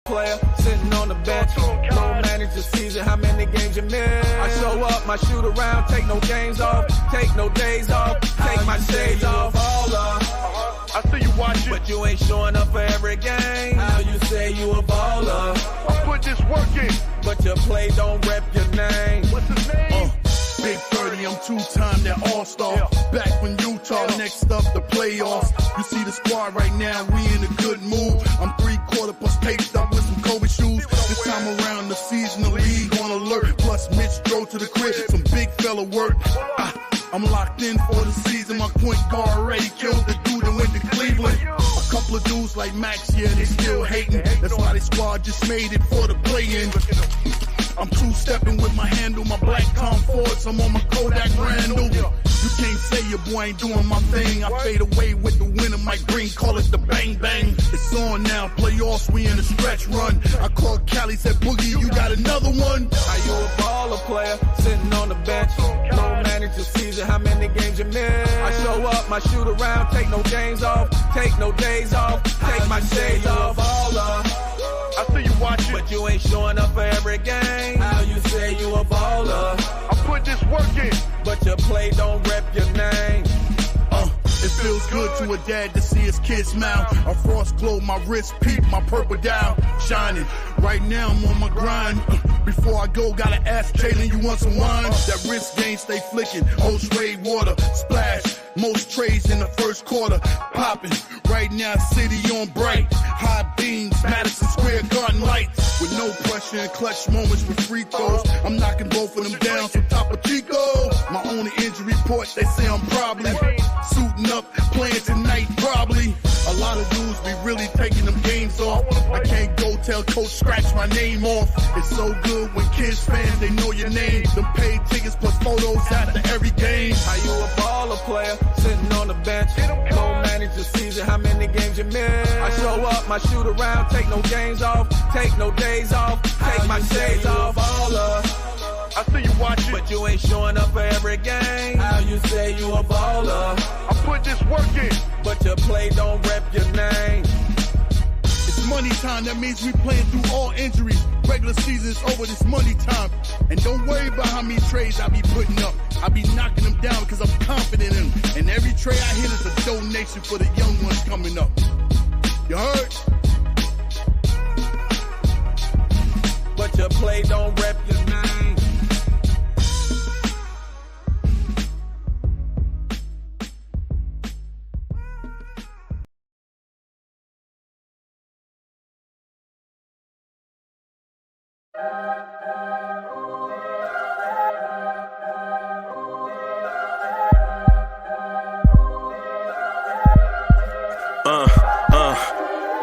Player sitting on the bench, no manager season, how many games you miss? I show up, my shoot around, take no games off, take no days off, take my shades off. I see you watching, but you ain't showing up for every game. How you say you a baller? I put this work in, but your play don't rep your name. What's his name? Big 30, I'm two-time that all-star. Back when Utah, next up the playoffs. You see the squad right now, we in a good mood. I'm 3/4 plus taped up with some Kobe shoes. This time around the season, the league on alert. Plus Mitch drove to the crib, some big fella work. I'm locked in for the season. My point guard already killed the dude and went to Cleveland. A couple of dudes like Max, yeah, they still hating. That's why they squad just made it for the play-in. I'm two-stepping with my handle, my black Tom Fords. I'm on my Kodak Randall. You can't say your boy ain't doing my thing. I fade away with the winner, Mike Green, call it the bang bang. It's on now, playoffs, we in a stretch run. I called Cali, said Boogie, you got another one? Are you a baller player sitting on the bench? No manager season, how many games you miss? I show up, my shoot around, take no games off, take no days off, take my shades off. I see you watching, but you ain't showing up for every game. How you say you a baller? I put this work in, but your play don't rep your name. It feels good to a dad to see his kid smile. A frost glow, my wrist peep, my purple dial shining. Right now I'm on my grind. Before I go, gotta ask Jalen, you want some wine? That wrist game stay flicking, old spray water, splash. Most trades in the first quarter, popping. Right now, city on bright. High beams, Madison Square Garden lights. With no pressure and clutch moments with free throws. I'm knocking both of them down from Topo Chico. My only injury report, they say I'm probably suiting up, playing tonight, probably. A lot of dudes be really taking them games off. I can't go tell coach scratch my name off. It's so good when kids fans, they know your name. Them paid tickets plus photos after every game. Are you a baller player sitting on the bench? No manager season, how many games you miss? I show up, my shoot around, take no games off, take no days off, take my shades off. Baller. I see you watching, but you ain't showing up for every game. How you say you a baller? I put this work in, but your play don't rep your name. It's money time, that means we playing through all injuries. Regular season's over, this money time. And don't worry about how many trades I be putting up. I be knocking them down because I'm confident in them. And every trade I hit is a donation for the young ones coming up. You heard? But your play don't rep your name.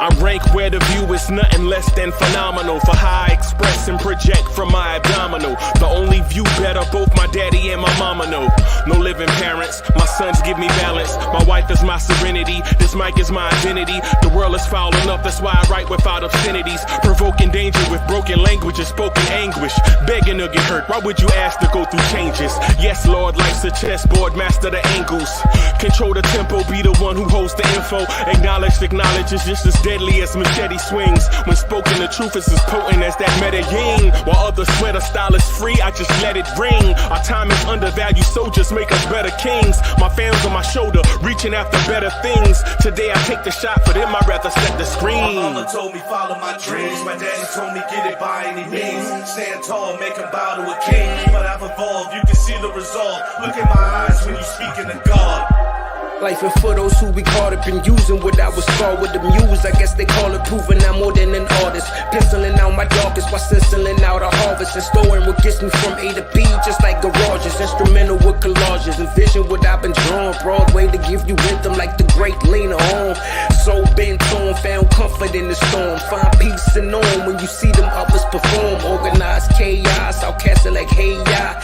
I rank where the view is nothing less than phenomenal. For how I express and project from my abdominal. The only view better, both my daddy and my mama know. No living parents, my sons give me balance. My wife is my serenity, this mic is my identity. The world is foul enough, that's why I write without obscenities. Provoking danger with broken language and spoken anguish. Begging to get hurt, why would you ask to go through changes? Yes, Lord, life's a chessboard, master the angles. Control the tempo, be the one who holds the info. Acknowledge is just as deadly as machete swings. When spoken, the truth is as potent as that Medellin. While others swear the style is free, I just let it ring. Our time is undervalued, soldiers make us better kings. My fans on my shoulder, reaching after better things. Today I take the shot, for them I'd rather set the screen. My mama told me follow my dreams. My daddy told me get it by any means. Stand tall, make a bow to a king. But I've evolved, you can see the result. Look in my eyes when you speaking to God. Life and for those who we caught up in using what I was scarred with the muse. I guess they call it proving I'm more than an artist. Penciling out my darkest while stenciling out a harvest. And storing what gets me from A to B, just like garages. Instrumental with collages. Envision what I've been drawing. Broadway to give you rhythm like the great Lena Horne. So bent on, found comfort in the storm. Find peace and on when you see them others perform. Organized chaos, outcasted like hey ya.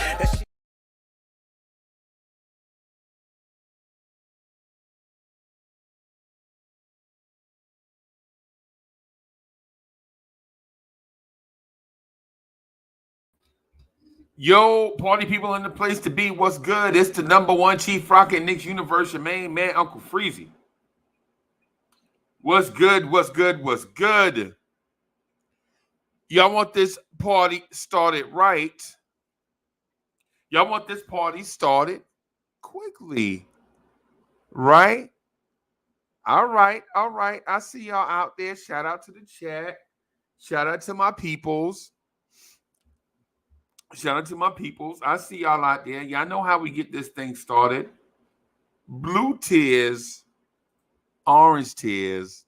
Yo, party people in the place to be. What's good? It's the #1 Chief Rocket Knicks Universe, your main man, Uncle Freezy. What's good? What's good? What's good? Y'all want this party started right. Y'all want this party started quickly. Right? All right. I see y'all out there. Shout out to the chat. Shout out to my peoples. I see y'all out there. Y'all know how we get this thing started. Blue tears, orange tears,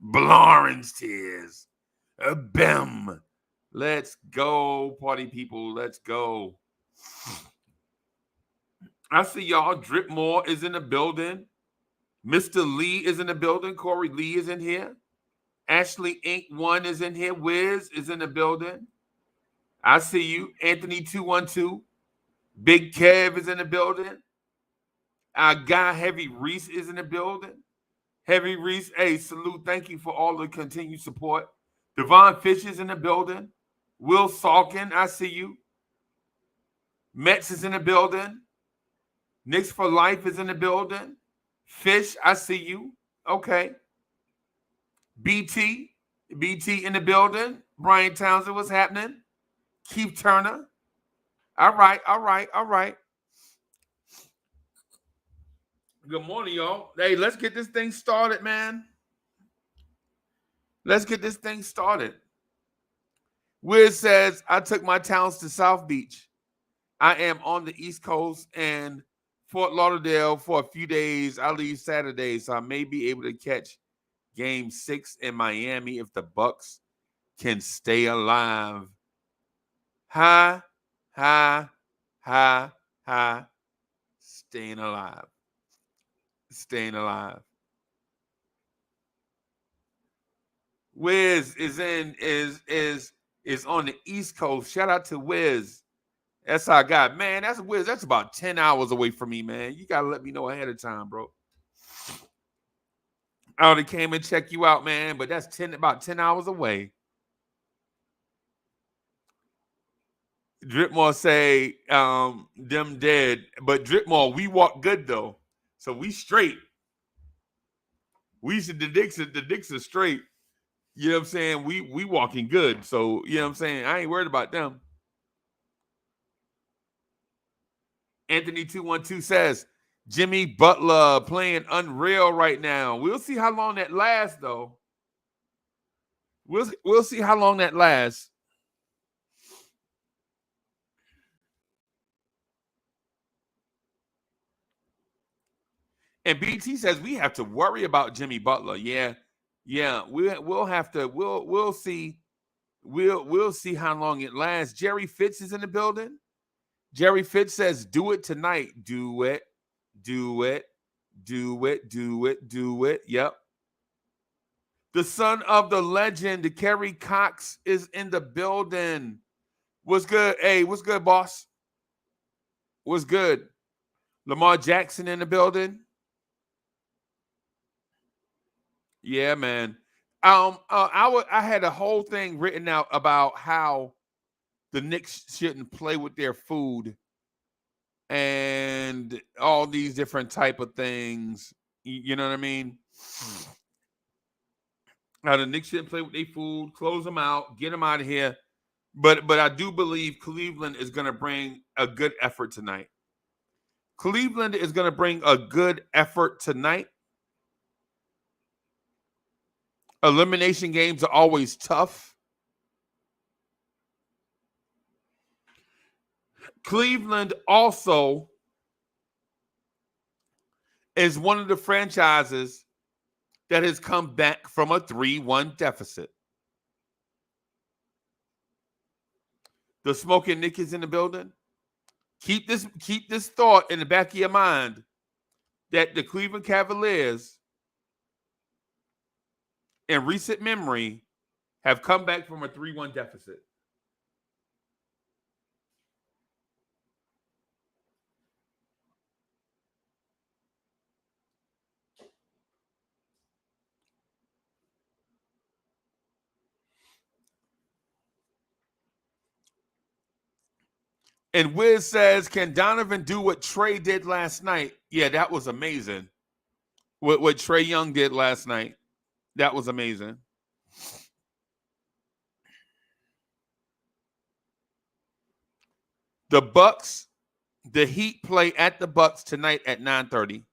Blorange tears. Bam. Let's go, party people. Let's go. I see y'all. Drip Moore is in the building. Mr. Lee is in the building. Corey Lee is in here. Ashley Inc. 1 is in here. Wiz is in the building. I see you. Anthony 212. Big Kev is in the building. Our guy Heavy Reese is in the building. Heavy Reese, hey, salute. Thank you for all the continued support. Devon Fish is in the building. Will Salkin, I see you. Mets is in the building. Knicks for Life is in the building. Fish, I see you. Okay. BT in the building. Brian Townsend, what's happening? Keith Turner. All right. Good morning, y'all. Hey, let's get this thing started, man. Let's get this thing started. Wiz says, I took my talents to South Beach. I am on the East Coast and Fort Lauderdale for a few days. I leave Saturday, so I may be able to catch Game 6 in Miami if the Bucks can stay alive. Ha. Staying alive. Wiz is on the East Coast. Shout out to Wiz. That's our guy. Man, that's Wiz. That's about 10 hours away from me, man. You gotta let me know ahead of time, bro. I already came and check you out, man, but that's about 10 hours away. Dripmore say them dead, but Dripmore, we walk good though, so we straight. The Knicks are straight. You know what I'm saying? We walking good, so you know what I'm saying. I ain't worried about them. Anthony 212 says Jimmy Butler playing unreal right now. We'll see how long that lasts, though. We'll see how long that lasts. And BT says we have to worry about Jimmy Butler. Yeah. We'll have to. We'll see. We'll see how long it lasts. Jerry Fitz is in the building. Jerry Fitz says, "Do it tonight. Do it. Yep. The son of the legend, Kerry Cox, is in the building. What's good? Hey, what's good, boss? What's good? Lamar Jackson in the building. Yeah, man. I had a whole thing written out about how the Knicks shouldn't play with their food and all these different type of things. You know what I mean? How the Knicks shouldn't play with their food, close them out, get them out of here. But I do believe Cleveland is going to bring a good effort tonight. Cleveland is going to bring a good effort tonight. Elimination games are always tough. Cleveland also is one of the franchises that has come back from a 3-1 deficit. The Smoking Nick is in the building. Keep this thought in the back of your mind that the Cleveland Cavaliers in recent memory have come back from a 3-1 deficit. And Wiz says, can Donovan do what Trey did last night? Yeah, that was amazing. What Trey Young did last night. That was amazing. The Bucks, the Heat play at the Bucks tonight at 9:30.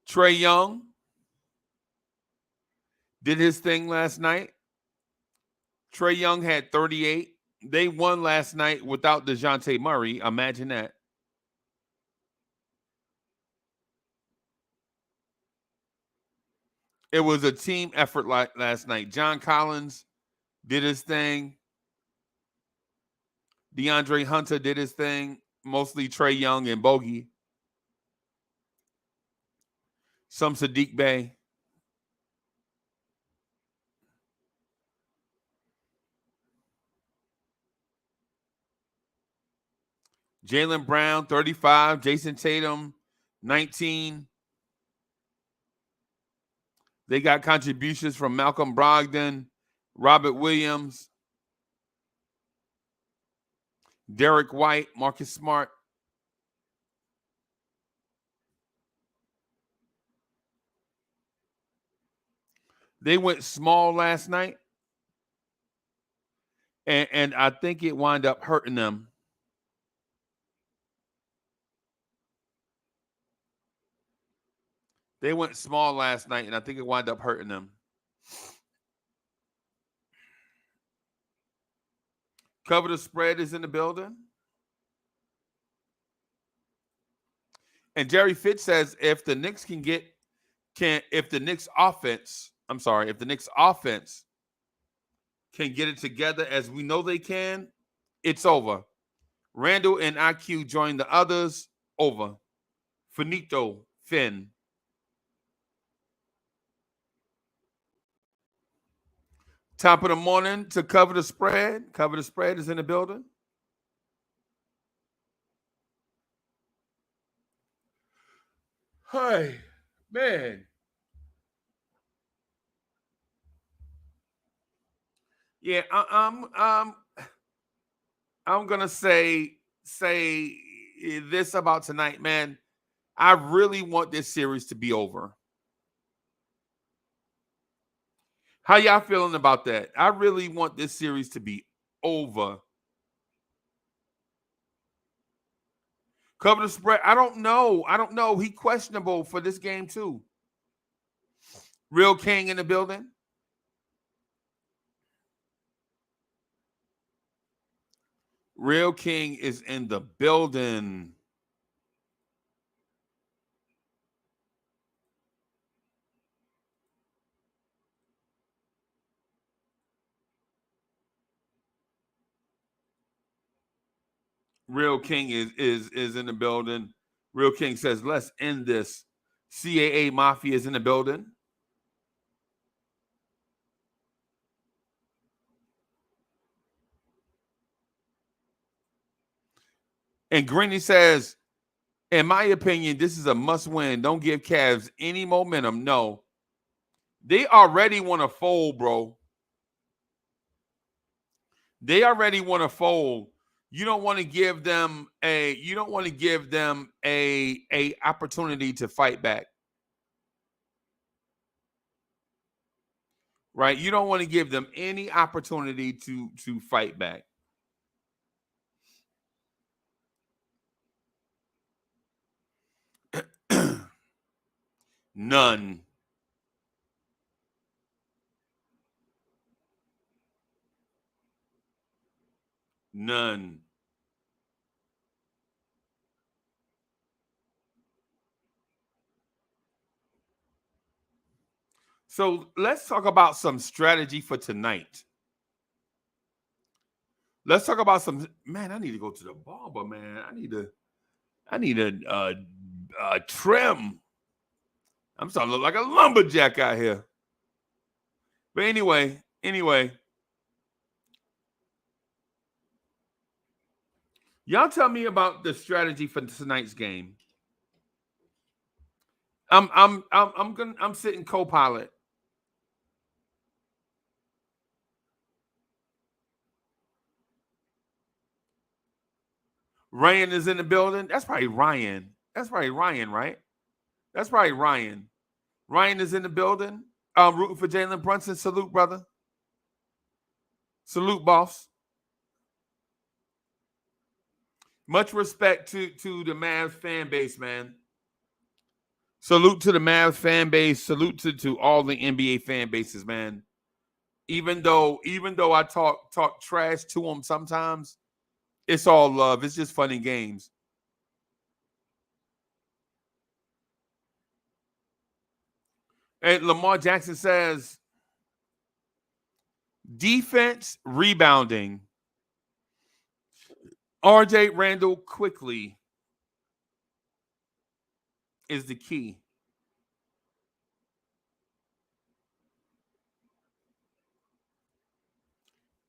Trae Young did his thing last night. Trae Young had 38. They won last night without DeJounte Murray. Imagine that. It was a team effort last night. John Collins did his thing. DeAndre Hunter did his thing. Mostly Trae Young and Bogey. Some Sadiq Bey. Jaylen Brown, 35. Jason Tatum, 19. They got contributions from Malcolm Brogdon, Robert Williams, Derek White, Marcus Smart. They went small last night, and I think it wound up hurting them. They went small last night, and I think it wound up hurting them. Cover the Spread is in the building. And Jerry Fitz says if the Knicks if the Knicks offense can get it together as we know they can, it's over. Randall and IQ join the others. Over. Finito. Finn. Top of the morning to Cover the Spread. Cover the Spread is in the building. Hey, man. Yeah, I'm gonna say this about tonight, man. I really want this series to be over. How y'all feeling about that? I really want this series to be over. Cover the Spread. I don't know. He questionable for this game too. Real King in the building. Real King is in the building. Real King is in the building. Real King says, let's end this. CAA Mafia is in the building. And Greeny says, in my opinion, this is a must-win. Don't give Cavs any momentum. No. They already want to fold, bro. They already want to fold. You don't want to give them a opportunity to fight back. Right? You don't want to give them any opportunity to fight back. None. None. So let's talk about some strategy for tonight. Let's talk about some. Man, I need to go to the barber, man. I need a trim. I'm starting to look like a lumberjack out here. But anyway. Y'all tell me about the strategy for tonight's game. I'm sitting co-pilot. Ryan is in the building. That's probably Ryan, right? That's probably Ryan. Ryan is in the building. Rooting for Jalen Brunson. Salute, brother. Salute, boss. Much respect to the Mavs fan base, man. Salute to the Mavs fan base. Salute to all the NBA fan bases, man. Even though I talk trash to them sometimes, it's all love. It's just funny games. And Lamar Jackson says, defense rebounding. RJ Randall quickly is the key.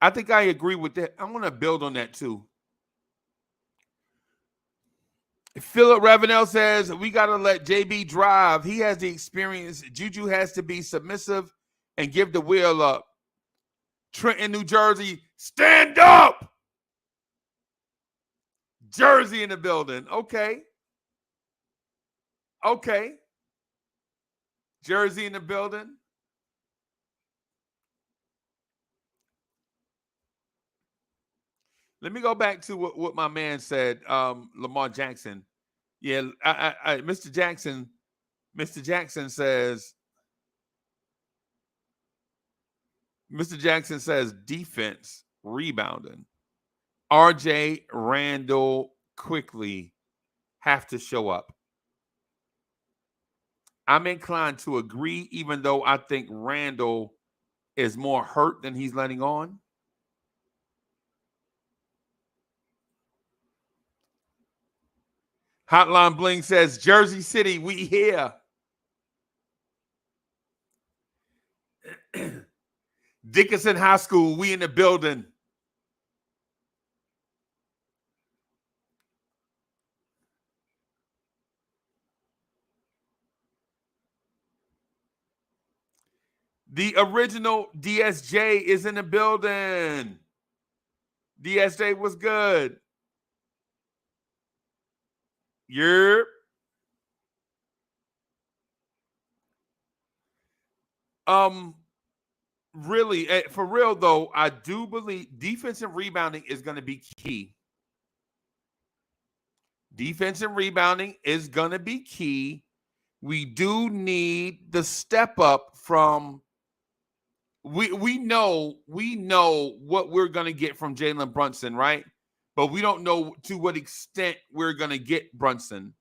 I think I agree with that. I want to build on that too. Philip Ravenel says, we got to let JB drive. He has the experience. Juju has to be submissive and give the wheel up. Trenton, New Jersey, stand up. Jersey in the building. Okay. Jersey in the building. Let me go back to what my man said, Lamar Jackson. Yeah, Mr. Jackson says, defense rebounding. RJ Randall quickly have to show up. I'm inclined to agree, even though I think Randall is more hurt than he's letting on. Hotline Bling says, Jersey City, we here. Dickinson High School, we in the building. The original DSJ is in the building. DSJ was good. Yep. Really, for real though, I do believe defensive rebounding is going to be key. Defensive rebounding is going to be key. We do need the step up from. We know what we're going to get from Jalen Brunson, right? But we don't know to what extent we're going to get Brunson.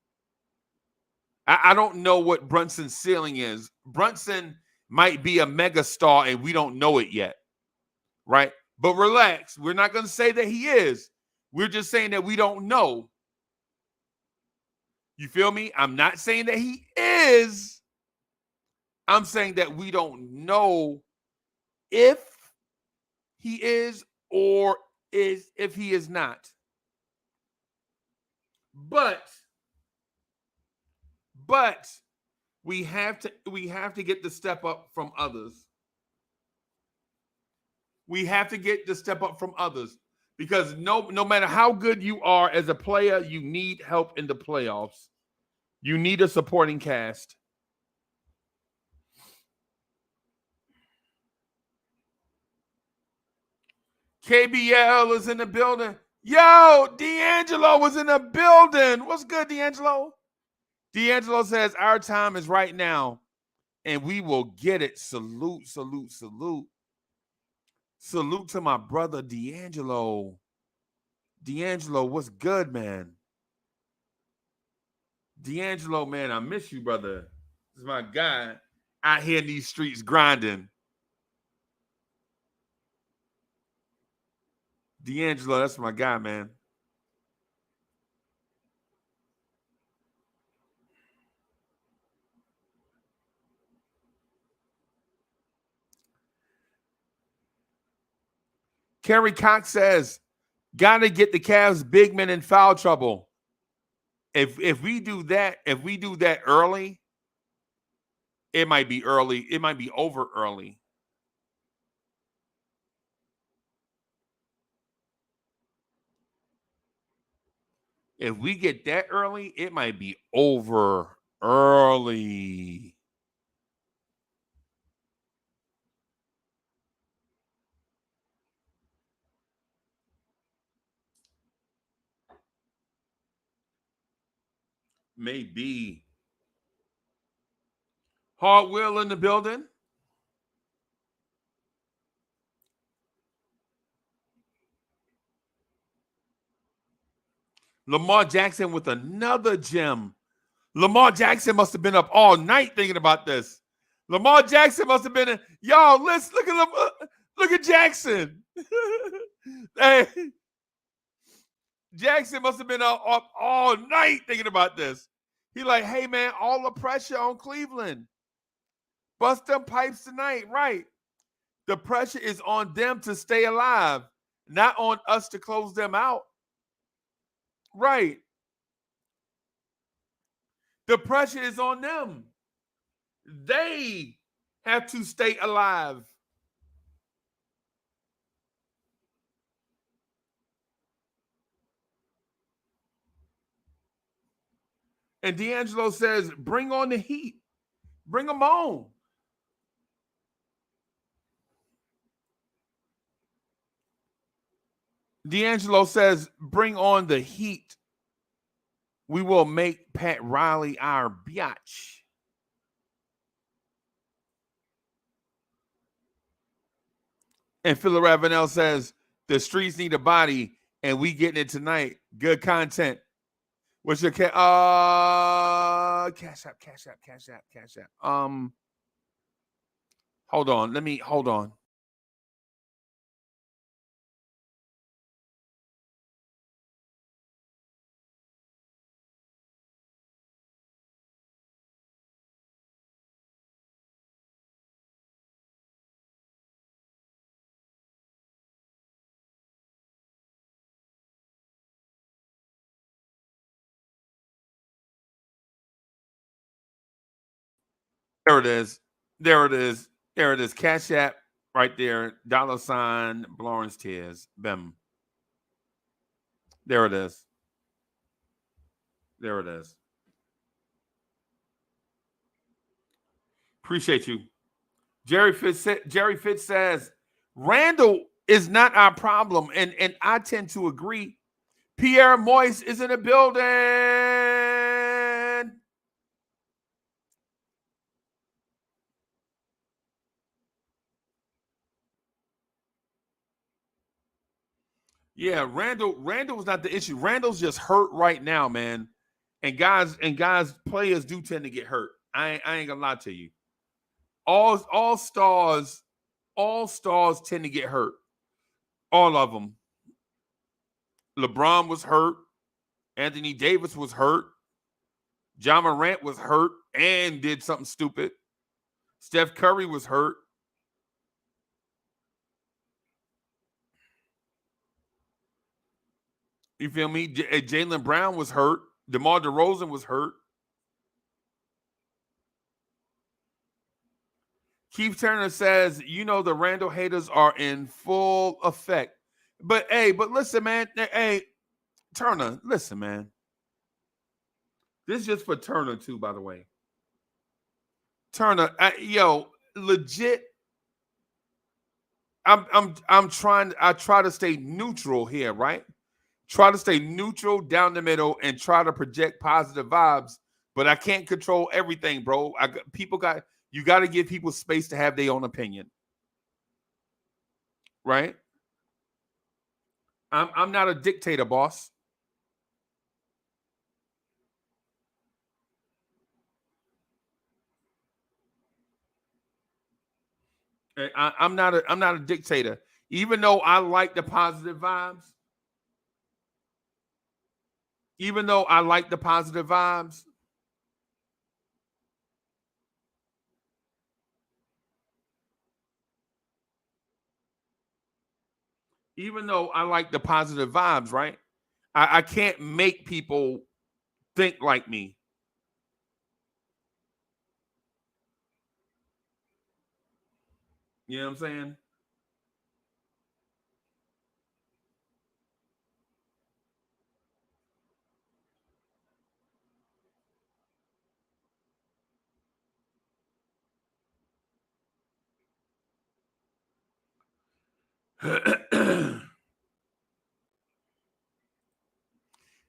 I don't know what Brunson's ceiling is. Brunson might be a megastar and we don't know it yet, right? But relax. We're not going to say that he is. We're just saying that we don't know. You feel me? I'm not saying that he is. I'm saying that we don't know if he is or if he is not. But we have to get the step up from others. We have to get the step up from others because no matter how good you are as a player, you need help in the playoffs. You need a supporting cast. KBL is in the building. Yo, D'Angelo was in the building. What's good, D'Angelo? D'Angelo says, our time is right now, and we will get it. Salute, salute, salute. Salute to my brother, D'Angelo. D'Angelo, what's good, man? D'Angelo, man, I miss you, brother. This is my guy out here in these streets grinding. D'Angelo, that's my guy, man. Kerry Cox says, gotta get the Cavs big men in foul trouble. If we do that early, it might be early. It might be over early. If we get that early, it might be over early. Maybe. Hard Will in the building. Lamar Jackson with another gem. Lamar Jackson must have been up all night thinking about this. Lamar Jackson must have been y'all. Let's look at look at Jackson. Hey, Jackson must have been up all night thinking about this. He like, hey man, all the pressure on Cleveland. Bust them pipes tonight, right? The pressure is on them to stay alive, not on us to close them out. Right. The pressure is on them. They have to stay alive. And D'Angelo says, bring on the heat. Bring them on. D'Angelo says, bring on the heat. We will make Pat Riley our biatch. And Philip Ravenel says, the streets need a body, and we getting it tonight. Good content. What's your cash app? Hold on. There it is. Cash app right there. $ Lawrence Tears. Bim. There it is. Appreciate you. Jerry Fitz says, Randall is not our problem. And I tend to agree. Pierre Moise is in the building. Yeah, Randall was not the issue. Randall's just hurt right now, man. And guys, players do tend to get hurt. I ain't gonna lie to you. All stars tend to get hurt. All of them. LeBron was hurt. Anthony Davis was hurt. John Morant was hurt and did something stupid. Steph Curry was hurt. You feel me? Jaylen Brown was hurt. DeMar DeRozan was hurt. Keith Turner says, the Randall haters are in full effect. But listen, man. Hey, Turner, listen, man. This is just for Turner too, by the way. Turner, legit. I try to stay neutral here, right? Try to stay neutral down the middle and try to project positive vibes, but I can't control everything, bro. You got to give people space to have their own opinion, right? I'm not a dictator, boss. I'm not a dictator. Even though I like the positive vibes, right? I can't make people think like me. You know what I'm saying?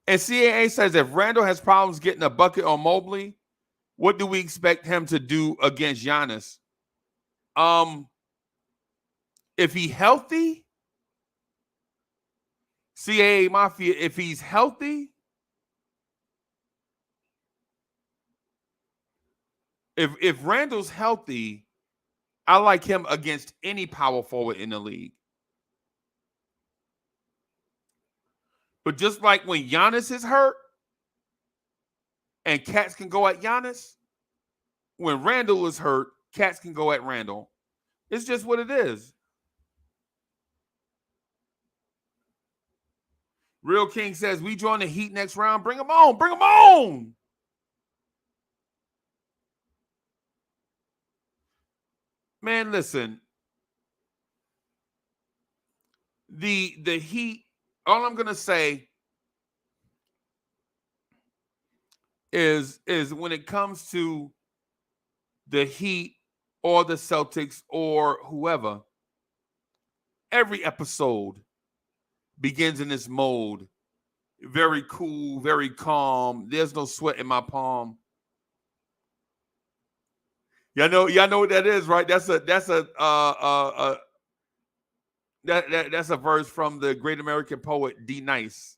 And CAA says if Randall has problems getting a bucket on Mobley, what do we expect him to do against Giannis? If he's healthy, CAA Mafia, if he's healthy, if Randall's healthy, I like him against any power forward in the league. But just like when Giannis is hurt and cats can go at Giannis, when Randall is hurt, cats can go at Randall. It's just what it is. Real King says, we join the Heat next round. Bring them on. Bring them on. Man, listen. The Heat, all I'm going to say is when it comes to the Heat or the Celtics or whoever, every episode begins in this mode. Very cool, very calm. There's no sweat in my palm. Y'all know what that is, right? That's a verse from the great American poet D. Nice.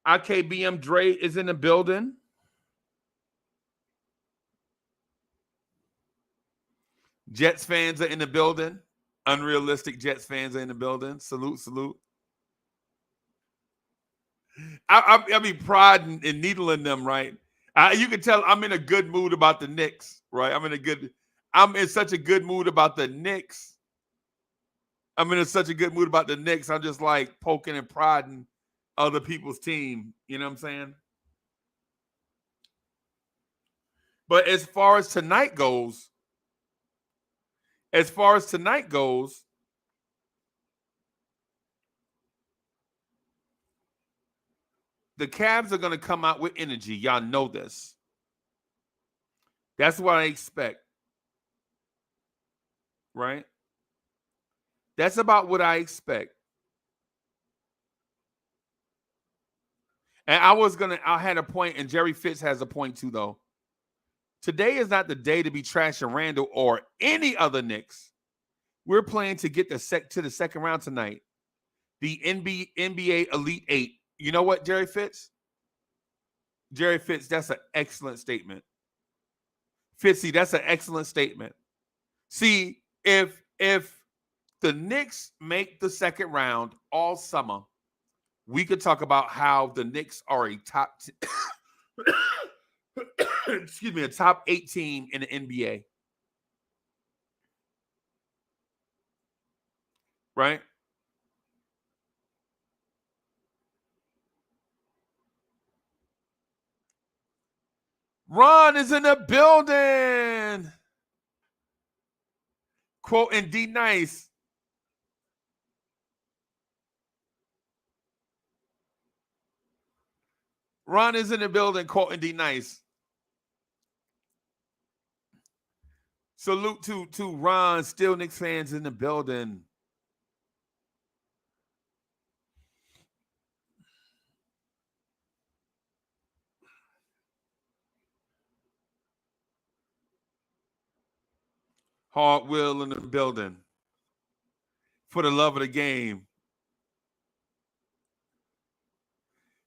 IKBM Dre is in the building. Jets fans are in the building. Unrealistic Jets fans are in the building. Salute, salute. I be prodding and needling them, right? You can tell I'm in a good mood about the Knicks, right? I'm in such a good mood about the Knicks. I'm just like poking and prodding other people's team. You know what I'm saying? But as far as tonight goes, the Cavs are going to come out with energy. Y'all know this. That's what I expect. Right? That's about what I expect. And I had a point, and Jerry Fitz has a point too, though. Today is not the day to be trashing Randall or any other Knicks. We're playing to get to the second round tonight. The NBA Elite Eight. You know what, Jerry Fitz? Jerry Fitz, that's an excellent statement. Fitzy, that's an excellent statement. See, if the Knicks make the second round all summer, we could talk about how the Knicks are a top a top 8 team in the NBA. Right? Ron is in the building. Quoting D Nice. Ron is in the building quoting D Nice. Salute to Ron, still Knicks fans in the building. Hard Will in the building. For the love of the game.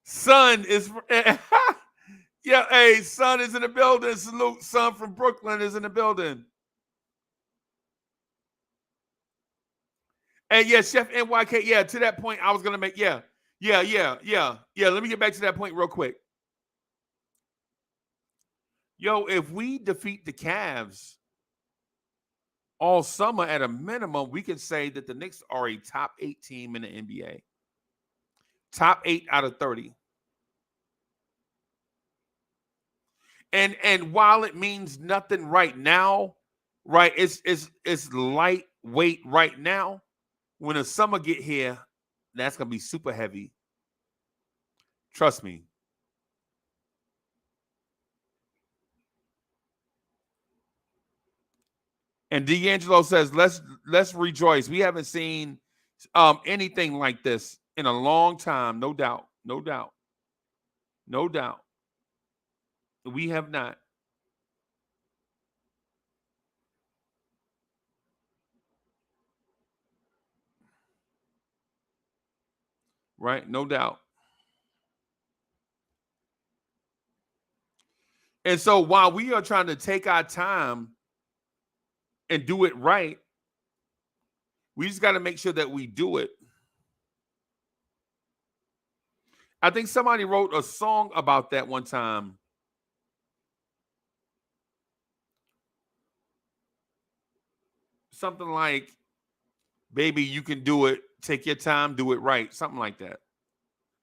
Son is yeah, hey, Son is in the building. Salute, Son from Brooklyn is in the building. And yeah, Chef NYK, yeah, to that point, I was gonna make, yeah. Let me get back to that point real quick. Yo, if we defeat the Cavs all summer at a minimum, we can say that the Knicks are a top 8 team in the NBA. Top 8 out of 30. And while it means nothing right now, right? It's lightweight right now. When the summer get here, that's gonna be super heavy. Trust me. And D'Angelo says, let's rejoice. We haven't seen anything like this in a long time. No doubt. No doubt. No doubt. We have not. Right? No doubt. And so while we are trying to take our time and do it right, we just got to make sure that we do it. I think somebody wrote a song about that one time. Something like, baby, you can do it. Take your time, do it right. Something like that.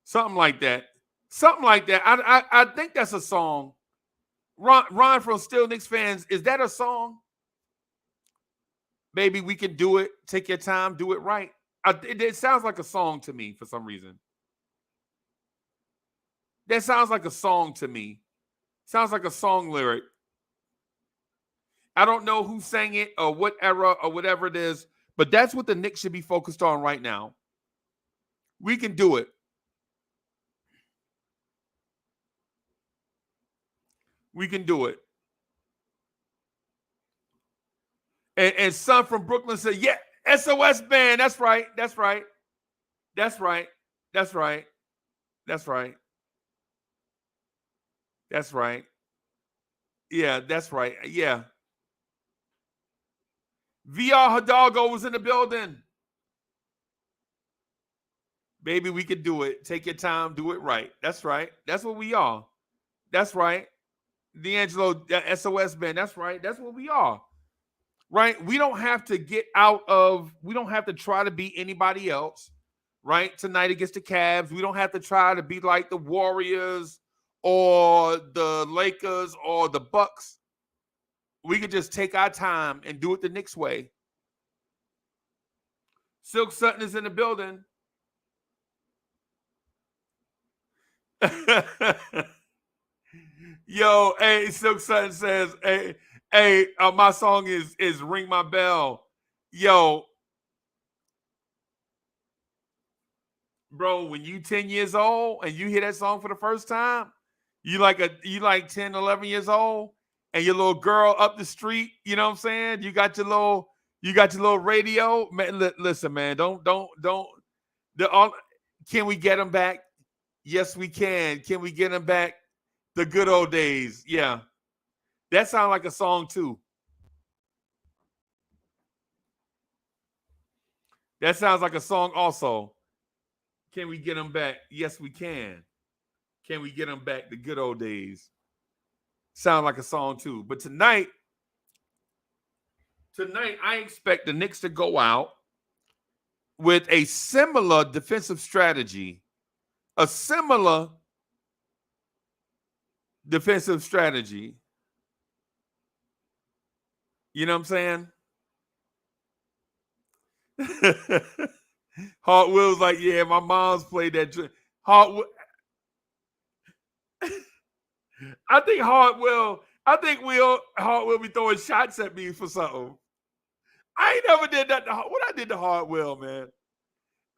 Something like that. Something like that. I think that's a song. Ron from Still Knicks fans, is that a song? Baby, we can do it. Take your time, do it right. It sounds like a song to me for some reason. That sounds like a song to me. Sounds like a song lyric. I don't know who sang it or what era or whatever it is, but that's what the Knicks should be focused on right now. We can do it. We can do it. And son from Brooklyn said, yeah, SOS band. That's right. That's right. That's right. That's right. That's right. That's right. Yeah, that's right. Yeah. VR Hidalgo was in the building. Baby, we can do it. Take your time, do it right. That's right. That's what we are. That's right. D'Angelo, SOS band. That's right. That's what we are. Right? We don't have to we don't have to try to be anybody else. Right? Tonight against the Cavs. We don't have to try to be like the Warriors or the Lakers or the Bucks. We could just take our time and do it the Knicks way. Silk Sutton is in the building. Yo, hey, Silk Sutton says, hey, my song is Ring My Bell. Yo, bro, when you 10 years old and you hear that song for the first time, you like 10, 11 years old, and your little girl up the street, you know what I'm saying? You got your little radio. Man, listen, man, can we get them back? Yes, we can. Can we get them back? The good old days. Yeah. That sounds like a song too. That sounds like a song also. Can we get them back? Yes, we can. Can we get them back? The good old days. Sound like a song too. But tonight, I expect the Knicks to go out with a similar defensive strategy. A similar defensive strategy. You know what I'm saying? Hart Will's like, yeah, my mom's played that. Hart will be throwing shots at me for something. I ain't never did that. What I did to Hart Will, man.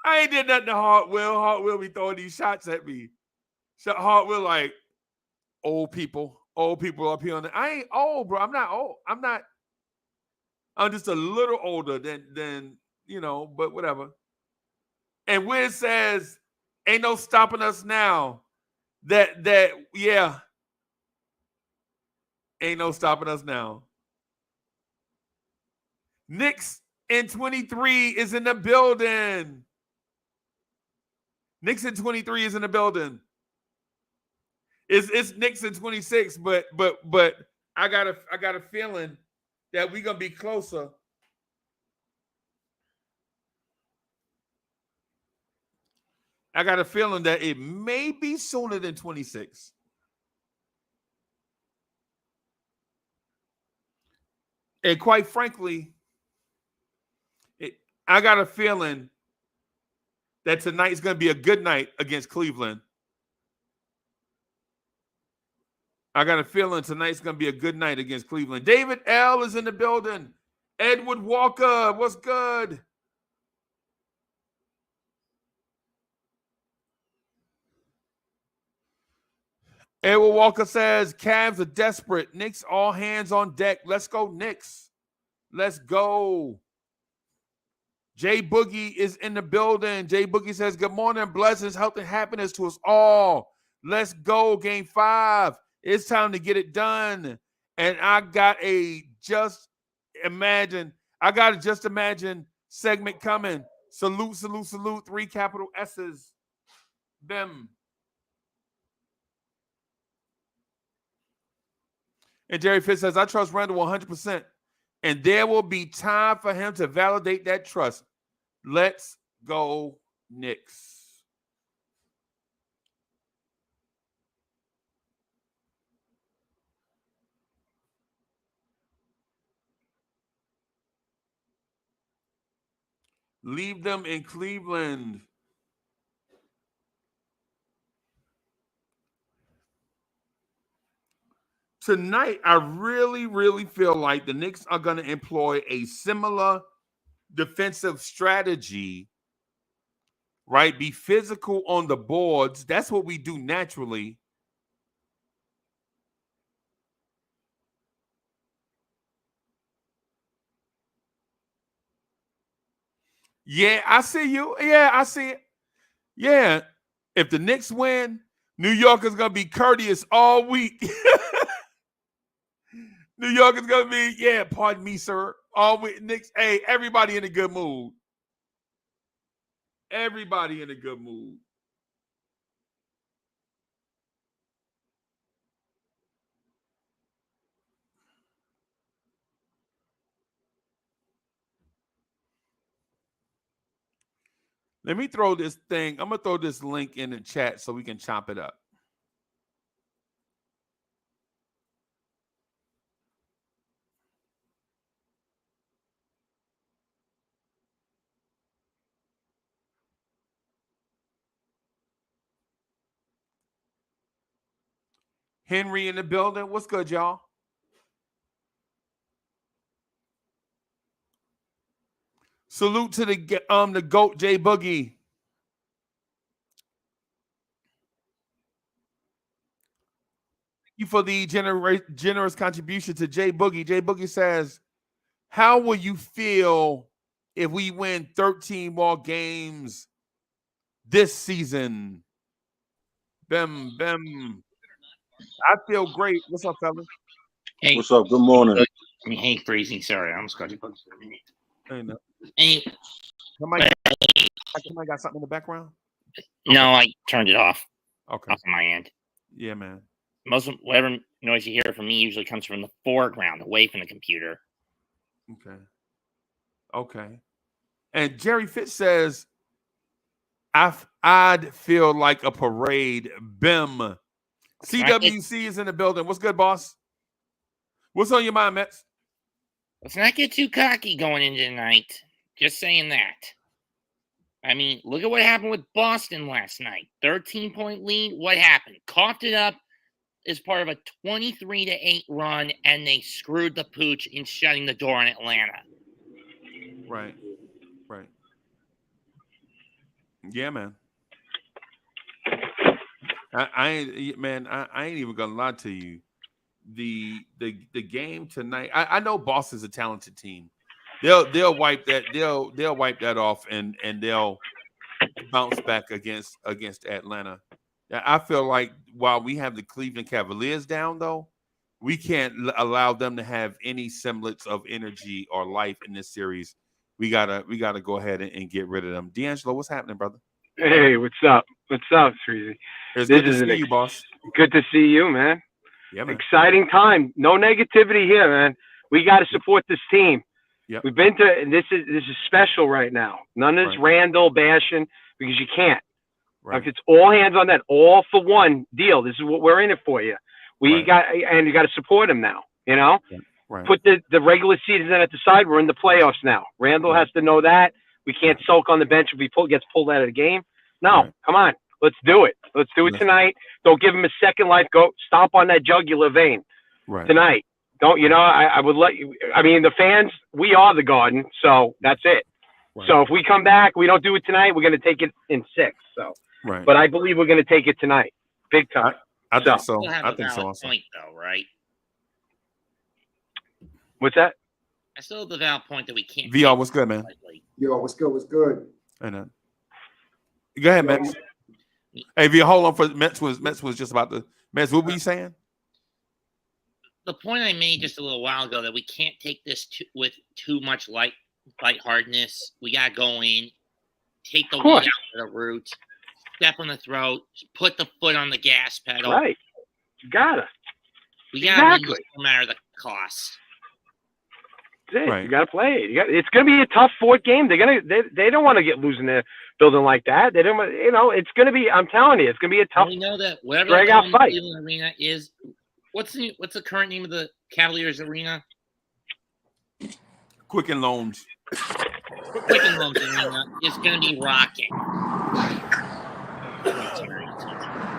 I ain't did nothing to Hart Will. Hart Will be throwing these shots at me. So Hart Will like, old people up here on the. I ain't old, bro. I'm not old. I'm just a little older than but whatever. And Wiz says, ain't no stopping us now. Yeah. Ain't no stopping us now. Knicks in 23 is in the building. Knicks in 23 is in the building. It's Knicks in 26, but I got a feeling that we're gonna be closer. I got a feeling that it may be sooner than 26. And quite frankly, I got a feeling that tonight's going to be a good night against Cleveland. I got a feeling tonight's going to be a good night against Cleveland. David L. is in the building. Edward Walker, what's good? Edward Walker says, Cavs are desperate. Knicks all hands on deck. Let's go, Knicks. Let's go. Jay Boogie is in the building. Jay Boogie says, good morning, blessings, health, and happiness to us all. Let's go, Game 5. It's time to get it done. And I got a Just Imagine segment coming. Salute, salute, salute. 3 capital S's. Them. And Jerry Fitz says, I trust Randall 100%. And there will be time for him to validate that trust. Let's go, Knicks. Leave them in Cleveland. Tonight, I really, really feel like the Knicks are going to employ a similar defensive strategy, right? Be physical on the boards. That's what we do naturally. Yeah, I see you. Yeah, I see it. Yeah. If the Knicks win, New York is going to be courteous all week. New York is going to be, yeah, pardon me, sir. All week. Knicks, hey, everybody in a good mood. Everybody in a good mood. Let me throw this thing. I'm going to throw this link in the chat so we can chop it up. Henry in the building. What's good, y'all? Salute to the GOAT, Jay Boogie. Thank you for the generous contribution to Jay Boogie. Jay Boogie says, how will you feel if we win 13 more games this season? Bem. I feel great. What's up, fellas? Hey, what's up? Good morning. Hey, freezing. Sorry, I almost got you. Hey, somebody got something in the background? No, I turned it off. Okay. Off on my end. Yeah, man. Most of whatever noise you hear from me usually comes from the foreground, away from the computer. Okay. And Jerry Fitz says, I'd feel like a parade. Bim. CWC is in the building. What's good, boss? What's on your mind, Mets? Let's not get too cocky going into tonight. Just saying that. I mean, look at what happened with Boston last night. 13-point lead. What happened? Coughed it up as part of a 23-8 run, and they screwed the pooch in shutting the door on Atlanta. Right. Yeah, man. I ain't even gonna lie to you. The game tonight. I know Boston's a talented team. They'll wipe that off and they'll bounce back against Atlanta. I feel like while we have the Cleveland Cavaliers down, though, we can't allow them to have any semblance of energy or life in this series. We gotta go ahead and get rid of them. D'Angelo, what's happening, brother? Hey, what's up? What's up, Treasy? It's good to see you, boss. Good to see you, man. Yeah, man. Exciting time. No negativity here, man. We got to support this team. Yep. We've been to this is special right now. None of this Randall bashing because you can't. Right. Like it's all hands on that, all for one deal. This is what we're in it for you. You got to support him now. You know, put the regular season at the side. We're in the playoffs now. Randall has to know that we can't sulk on the bench if he gets pulled out of the game. No, come on, Let's do it. Let's do it tonight. Don't give him a second life. Go stomp on that jugular vein tonight. Don't, I would let you. I mean, the fans, we are the Garden, so that's it. Right. So if we come back, we don't do it tonight, we're going to take it in 6. So, but I believe we're going to take it tonight, big time. I think so. I think so. Point though, right? What's that? I still have the valid point that we can't. VR, what's good, man? Yo, what's good? What's good? I know. Go ahead, Mets. Hey, VR, hold on for Mets was just about the Mets. What were you saying? The point I made just a little while ago that we can't take this with too much lightheartedness. We gotta go in, take the weed out of the root, step on the throat, put the foot on the gas pedal. Right, you gotta. We gotta win no matter the cost. Right. You gotta play it. It's gonna be a tough 4th game. They don't want to get losing their building like that. They don't. It's gonna be. I'm telling you, it's gonna be a tough. We know that whatever drag out fight. The arena is. What's the current name of the Cavaliers arena? Quicken Loans. Quicken Loans arena is going to be rocking.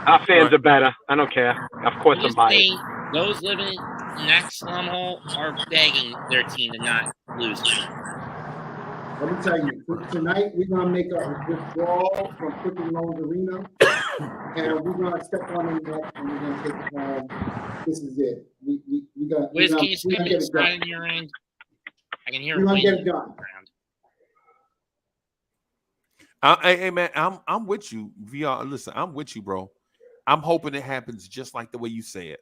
Our fans are better. I don't care. Of course, I'm biased. Those living in that slum hole are begging their team to not lose. Let me tell you, tonight we're going to make a withdrawal from Quicken Loans Arena, and we're going to step on the net, and we're going to take it home. This is it. We got. Wiz, can you step inside on your end? I can hear. We're going to get it done. Hey man, I'm with you, VR. Listen, I'm with you, bro. I'm hoping it happens just like the way you say it.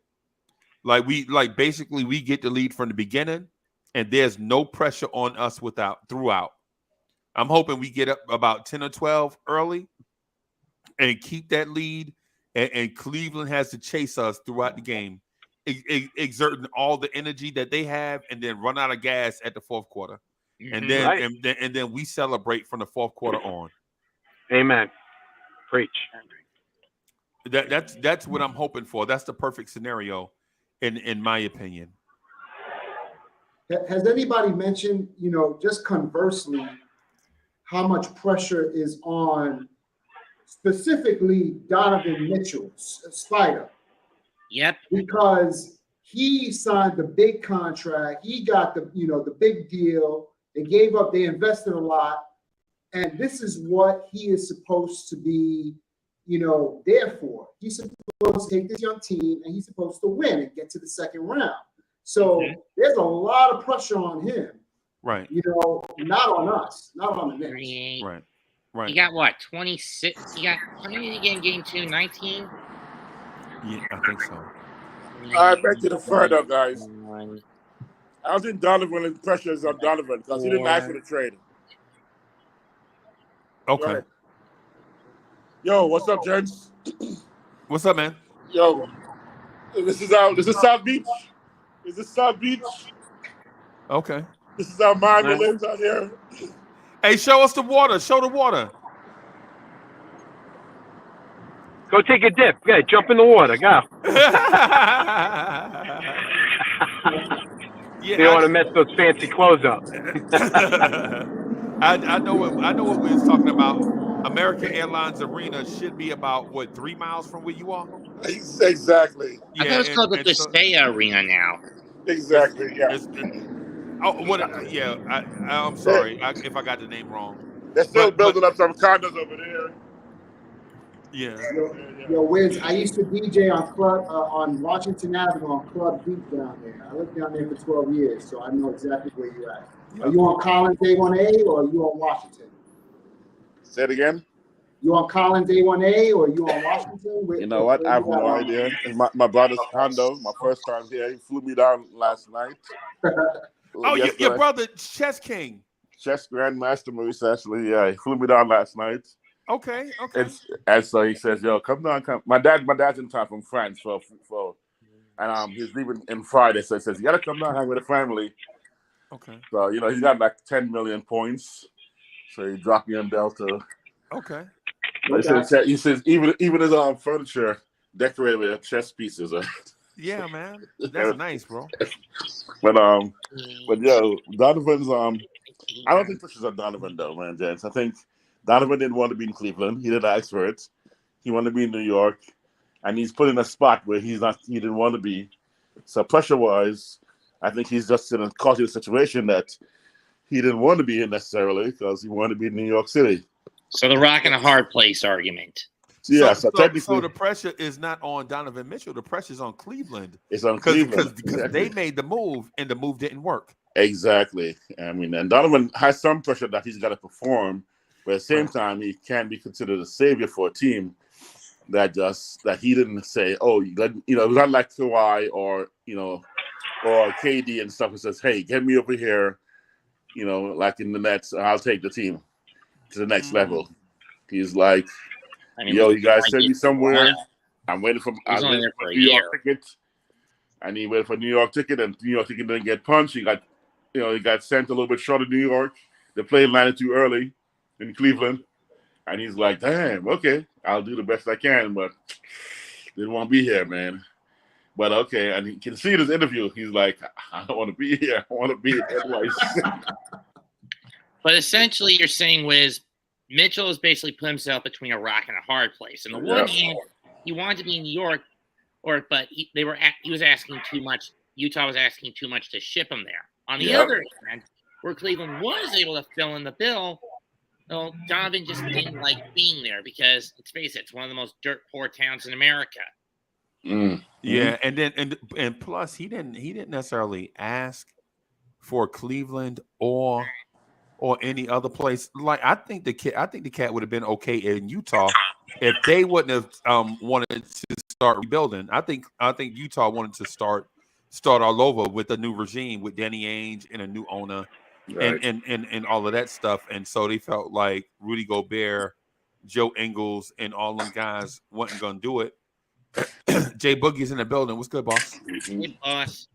Basically we get the lead from the beginning, and there's no pressure on us throughout. I'm hoping we get up about 10 or 12 early and keep that lead, and Cleveland has to chase us throughout the game, exerting all the energy that they have, and then run out of gas at the 4th quarter. And then we celebrate from the 4th quarter on. Amen. Preach. That's what I'm hoping for. That's the perfect scenario, in my opinion. Has anybody mentioned, just conversely, how much pressure is on specifically Donovan Mitchell, Spider? Yep. Because he signed the big contract. He got the big deal. They invested a lot. And this is what he is supposed to be, there for. He's supposed to take this young team, and he's supposed to win and get to the 2nd round. So there's a lot of pressure on him. Right. Not on us, not on the Knicks. Right. You got what? 26. You got how many did you get in game 2? 19? Yeah, I think so. All right, back to the further, guys. I don't think Donovan pressure is on Donovan because he didn't ask for the trade. Okay. Yo, what's up, gents? What's up, man? Yo, this is South Beach. Is this South Beach? Okay. This is how Miami lives out here. Hey, show us the water. Show the water. Go take a dip. Yeah, jump in the water. Go. You don't want to mess those fancy clothes up. I know what we was talking about. American Airlines Arena should be about 3 miles from where you are. Exactly. I thought it was called the Pistea Arena now. Exactly. Yeah. I'm sorry if I got the name wrong. They're still building up some condos over there. Yeah. Yo, Wiz, I used to DJ on Washington Avenue on Club Deep down there. I lived down there for 12 years, so I know exactly where you're at. Are you on Collins A1A or are you on Washington? Say it again. You on Collins A1A or you on Washington? You know what? I have no idea. It's my brother's condo. My first time here. He flew me down last night. Your brother, Chess King. Chess Grandmaster Maurice, actually. Yeah, he flew me down last night. Okay. And so he says, "Yo, come down, come." My dad's in town from France and he's leaving in Friday. So he says, "You gotta come down, hang with the family." Okay. So he's got like 10 million points. So he dropped me on Delta. Okay. He says even his furniture decorated with chess pieces. Yeah, man, that's nice, bro. But yo, Donovan's I don't think this is on Donovan though, man, gents. I think Donovan didn't want to be in Cleveland. He didn't ask for it. He wanted to be in New York, and he's put in a spot where he didn't want to be. So pressure-wise, I think he's just in a cautious situation that he didn't want to be in necessarily because he wanted to be in New York City. So the rock and a hard place argument. Yeah, so technically, the pressure is not on Donovan Mitchell. The pressure is on Cleveland. It's on Cleveland because they made the move and the move didn't work. Exactly. I mean, and Donovan has some pressure that he's got to perform, but at the same time, he can't be considered a savior for a team that he didn't say, oh, it was not like Kawhi or KD and stuff. It says, hey, get me over here, like in the Nets, I'll take the team to the next level. He's like, you guys send me somewhere. I'm waiting for a New York ticket. And he waited for a New York ticket, and New York ticket didn't get punched. He got sent a little bit short of New York. The plane landed too early in Cleveland. And he's like, damn, okay, I'll do the best I can, but didn't want to be here, man. But okay, and you can see in his interview, he's like, I don't want to be here. I want to be at But essentially, you're saying, Wiz, Mitchell has basically put himself between a rock and a hard place. On the one hand, he wanted to be in New York, but he was asking too much. Utah was asking too much to ship him there. On the other hand, where Cleveland was able to fill in the bill, Donovan just didn't like being there because, let's face it, it's one of the most dirt poor towns in America. Yeah, and plus he didn't necessarily ask for Cleveland or any other place. Like I think the cat would have been okay in Utah if they wouldn't have wanted to start rebuilding. I think Utah wanted to start all over with a new regime, with Danny Ainge and a new owner, right, and all of that stuff. And so they felt like Rudy Gobert, Joe Ingles, and all them guys wasn't gonna do it. Jay Boogie's in the building. What's good, boss? Hey, boss.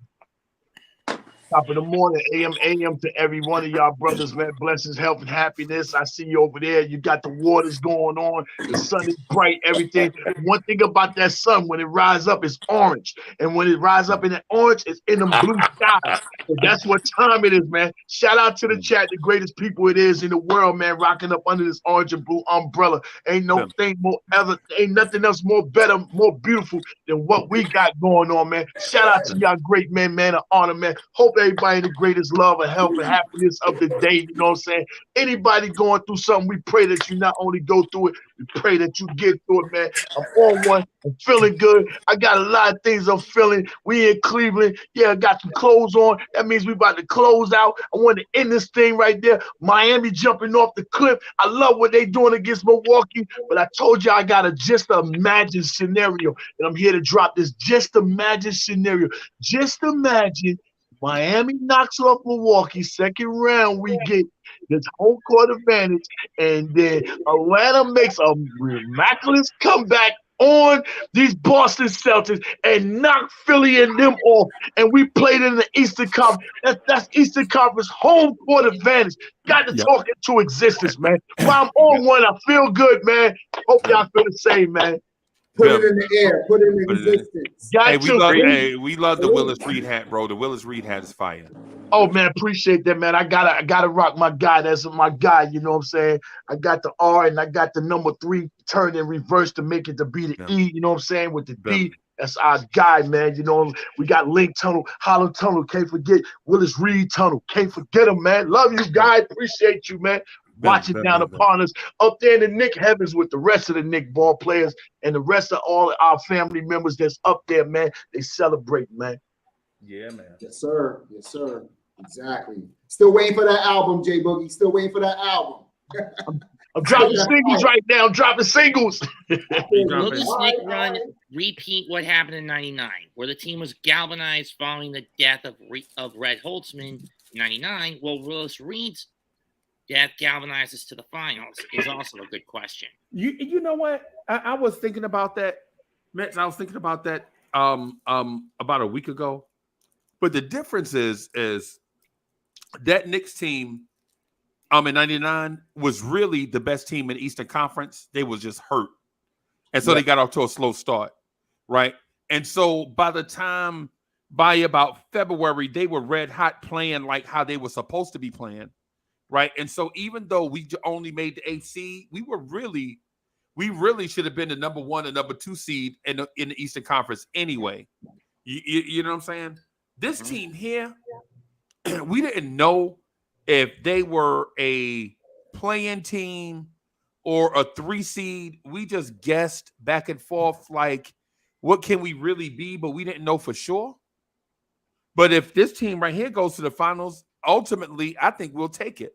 Top of the morning, AM to every one of y'all brothers, man. Blessings, health, and happiness. I see you over there. You got the waters going on. The sun is bright, everything. One thing about that sun, when it rises up, it's orange. And when it rises up in that orange, it's in them blue skies. So that's what time it is, man. Shout out to the chat, the greatest people it is in the world, man, rocking up under this orange and blue umbrella. Ain't nothing else more better, more beautiful than what we got going on, man. Shout out to y'all great men, man, of honor, man. Hope everybody the greatest love and health and happiness of the day. You know what I'm saying? Anybody going through something, we pray that you not only go through it, we pray that you get through it, man. I'm on one. I'm feeling good. I got a lot of things I'm feeling. We in Cleveland. Yeah, I got some clothes on. That means we about to close out. I want to end this thing right there. Miami jumping off the cliff. I love what they doing against Milwaukee, but I told you I got a just imagine scenario, and I'm here to drop this just imagine scenario. Just imagine Miami knocks off Milwaukee, second round, we get this home court advantage, and then Atlanta makes a miraculous comeback on these Boston Celtics and knock Philly and them off, and we played in the Eastern Conference. That's Eastern Conference home court advantage. Got to talk into existence, man. While I'm on one, I feel good, man. Hope y'all feel the same, man. Put it in the air. Put it in existence. We love the Willis Reed hat, bro. The Willis Reed hat is fire. Oh man, appreciate that, man. I gotta rock my guy. That's my guy. You know what I'm saying? I got the R and I got the number 3 turned in reverse to make it to be the E. You know what I'm saying? With the D, that's our guy, man. You know, we got Link Tunnel, Hollow Tunnel. Can't forget Willis Reed Tunnel. Can't forget him, man. Love you guys. Appreciate you, man. Watching down upon us up there in the Knick heavens with the rest of the Knick ball players and the rest of all our family members that's up there, man. They celebrate, man. Yeah, man. Yes, sir. Yes, sir. Exactly. Still waiting for that album, J Boogie. Still waiting for that album. I'm dropping singles right now. I'm dropping singles. Will the Knick run repeat what happened in '99, where the team was galvanized following the death of Red Holtzman in '99? Will Willis Reed's death galvanizes to the finals is also a good question. You know what? I was thinking about that, Mitch. I was thinking about that about a week ago. But the difference is that Knicks team in '99 was really the best team in the Eastern Conference. They was just hurt. And so they got off to a slow start, right? And so by about February, they were red hot playing like how they were supposed to be playing. Right. And so even though we only made the 8th seed, we we really should have been the number 1 and number 2 seed in the Eastern Conference anyway. You know what I'm saying? This team here, we didn't know if they were a play-in team or a 3 seed. We just guessed back and forth, like, what can we really be? But we didn't know for sure. But if this team right here goes to the finals, ultimately, I think we'll take it.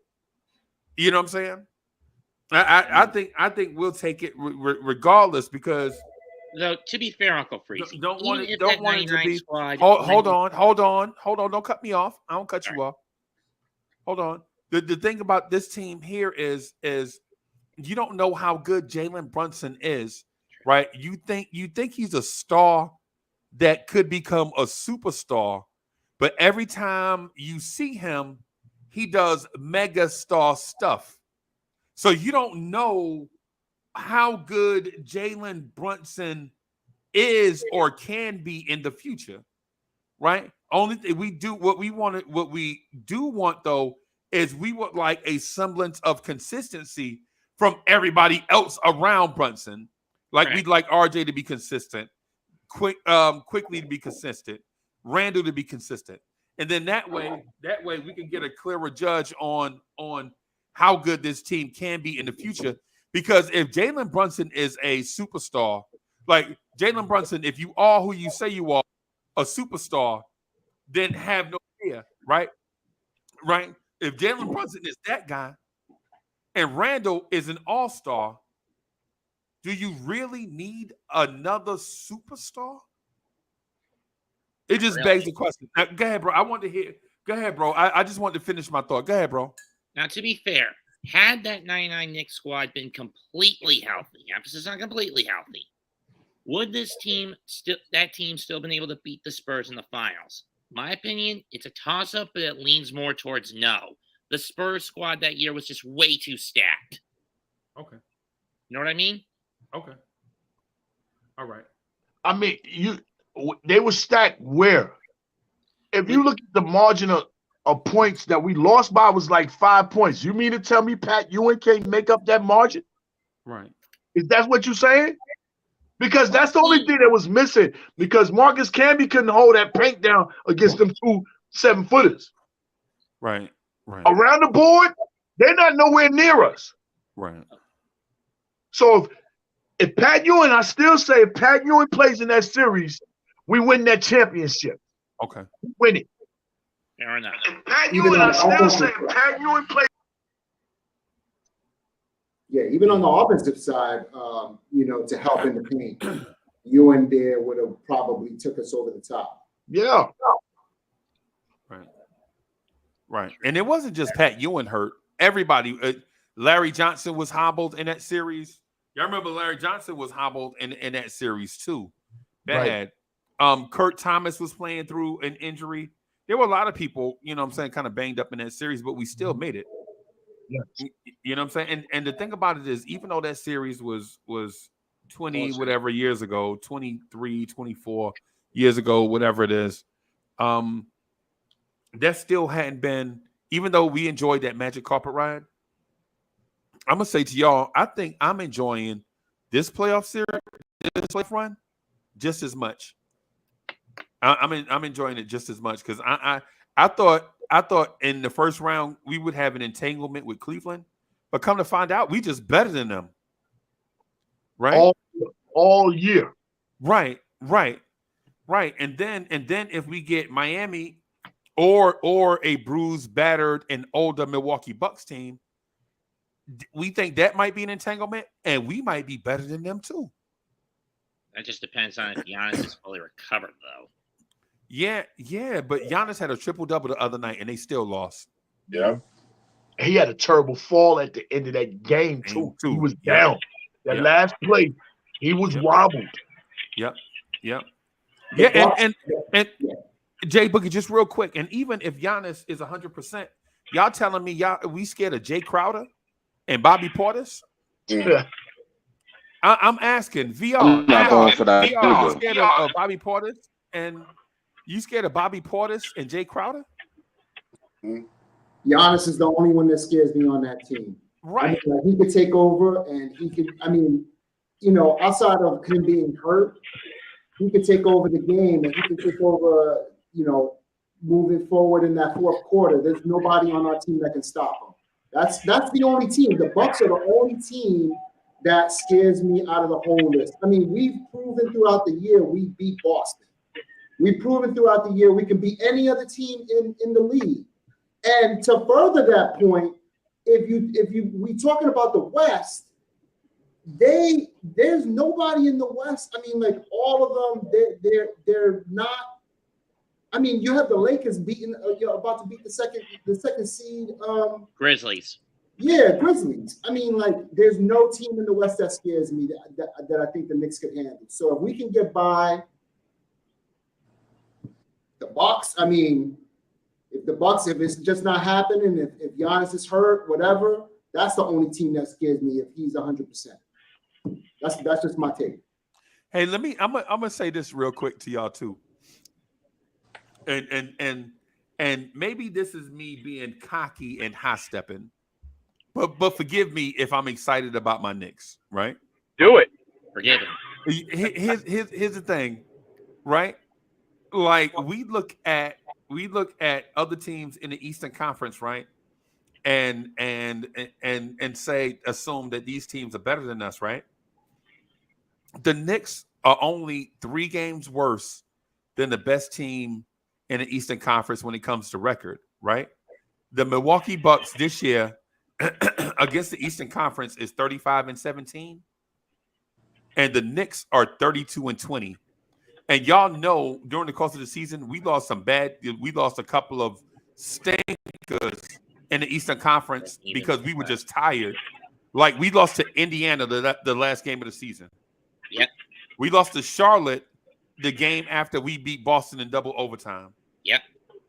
You know what I'm saying? I think we'll take it regardless, because though, to be fair, Uncle Freeze, don't want it to be. Squad, hold on. Don't cut me off. I don't cut you off. Hold on. The thing about this team here is you don't know how good Jalen Brunson is, right? You think he's a star that could become a superstar, but every time you see him, he does mega star stuff. So you don't know how good Jalen Brunson is or can be in the future, right? Only thing we do what we do want though is we would like a semblance of consistency from everybody else around Brunson. Like we'd like RJ to be consistent, quickly to be consistent, Randall to be consistent, and then that way we can get a clearer judge on how good this team can be in the future. Because if Jalen Brunson is a superstar, like Jalen Brunson, if you are who you say you are, a superstar, then have no fear, right? Right? If Jalen Brunson is that guy and Randall is an all-star, do you really need another superstar? It just begs the question. Now, go ahead, bro. I want to hear. Go ahead, bro. I just wanted to finish my thought. Go ahead, bro. Now, to be fair, had that 99 Knicks squad been completely healthy, emphasis on completely healthy, would that team still been able to beat the Spurs in the finals? My opinion, it's a toss-up, but it leans more towards no. The Spurs squad that year was just way too stacked. Okay. You know what I mean? Okay. All right. I mean, they were stacked where? If you look at the margin of points that we lost by was like 5 points. You mean to tell me Pat Ewing can't make up that margin? Right. Is that what you're saying? Because that's the only thing that was missing. Because Marcus Camby couldn't hold that paint down against them 2 7-footers. Right. Right. Around the board, they're not nowhere near us. Right. So if Pat Ewing, I still say if Pat Ewing plays in that series, we win that championship. Okay. We win it. Fair enough. If Pat Ewing, I still say if Pat Ewing plays. Yeah, even on the offensive side, to help in the paint, Ewing there would have probably took us over the top. Yeah. Right. Right. And it wasn't just Pat Ewing hurt. Everybody, Larry Johnson was hobbled in that series. Y'all remember Larry Johnson was hobbled in that series too. Bad. Right. Kurt Thomas was playing through an injury. There were a lot of people, kind of banged up in that series, but we still made it. Yes. You know what I'm saying? And the thing about it is, even though that series was 20 whatever years ago, 23, 24 years ago, whatever it is, that still hadn't been, even though we enjoyed that magic carpet ride, I'm going to say to y'all, I think I'm enjoying this playoff series, this playoff run, just as much. I'm enjoying it just as much because I thought in the first round we would have an entanglement with Cleveland, but come to find out, we just better than them. Right? All year. Right. And then if we get Miami or a bruised, battered, and older Milwaukee Bucks team, we think that might be an entanglement, and we might be better than them too. That just depends on if Giannis is fully recovered, though. Yeah, but Giannis had a triple-double the other night, and they still lost. Yeah. He had a terrible fall at the end of that game, too. He was down. That last play, he was wobbled. Yep. Yeah, and Jay Boogie, just real quick, and even if Giannis is 100%, y'all telling me we scared of Jay Crowder and Bobby Portis? Yeah. I'm asking VR. I'm not going for that. VR, you scared of Bobby Portis and you scared of Bobby Portis and Jay Crowder? Giannis is the only one that scares me on that team. Right. He could take over, and he could. outside of him being hurt, he could take over the game and he could take over, moving forward in that fourth quarter. There's nobody on our team that can stop him. That's the only team. The Bucks are the only team that scares me out of the whole list. I mean, we've proven throughout the year we beat Boston. We've proven throughout the year we can beat any other team in the league. And to further that point, we talking about the West, there's nobody in the West. I mean, like all of them, they're not. I mean, you have the Lakers beating, about to beat the second seed. Grizzlies. Yeah, Grizzlies. I mean, like, there's no team in the West that scares me that I think the Knicks could handle. So if we can get by the Bucks, I mean, if it's just not happening, if Giannis is hurt, whatever, that's the only team that scares me if he's 100%. That's just my take. Hey, I'm gonna say this real quick to y'all too. And maybe this is me being cocky and high stepping, but forgive me if I'm excited about my Knicks, right? Do it. Forgive him. Here's the thing, right? Like we look at other teams in the Eastern Conference, right? And assume that these teams are better than us, right? The Knicks are only 3 games worse than the best team in the Eastern Conference when it comes to record, right? The Milwaukee Bucks this year against the Eastern Conference is 35-17, and the Knicks are 32-20. And y'all know during the course of the season, we lost a couple of stinkers in the Eastern Conference because we were just tired. Like we lost to Indiana the last game of the season. Yep. We lost to Charlotte the game after we beat Boston in double overtime. Yep.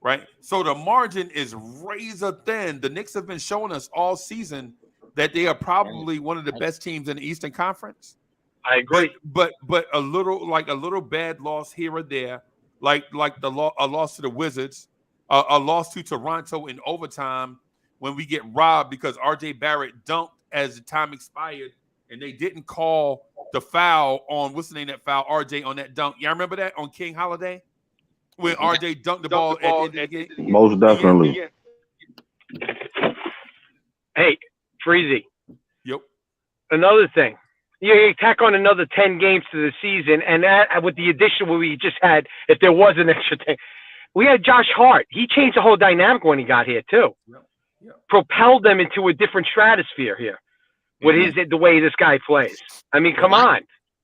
Right. So the margin is razor thin. The Knicks have been showing us all season that they are probably one of the best teams in the Eastern Conference. I agree. But a little bad loss here or there, like a loss to the Wizards, a loss to Toronto in overtime when we get robbed because RJ Barrett dunked as the time expired and they didn't call the foul on what's the name that foul RJ on that dunk. Y'all remember that on King Holiday when RJ dunked the ball? Most definitely. Hey, Freezy. Yep. Another thing. You tack on another 10 games to the season, and that with the addition we just had, if there was an extra thing, we had Josh Hart. He changed the whole dynamic when he got here too. Yep. Propelled them into a different stratosphere here with the way this guy plays. I mean, come on,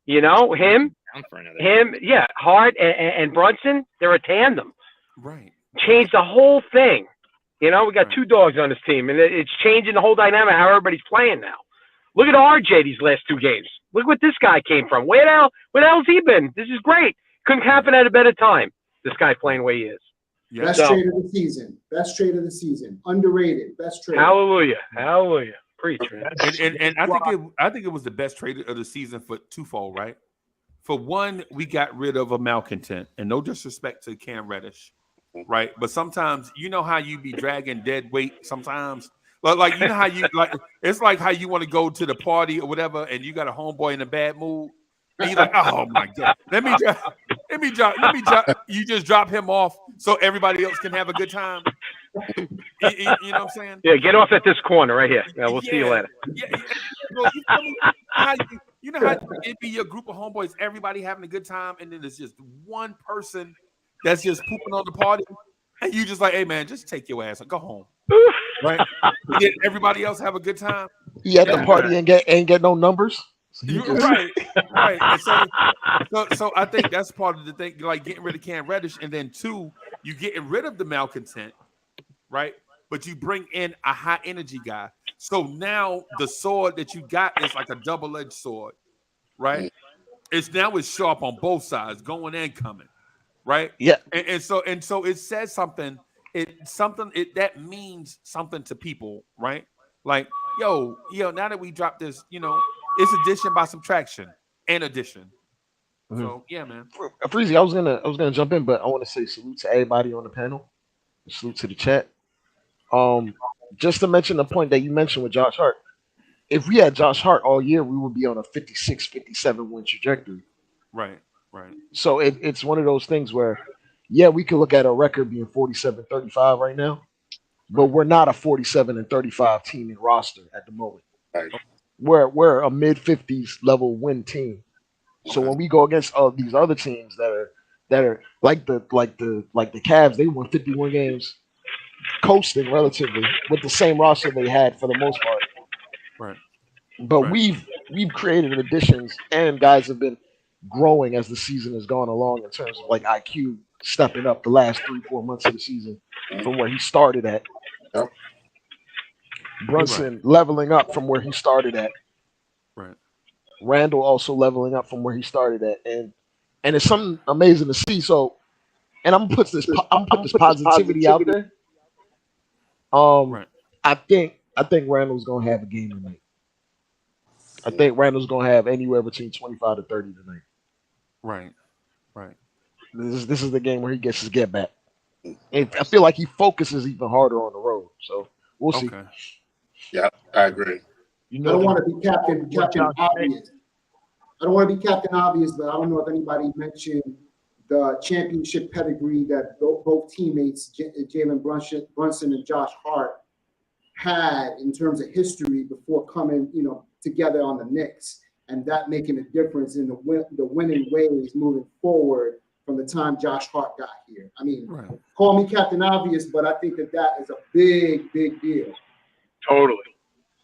him, Hart and Brunson, they're a tandem. Right. Changed the whole thing. We got 2 dogs on this team, and it's changing the whole dynamic how everybody's playing now. Look at RJ these last 2 games. Look what this guy came from. Where the hell's he been? This is great. Couldn't happen at a better time. This guy playing the way he is. Yeah. Best trade of the season. Best trade of the season. Underrated. Best trade. Hallelujah. Hallelujah. Preach, man. And I think it was the best trade of the season for twofold, right? For one, we got rid of a malcontent, and no disrespect to Cam Reddish, right? But sometimes how you be dragging dead weight sometimes. Like how you it's like how you want to go to the party or whatever, and you got a homeboy in a bad mood, and you're like, oh my god, let me drop. You just drop him off so everybody else can have a good time. You know what I'm saying? Yeah, get off at this corner right here. Yeah, we'll see you later. Yeah. Well, how it be your group of homeboys, everybody having a good time, and then there's just one person that's just pooping on the party, and you just like, hey man, just take your ass and go home. Right? Did everybody else have a good time? He at the party and ain't get no numbers. Right. And so I think that's part of the thing, like getting rid of Cam Reddish, and then 2, you getting rid of the malcontent, right? But you bring in a high energy guy. So now the sword that you got is like a double-edged sword, right? It's sharp on both sides, going and coming, right? Yeah. And so it says something. That means something to people, right? Like, yo, now that we dropped this, it's addition by subtraction and addition. Mm-hmm. So yeah, man. Freezy, I was gonna jump in, but I want to say salute to everybody on the panel. Salute to the chat. Just to mention the point that you mentioned with Josh Hart. if we had Josh Hart all year, we would be on a 56, 57 win trajectory. Right. Right. So it's one of those things where, yeah, we could look at a record being 47-35 right now, but we're not a 47-35 team in roster at the moment. Right. We're a mid 50s level win team. So when we go against these other teams that are like the Cavs, they won 51 games, coasting relatively with the same roster they had for the most part. Right. But we've created additions, and guys have been growing as the season has gone along in terms of like IQ stepping up the last 3-4 months of the season from where he started at. Yep. Brunson leveling up from where he started at. Right. Randall also leveling up from where he started at, and it's something amazing to see. So, and I'm gonna put this positivity out there. Right. I think Randall's gonna have a game tonight. I think Randall's gonna have anywhere between 25 to 30 tonight. Right. Right. This is the game where he gets his get back. And I feel like he focuses even harder on the road. So we'll see. Okay. Yeah, I agree. I don't want to be Captain Obvious. I don't want to be Captain Obvious, but I don't know if anybody mentioned the championship pedigree that both teammates, Jalen Brunson and Josh Hart, had in terms of history before coming, together on the Knicks, and that making a difference in the winning ways moving forward from the time Josh Hart got here. I mean, call me Captain Obvious, but I think that is a big, big deal. Totally.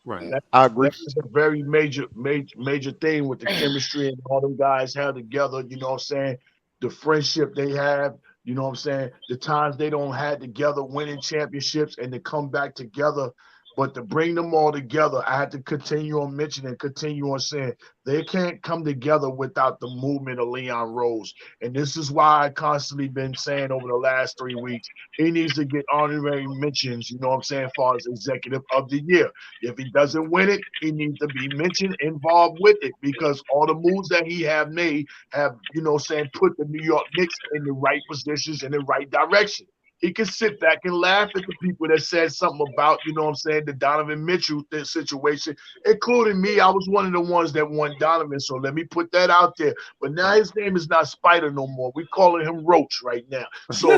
Right. I agree. That's a very major thing with the chemistry and all them guys held together. You know what I'm saying? The friendship they have. You know what I'm saying? The times they don't have together winning championships and to come back together. But to bring them all together, I had to continue on mentioning, continue on saying they can't come together without the movement of Leon Rose. And this is why I constantly been saying over the last 3 weeks, he needs to get honorary mentions, you know what I'm saying, as far as executive of the year. If he doesn't win it, he needs to be mentioned, involved with it, because all the moves that he have made have, put the New York Knicks in the right positions, in the right direction. He can sit back and laugh at the people that said something about, the Donovan Mitchell situation, including me. I was one of the ones that won Donovan, so let me put that out there. But now his name is not Spider no more. We're calling him Roach right now. So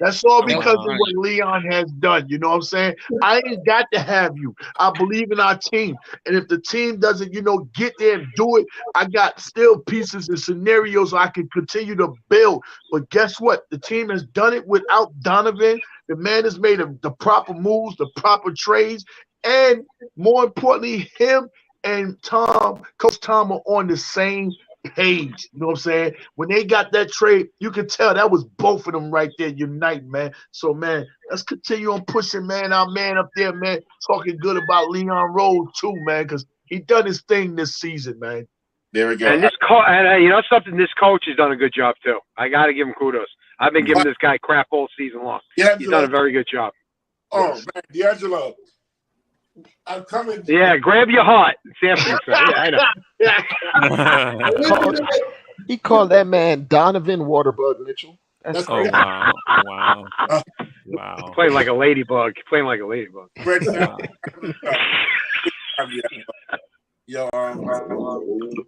that's all because of what Leon has done. You know what I'm saying? I ain't got to have you. I believe in our team. And if the team doesn't, get there and do it, I got still pieces and scenarios I can continue to build. But guess what? The team has done it without Donovan. The man has made the proper moves, the proper trades, and more importantly, him and Coach Tom are on the same page. You know what I'm saying? When they got that trade, you could tell that was both of them right there uniting, man. So, man, let's continue on pushing, man. Our man up there, man, talking good about Leon Rose too, man, because he done his thing this season, man. There we go. And this something, this coach has done a good job too. I got to give him kudos. I've been giving this guy crap all season long. He's done a very good job. Oh, man, D'Angelo. I'm coming. Yeah, grab your heart. Samson said. Yeah, I know. He called that man Donovan Waterbug Mitchell. Wow. Playing like a ladybug.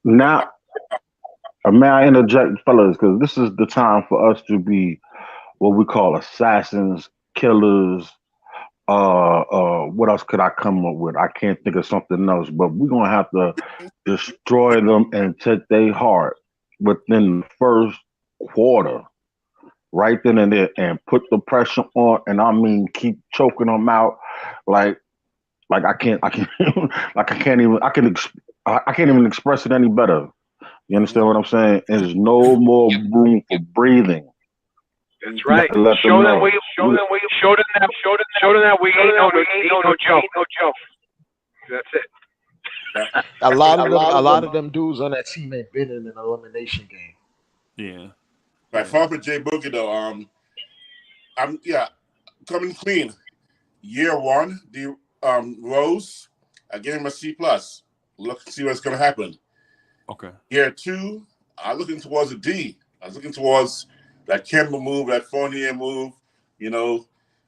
Now, may I interject, fellas? Because this is the time for us to be what we call assassins, killers. What else could I come up with? I can't think of something else, but we're gonna have to destroy them and take their heart within the first quarter, right then and there, and put the pressure on. And I mean, keep choking them out, like I can't even express it any better. You understand what I'm saying? There's no more room for breathing. That's right. Show them that we ain't no joke. That's it. A lot of them dudes on that team ain't been in an elimination game. Yeah. Right, Father J Boogie though, I'm coming clean. Year one, the Rose, I gave him a C+. Look, see what's gonna happen. Okay. Year two, I'm looking towards a D. I was looking towards that Kemba move, that Fournier move,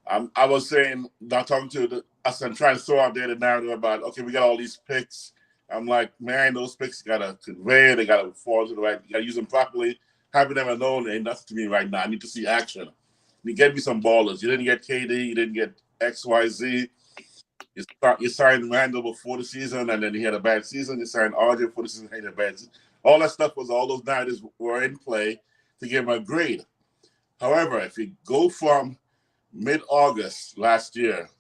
I was saying, not talking to us and trying to throw out there the narrative about, okay, we got all these picks. I'm like, man, those picks got to convey. They got to fall to the right. You got to use them properly. Having them alone ain't nothing to me right now. I need to see action. You get me some ballers. You didn't get KD. You didn't get XYZ. You signed Randall before the season, and then he had a bad season. You signed RJ before the season, he had a bad season. All that stuff was, all those narratives were in play to give him a grade. However, if you go from mid-August last year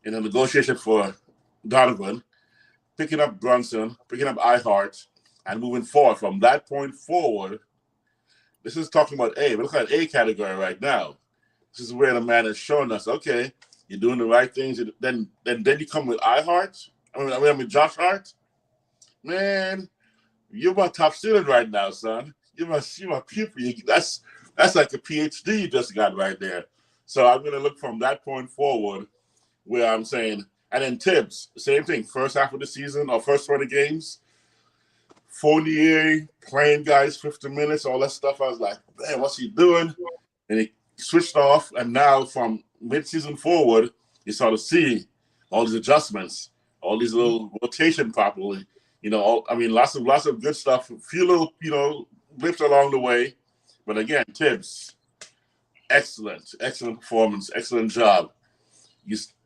in a negotiation for Donovan, picking up Brunson, picking up iHeart, and moving forward from that point forward, this is talking about A. We're looking at A category right now. This is where the man is showing us, okay, you're doing the right things. Then you come with iHeart. I mean Josh Hart. Man, you're my top student right now, son. You're my pupil. That's like a PhD you just got right there. So I'm going to look from that point forward where I'm saying, and then Tibbs, same thing. First half of the season or first 20 games, Fournier playing guys 50 minutes, all that stuff. I was like, man, what's he doing? And he switched off. And now from mid-season forward, you start to see all these adjustments, all these little rotation properly. Lots of good stuff. A few little, blips along the way. But again, Tibbs, excellent performance, excellent job.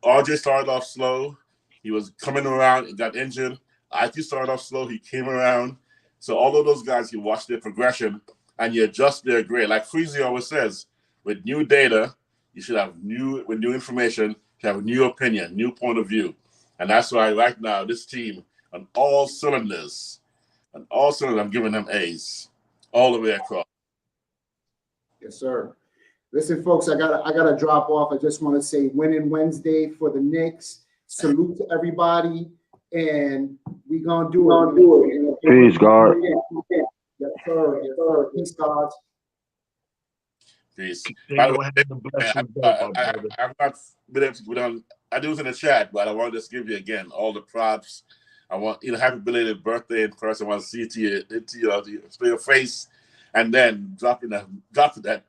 RJ started off slow. He was coming around and got injured. IQ started off slow. He came around. So all of those guys, you watch their progression and you adjust their grade. Like Freezy always says, with new data, you should have new information, you have a new opinion, new point of view. And that's why right now, this team, on all cylinders, I'm giving them A's all the way across. Yes, sir. Listen, folks, I gotta drop off. I just want to say winning Wednesday for the Knicks. Salute to everybody, and we gonna do it. Peace, God. Yes, sir. Yes, sir. Peace, God. Peace. By the way, I've not been able to put on. I do it in the chat, but I want to just give you again all the props. I want happy belated birthday in person. I want to see it to your face, and then dropping that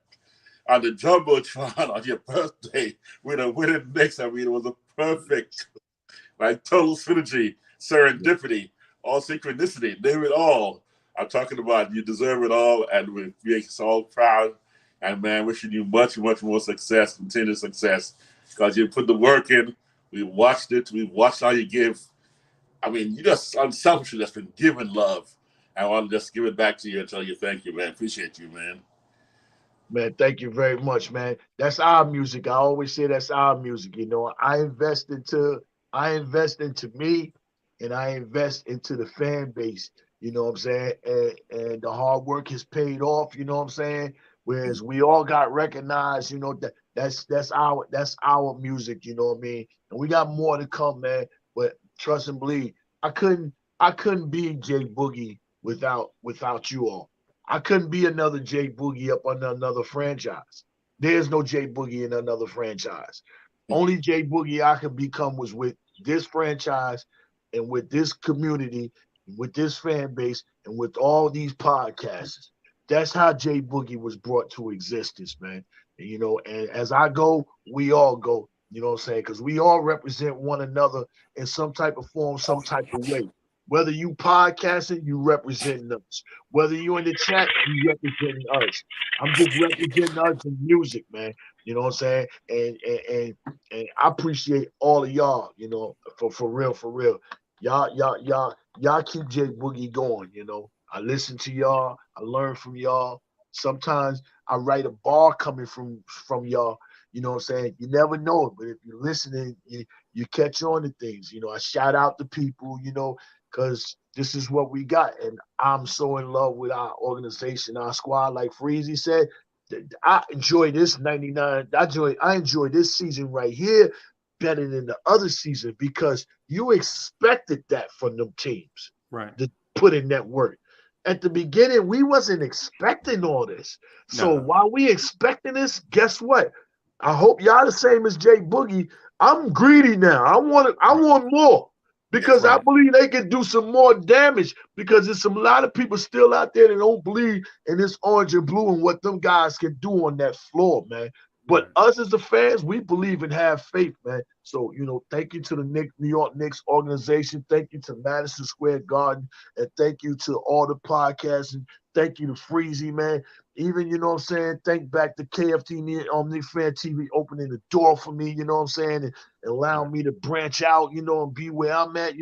on the jumbotron on your birthday with a winning Knicks. I mean, it was a perfect, total synergy, serendipity, all synchronicity. Name it all. I'm talking about you deserve it all, and we make us all proud. And man, wishing you much, much more success, continued success, because you put the work in. We watched it. We watched how you give. I mean, you just unselfishly just been giving love. I want to just give it back to you and tell you thank you, man. Appreciate you, man. Man, thank you very much, man. That's our music. I always say that's our music. I invest into me, and I invest into the fan base. You know what I'm saying? And the hard work has paid off. You know what I'm saying? Whereas we all got recognized. That's our music. You know what I mean? And we got more to come, man. But trust and believe, I couldn't be Jay Boogie without you all. I couldn't be another Jay Boogie up under another franchise. There's no Jay Boogie in another franchise. Only Jay Boogie I could become was with this franchise and with this community, with this fan base, and with all these podcasts. That's how Jay Boogie was brought to existence, man. And as I go, we all go. You know what I'm saying? Because we all represent one another in some type of form, some type of way. Whether you podcasting, you representing us. Whether you in the chat, you representing us. I'm just representing us in music, man. You know what I'm saying? And I appreciate all of y'all, for real. Y'all keep Jay Boogie going, I listen to y'all, I learn from y'all. Sometimes I write a bar coming from y'all. You know what I'm saying? You never know it, but if you're listening, you catch on to things. I shout out to people, because this is what we got. And I'm so in love with our organization, our squad. Like Freezy said, I enjoy this 99. I enjoy this season right here better than the other season because you expected that from them teams. Right. To put in that work. At the beginning, we wasn't expecting all this. So while we expecting this, guess what? I hope y'all the same as Jay Boogie. I'm greedy now. I want more. Because I believe they can do some more damage because there's a lot of people still out there that don't believe in this orange and blue and what them guys can do on that floor, man. But us as the fans, we believe and have faith, man. So, thank you to the New York Knicks organization. Thank you to Madison Square Garden. And thank you to all the podcasts. And thank you to Freezy, man. Even, thank back to KFT Nick Fan TV opening the door for me, and allowing me to branch out, and be where I'm at,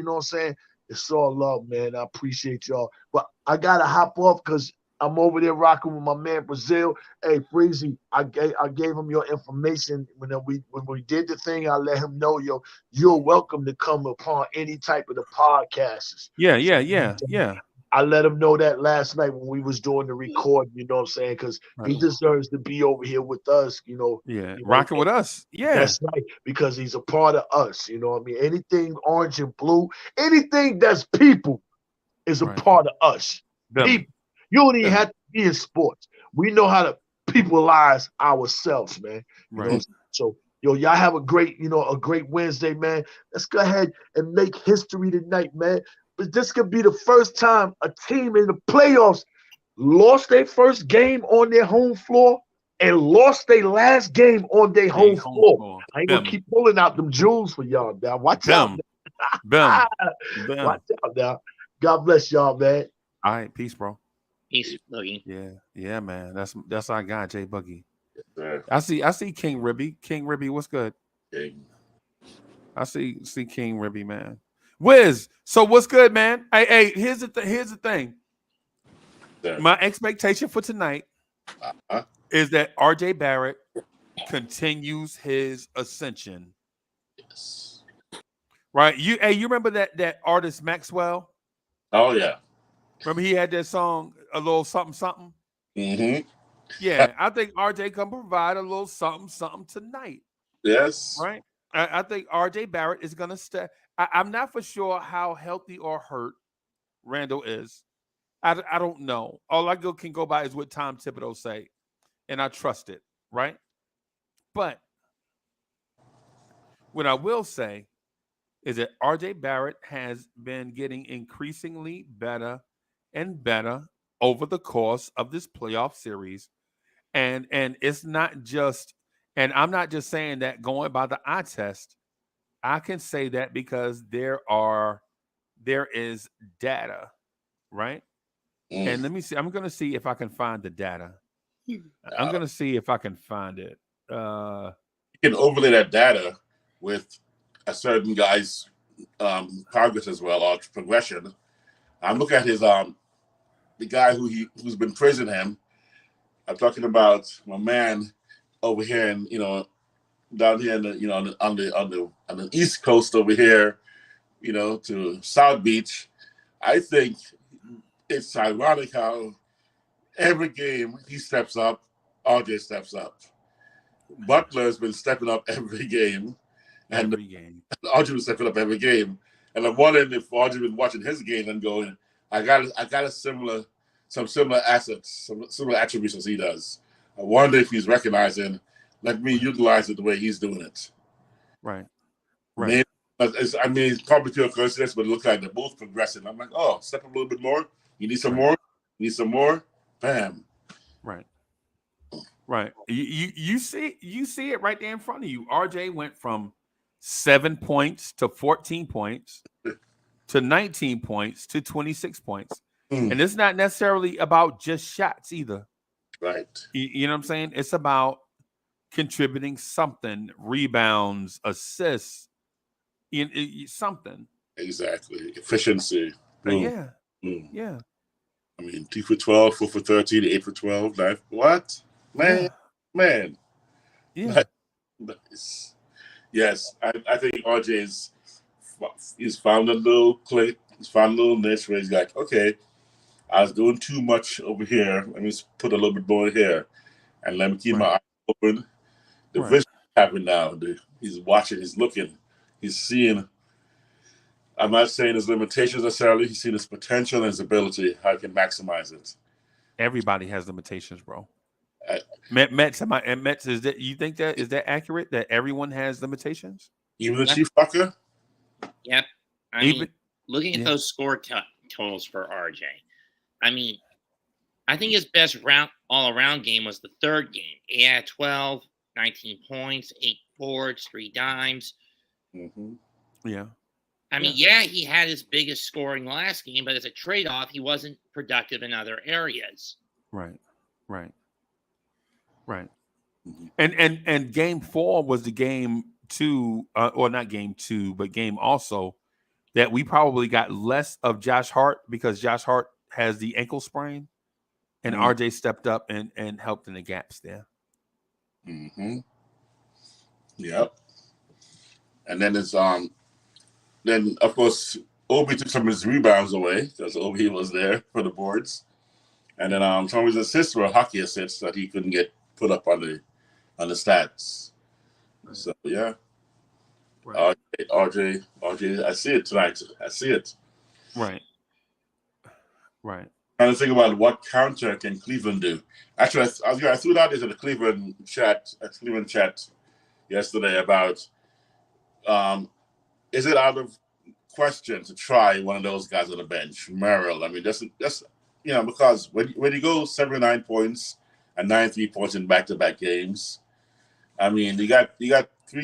It's all love, man. I appreciate y'all. But I got to hop off because I'm over there rocking with my man Brazil. Hey, Freezy, I gave him your information when we did the thing. I let him know, you're welcome to come upon any type of the podcasts. Yeah. I let him know that last night when we was doing the recording. You know what I'm saying? Because he deserves to be over here with us. Rocking with us. Yeah, that's right. Because he's a part of us. You know what I mean? Anything orange and blue, anything that's people is a part of us. People. You don't even have to be in sports. We know how to peopleize ourselves, man. So, y'all have a great Wednesday, man. Let's go ahead and make history tonight, man. But this could be the first time a team in the playoffs lost their first game on their home floor and lost their last game on their home floor. I ain't gonna keep pulling out them jewels for y'all now. Watch out. Watch out now. God bless y'all, man. All right, peace, bro. Peace, Boogie. Yeah, man. That's our guy, Jay Boogie. Yes, I see King Ribby. King Ribby, what's good? King. I see King Ribby, man. Wiz, so what's good, man? Hey, here's the thing. My expectation for tonight is that RJ Barrett continues his ascension. Yes. Right? You remember that artist Maxwell? Oh yeah. Remember he had that song, a little something? Mm-hmm. Yeah, I think RJ can provide a little something tonight. Yes. Right? I think RJ Barrett is going to stay. I'm not for sure how healthy or hurt Randall is. I don't know. All I can go by is what Tom Thibodeau say, and I trust it, right? But what I will say is that RJ Barrett has been getting increasingly better and better over the course of this playoff series. And it's not just, and I'm not just saying that going by the eye test. I can say that because there is data, right? And let me see. I'm going to see if I can find the data. I'm going to see if I can find it. You can overlay that data with a certain guy's progress as well, or progression. I'm looking at his the guy who's been praising him. I'm talking about my man over here, and down here in the on the East Coast over here, to South Beach. I think it's ironic how every game he steps up, RJ steps up. Butler's been stepping up every game, and RJ was stepping up every game. And I'm wondering if RJ been watching his game and going, I got some similar assets, some similar attributes as he does. I wonder if he's recognizing, let me utilize it the way he's doing it. Right. Maybe, it's probably pure coincidence, but it looks like they're both progressing. I'm like, oh, step up a little bit more. You need some more. You need some more. Bam. Right. You see it right there in front of you. RJ went from 7 points to 14 points to 19 points to 26 points. And it's not necessarily about just shots either. Right. You know what I'm saying? It's about contributing something, rebounds, assists, something. Exactly. Efficiency. Yeah. I mean, 2 for 12, 4 for 13, 8 for 12, 9. What? Man. Yeah. Yes, I think RJ he's found a little click. He's found a little niche where he's like, okay, I was doing too much over here. Let me just put a little bit more here, and let me keep my eyes open. The vision happening now. He's watching. He's looking. He's seeing. I'm not saying his limitations necessarily. He's seeing his potential and his ability. How he can maximize it. Everybody has limitations, bro. Mets, is that, you think that is that accurate? That everyone has limitations, even the Chief Fucker. Yep. I mean, looking at those score totals for RJ, I mean, I think his best all-around game was the third game. He had 12, 19 points, 8 boards, 3 dimes. Yeah. I mean, yeah, he had his biggest scoring last game, but as a trade-off, he wasn't productive in other areas. Right. And game 4 was the game 2, or not game 2, but game also that we probably got less of Josh Hart because Josh Hart has the ankle sprain, and RJ stepped up and helped in the gaps there. Yep. And then it's then of course Obi took some of his rebounds away because Obi was there for the boards, and then some of his assists were hockey assists that he couldn't get put up on the stats. So yeah. Right. RJ, I see it tonight. I see it. Right. Trying to think about what counter can Cleveland do. Actually, I threw that into the Cleveland chat yesterday about is it out of question to try one of those guys on the bench, Merrill? I mean, that's because when you go 79 points and 93 points in back-to-back games, I mean, you got 3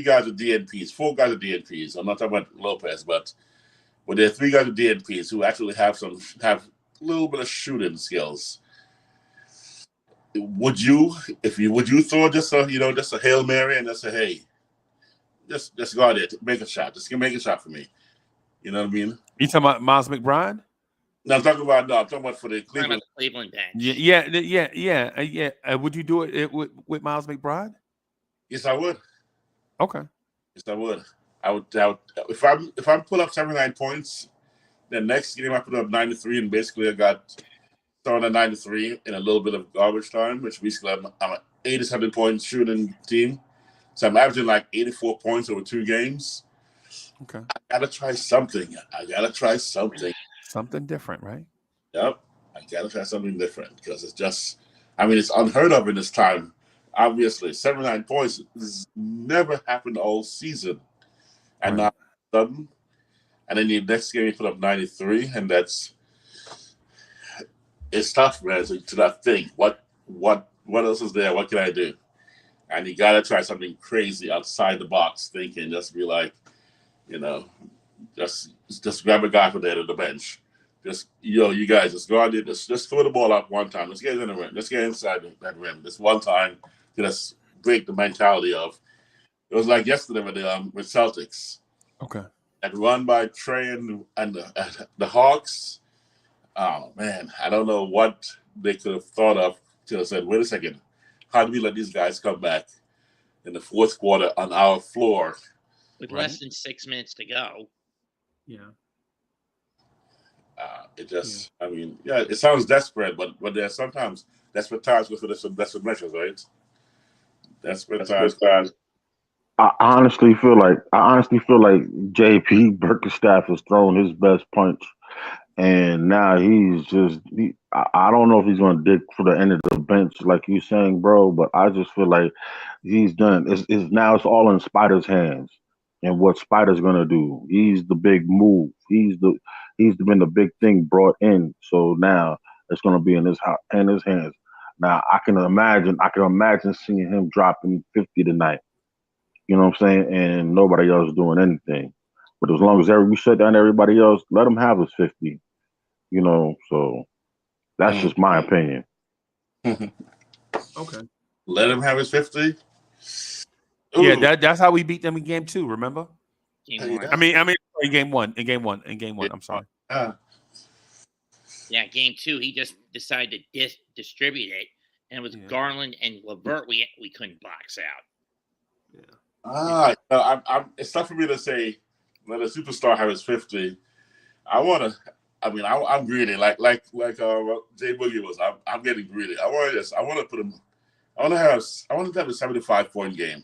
guys with DNPs, 4 guys with DNPs. I'm not talking about Lopez, but there are 3 guys with DNPs who actually have a little bit of shooting skills. Would you throw just a Hail Mary and just say, hey, just go out there, make a shot. Just make a shot for me. You know what I mean? You talking about Miles McBride? No, I'm talking about for the Cleveland. Cleveland bench. Yeah. Would you do it with Miles McBride? Yes, I would. Okay. Yes, I would. I would if I put up 79 points, the next game I put up 93, and basically I got started at 93 in a little bit of garbage time, which basically I'm an 87 point shooting team. So I'm averaging like 84 points over 2 games. Okay. I gotta try something. Something different, right? Yep. I gotta try something different because it's unheard of in this time. Obviously, 79 points has never happened all season. And now sudden. And then the next game you put up 93, and it's tough, man. So to not think, what else is there? What can I do? And you gotta try something crazy outside the box, thinking, just be like, just grab a guy from there to the bench. You guys just go out there, just throw the ball up one time. Let's get in the rim. Let's get inside that rim. This one time to just break the mentality of. It was like yesterday with Celtics. Okay. That run by Trey and the Hawks. Oh man, I don't know what they could have thought of to have said, wait a second, how do we let these guys come back in the fourth quarter on our floor? With less than 6 minutes to go. Yeah. It sounds desperate, but there's sometimes desperate times for desperate measures, right? Desperate times. I honestly feel like JP Birkenstaff has thrown his best punch, and now I don't know if he's going to dig for the end of the bench like you're saying, bro. But I just feel like he's done. It's all in Spider's hands, and what Spider's going to do. He's the big move. He's been the big thing brought in. So now it's going to be in his hands. Now I can imagine seeing him dropping 50 tonight. You know what I'm saying? And nobody else doing anything. But as long as we shut down everybody else, let him have his 50. So that's just my opinion. Okay. Let him have his 50. Ooh. Yeah, that's how we beat them in game 2, remember? Game 1. I mean in game one. I'm sorry. Yeah, game 2, he just decided to distribute it, and it was Garland and LeVert we couldn't box out. Yeah. It's tough for me to say let a superstar have his 50. I'm greedy, like Jay Boogie was. I'm getting greedy. I want to put him. I want to have a 75-point game.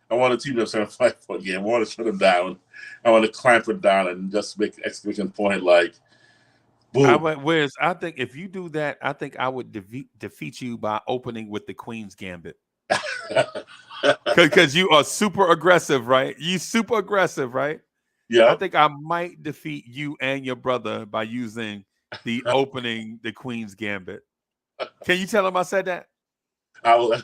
I want a team to have a 75-point game. I want to shut him down. I want to clamp it down and just make an exclamation point like, boom. I think if you do that, I think I would defeat you by opening with the Queen's Gambit. Because you are super aggressive, right? Yeah. I think I might defeat you and your brother by using the Queen's Gambit. Can you tell him I said that? I'll let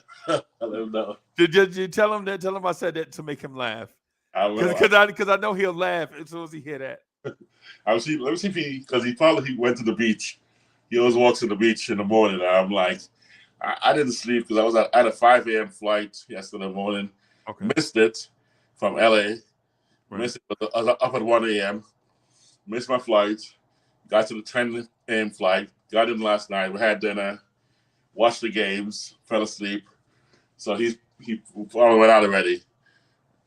him know. Did you tell him that? Tell him I said that to make him laugh. Because I know he'll laugh as soon as he hear that. Let me see if he went to the beach. He always walks to the beach in the morning. And I'm like, I didn't sleep because I was at a 5 a.m. flight yesterday morning. Okay. Missed it from LA. Right. Missed it. I was up at 1 a.m. Missed my flight. Got to the 10 a.m. flight. Got in last night. We had dinner. Watched the games. Fell asleep. So he probably went out already.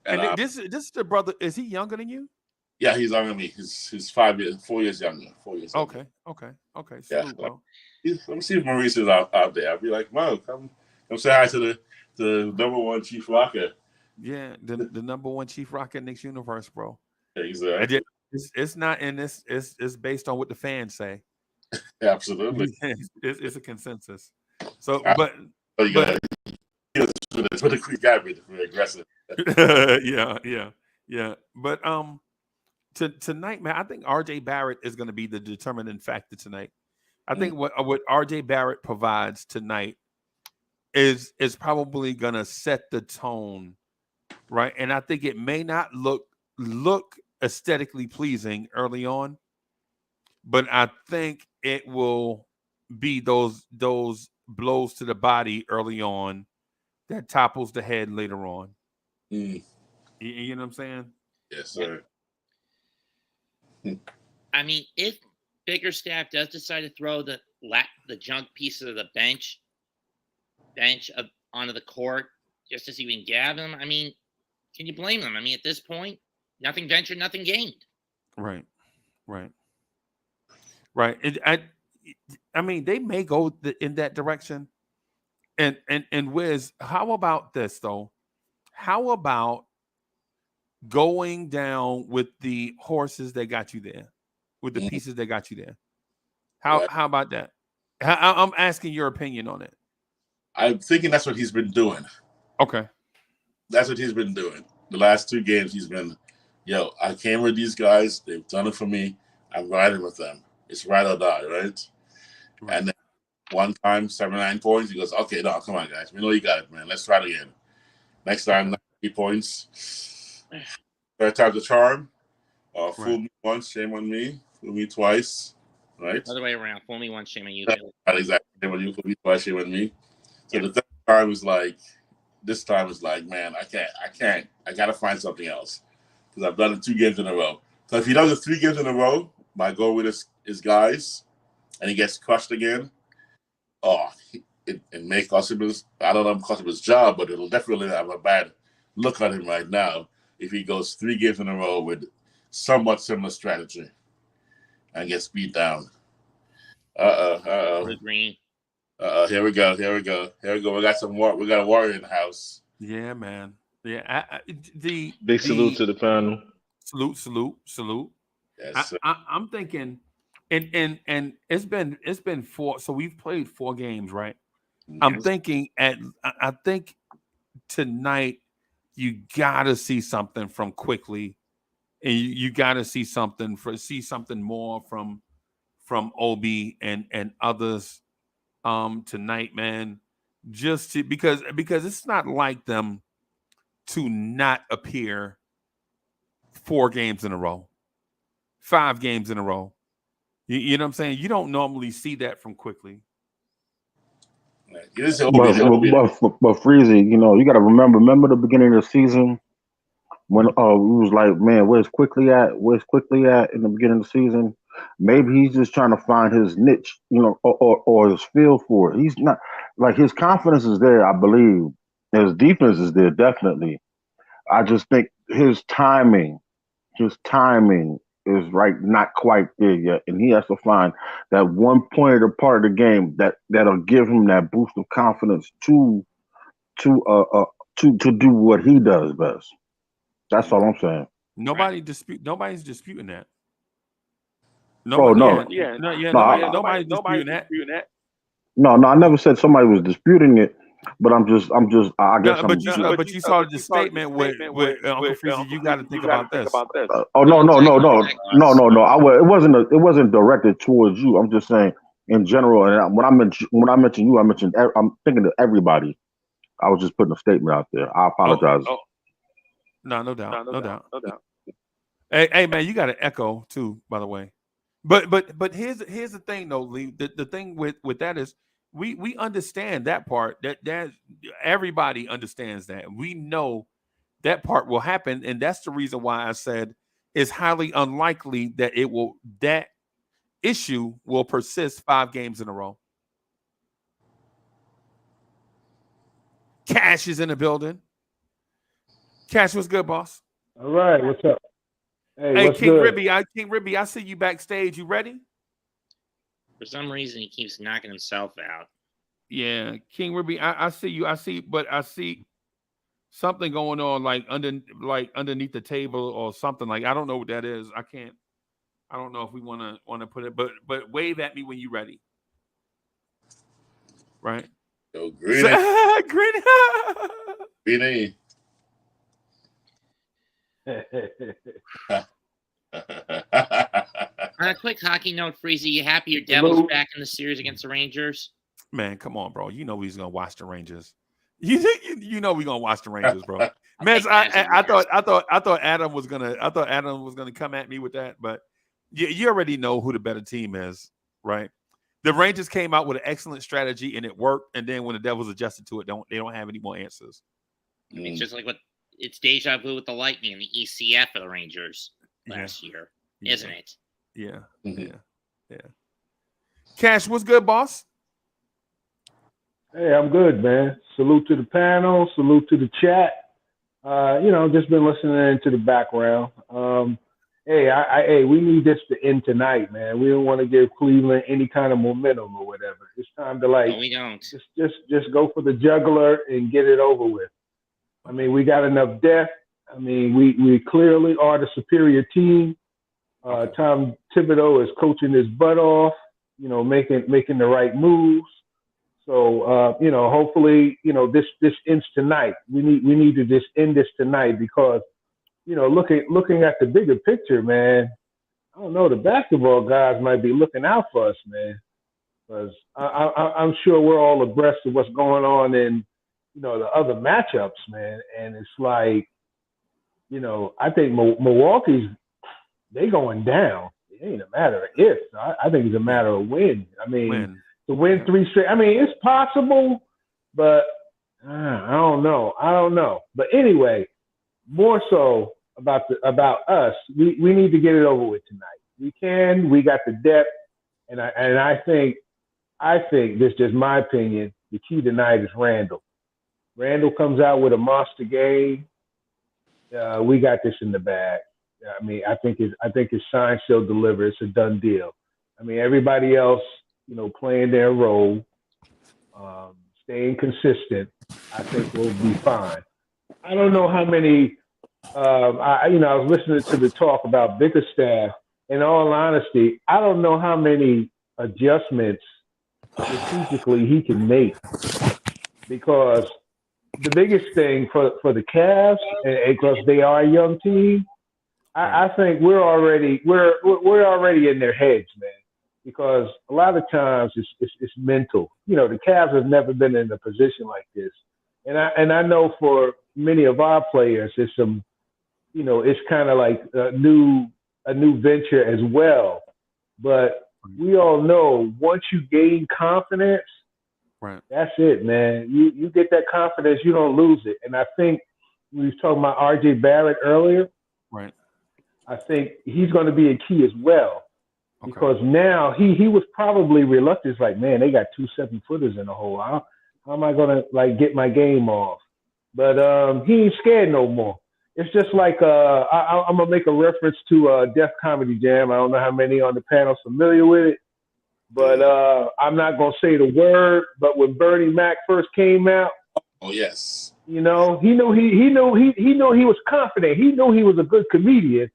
And this is the brother. Is he younger than you? Yeah, he's younger than me. He's 4 years younger. 4 years. Okay. Yeah. Salute, bro. Let me see if Maurice is out there. I'll be like, Mo, come say hi to the number one Chief Rocker. Yeah, the number one Chief Rocker in Knicks universe, bro. Exactly. It's not in this. It's based on what the fans say. Absolutely. It's a consensus. So, but it's with a quick guy, very aggressive. yeah. But tonight, man, I think RJ Barrett is going to be the determining factor tonight. I think what RJ Barrett provides tonight is probably going to set the tone, right? And I think it may not look aesthetically pleasing early on, but I think it will be those blows to the body early on that topples the head later on. You know what I'm saying? Yes, sir. I mean, if Bickerstaff does decide to throw the junk pieces of the bench onto the court just to see if we can gab them, I mean, can you blame them? I mean, at this point, nothing ventured, nothing gained. Right. I mean, they may go in that direction. And Wiz, how about this though? How about going down with the horses that got you there, with the pieces that got you there? How about that? I'm asking your opinion on it. I'm thinking that's what he's been doing. Okay. That's what he's been doing. The last 2 games he's been, I came with these guys. They've done it for me. I'm riding with them. It's ride or die, right? And then one time, 79 points. He goes, okay, no, come on, guys. We know you got it, man. Let's try it again. Next time, 90 points. Third time's a charm. Fool me once, shame on me. Fool me twice, right? Other way around. Fool me once, shame on you. Not exactly. Shame on you. Fool me twice, shame on me. So the third time was like, this time is like, man, I can't. I got to find something else because I've done it 2 games in a row. So if he does it 3 games in a row, my goal with his guys, and he gets crushed again, it may cost him his job, but it'll definitely have a bad look on him right now if he goes 3 games in a row with somewhat similar strategy and gets beat down. Green. Here we go. We got a warrior in the house. Yeah, man. Yeah, big salute to the panel. Salute. Yes, I'm thinking, and it's been 4. So we've played 4 games, right? Yes. I'm thinking I think tonight you gotta see something from Quickly, and you gotta see something more from Obi and others tonight, man. Just to because it's not like them to not appear 4 games in a row, 5 games in a row. You know what I'm saying? You don't normally see that from Quickly. But Freezy, you got to remember the beginning of the season when we was like, man, where's Quickly at? In the beginning of the season? Maybe he's just trying to find his niche, or his feel for it. He's not like his confidence is there, I believe. His defense is there, definitely. I just think his timing is not quite there yet, and he has to find that one point or part of the game that'll give him that boost of confidence to do what he does best. That's all I'm saying. Nobody's disputing that. Nobody's disputing that. No, I never said somebody was disputing it. But I guess. But you saw the statement with Uncle Freezy. You got to think about this. No. It wasn't directed towards you. I'm just saying in general. And when I mention you, I'm thinking of everybody. I was just putting a statement out there. I apologize. No doubt. Hey, man, you got an echo too, by the way. But here's the thing though, Lee. The thing with that is we understand that part. That everybody understands that. We know that part will happen, and that's the reason why I said it's highly unlikely that that issue will persist 5 games in a row. Cash is in the building. Cash, what's good, boss? All right, what's up? Hey, what's King good? Ribby, I see you backstage. You ready? For some reason, he keeps knocking himself out. Yeah, King Ribby, I see you. I see something going on like underneath the table or something. Like I don't know what that is. I don't know if we want to put it, but wave at me when you're ready. Right? Yo, Greeny. Greeny. On a quick hockey note, Freezy, you happy your Devils back in the series against the Rangers? Man, come on, bro. You know he's gonna watch the Rangers. You know we're gonna watch the Rangers, bro. Man, I thought Adam was gonna come at me with that, but you already know who the better team is, right? The Rangers came out with an excellent strategy and it worked, and then when the Devils adjusted to it, they don't have any more answers. I mean, it's just like it's deja vu with the Lightning and the ECF of the Rangers last year, isn't it? Yeah. Cash, what's good, boss? Hey, I'm good, man. Salute to the panel. Salute to the chat. Just been listening to the background. Hey, we need this to end tonight, man. We don't want to give Cleveland any kind of momentum or whatever. It's time to No, we don't. just go for the jugular and get it over with. I mean, we got enough depth. I mean, we clearly are the superior team. Tom Thibodeau is coaching his butt off, making the right moves. So, hopefully, this ends tonight. We need to just end this tonight because, looking at the bigger picture, man, I don't know, the basketball guys might be looking out for us, man, because I'm sure we're all abreast of what's going on in, the other matchups, man. And it's like, I think Milwaukee's, they going down. It ain't a matter of if. I think it's a matter of when. I mean, to win 3 straight. I mean, it's possible, but I don't know. But anyway, more so about us. We need to get it over with tonight. We can. We got the depth, and I think this is just my opinion. The key tonight is Randall. Randall comes out with a monster game. We got this in the bag. I mean, I think his sign still deliver. It's a done deal. I mean, everybody else, playing their role, staying consistent, I think we'll be fine. I don't know how many. I was listening to the talk about Bickerstaff. In all honesty, I don't know how many adjustments strategically he can make, because the biggest thing for the Cavs, and because they are a young team, I think we're already in their heads, man. Because a lot of times it's mental. The Cavs have never been in a position like this, and I know for many of our players, it's some, it's kind of like a new venture as well. But we all know once you gain confidence, right, that's it, man. You get that confidence, you don't lose it. And I think we was talking about RJ Barrett earlier. Right. I think he's going to be a key as well. Because now he was probably reluctant. It's like, man, they got 2 7-footers in the hole. How am I gonna get my game off? But he ain't scared no more. It's just like I'm gonna make a reference to Def Comedy Jam. I don't know how many on the panel familiar with it, but I'm not gonna say the word. But when Bernie Mac first came out, oh yes, he knew he was confident. He knew he was a good comedian.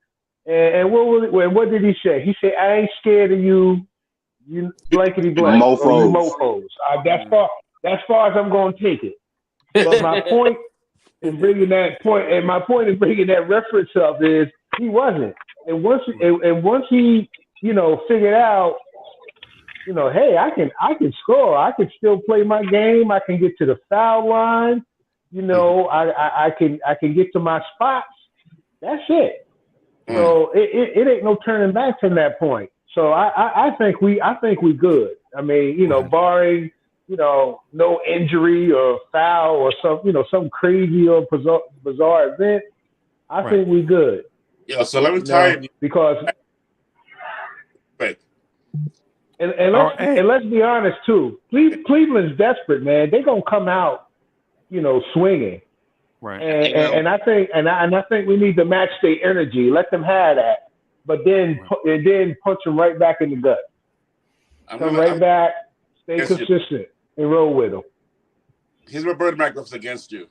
And what did he say? He said, "I ain't scared of you blankety blank, or you mofos." That's far as I'm going to take it. But my point in bringing that reference up is he wasn't. And once he figured out, hey, I can score. I can still play my game. I can get to the foul line. you know, I can get to my spots. That's it. So it ain't no turning back from that point. So I think we good. I mean, you know, barring, you know, no injury or foul or some crazy or bizarre event, I think we good. Yeah, so let me tell you because and let's be honest too. Cleveland's desperate, man. They're gonna come out, you know, swinging. Right. And I think we need to match their energy. Let them have that, but then punch them right back in the gut. Come right back. Stay consistent and roll with them. Here's where Bird Mac goes against you.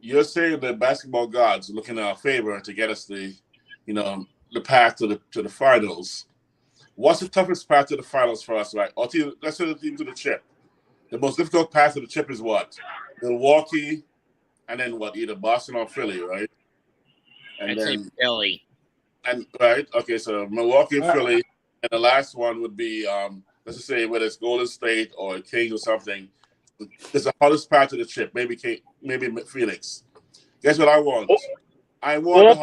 You're saying the basketball gods are looking in our favor to get us the path to the finals. What's the toughest path to the finals for us, right? Let's say the team to the chip. The most difficult path to the chip is what? Milwaukee, and then what? Either Boston or Philly, right? And then Philly. And right, okay, so Milwaukee, Philly, and the last one would be let's just say whether it's Golden State or Kings or something. It's the hardest path to the chip. Maybe Phoenix. Guess what I want? I want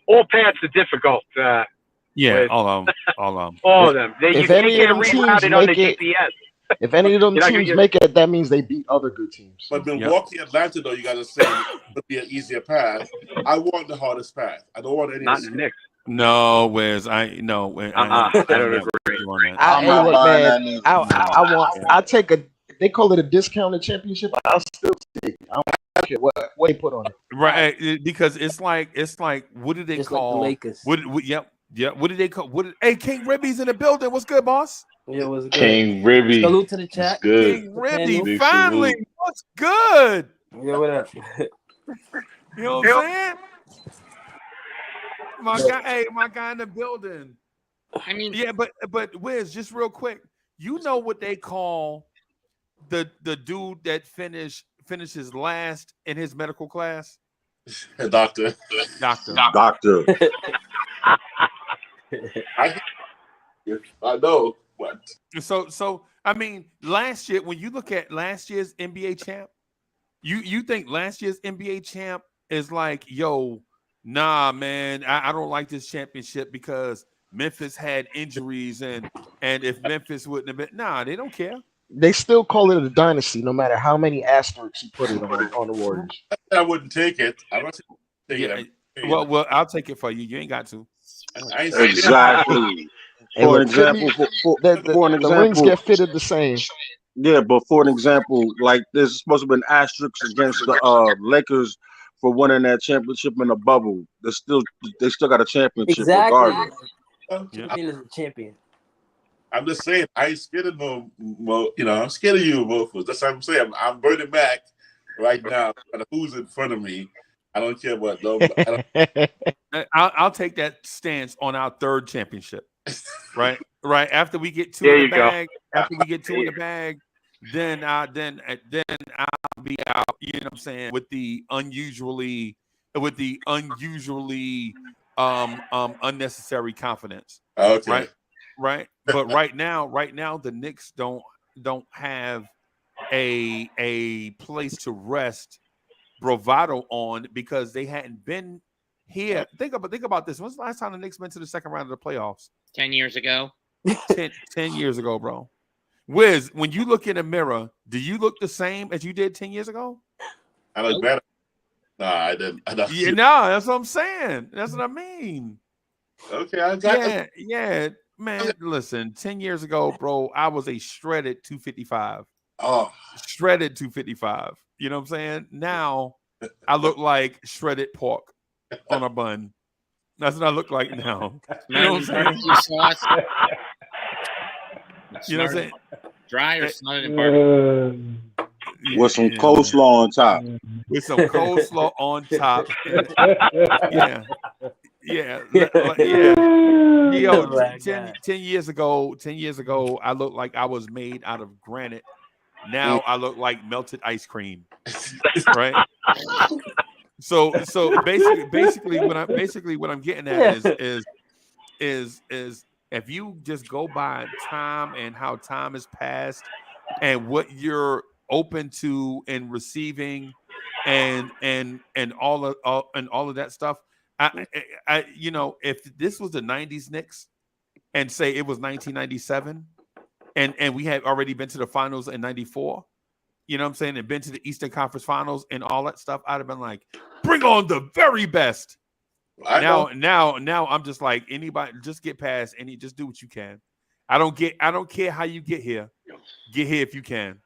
all paths are difficult. All of them. All of them. If any of them teams make it, if any of them teams make it, that means they beat other good teams. But Milwaukee, Atlanta, though, you got to say would be an easier path. I want the hardest path. I don't want any. Not the Knicks. No, Wes. I don't agree. I take a. They call it a discounted championship. I'll still take it. I don't care what they put on it. Right, because it's like what did they call like the Lakers? What did they call? Hey, King Ribby's in the building. What's good, boss? Yeah, what's good? King Ribby. Salute to the chat. Good. King Ribby, finally. What's good? Yeah, what up? You know what I'm saying? My guy in the building. I mean, yeah, but Wiz, just real quick, you know what they call the dude that finishes last in his medical class? Doctor. I know what. So I mean, last year, when you look at last year's NBA champ, you think last year's NBA champ is like, yo, nah, man, I don't like this championship because Memphis had injuries and if Memphis wouldn't have been, nah, they don't care. They still call it a dynasty, no matter how many asterisks you put it on the Warriors. I wouldn't take it. I'm not taking it. Well, I'll take it for you. You ain't got to. Exactly. For an example, the rings get fitted the same. Yeah, but for an example, like there's supposed to be an asterisk against the Lakers for winning that championship in the bubble. They still got a championship regardless. Champion is a champion. I'm just saying, I ain't scared of I'm scared of you, both of us. That's what I'm saying. I'm burning back right now. Who's in front of me? I don't care what. I'll take that stance on our third championship. Right. After we get two in the bag, then I'll be out. You know what I'm saying? With the unusually unnecessary confidence. Okay. Right. But right now, the Knicks don't have a place to rest bravado on because they hadn't been here. Think about this. When's the last time the Knicks went to the second round of the playoffs? 10 years ago. 10 years ago, bro. Wiz, when you look in a mirror, do you look the same as you did 10 years ago? I look better. No, I didn't. Yeah, no, that's what I'm saying. That's what I mean. Okay, I got yeah. Man, listen, 10 years ago, bro, I was a shredded 255. Oh. Shredded 255. You know what I'm saying? Now I look like shredded pork on a bun. That's what I look like now. You know what I'm saying? You know what I'm saying? Dry or smothered in barbecue? With some coleslaw on top. With some coleslaw on top. Yeah. Yo, 10 years ago, I looked like I was made out of granite. Now I look like melted ice cream. Right? So basically what I'm getting at is if you just go by time and how time has passed and what you're open to and receiving and all of that stuff. I you know, if this was the 90s Knicks and say it was 1997 and we had already been to the finals in 94, you know what I'm saying, and been to the Eastern Conference Finals and all that stuff, I'd have been like, bring on the very best. Now I'm just like, anybody, just get past just do what you can. I don't care how you get here. Get here if you can.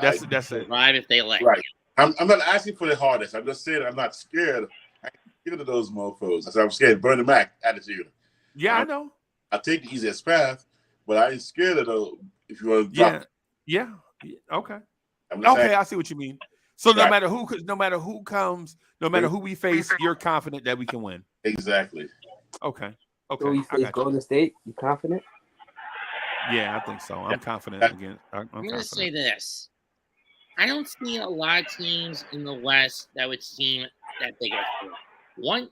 That's it. Survive if they let Right. you. I'm not asking for the hardest. I'm just saying I'm not scared. I'm scared of those mofos. I'm scared. Bernie Mac attitude. Yeah, I know. I take the easiest path, but I ain't scared of those. If you want to drop. Yeah. Okay. Saying, I see what you mean. So no right. matter who comes, no matter who we face, you're confident that we can win. Exactly. Okay. So we face Golden State. You confident? Yeah, I think so. I'm confident again. I'm going to say this. I don't see a lot of teams in the West that would seem that big of a threat.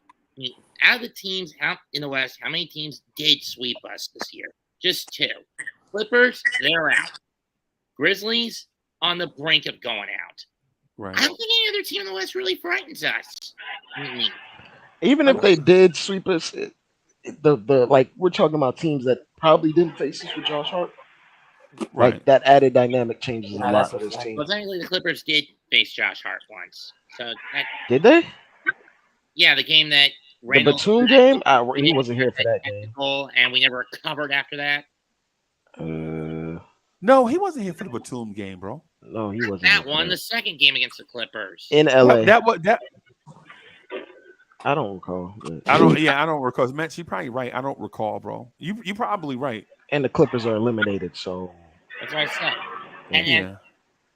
Out of the teams in the West, how many teams did sweep us this year? Just 2. Clippers, they're out. Grizzlies, on the brink of going out. Right. I don't think any other team in the West really frightens us. Even if they did sweep us, the like we're talking about teams that probably didn't face us with Josh Hart. Right. Like that added dynamic changes a lot for this team. Well, technically, the Clippers did face Josh Hart once. So did they? Yeah, the game that the Batum game. He wasn't here for that game. And we never recovered after that. No, he wasn't here for the Batum game, bro. No, he wasn't. That one, the second game against the Clippers in LA. That. I don't recall. I don't recall. Man, she's probably right. I don't recall, bro. You probably right. And the Clippers are eliminated, so that's what I said. And then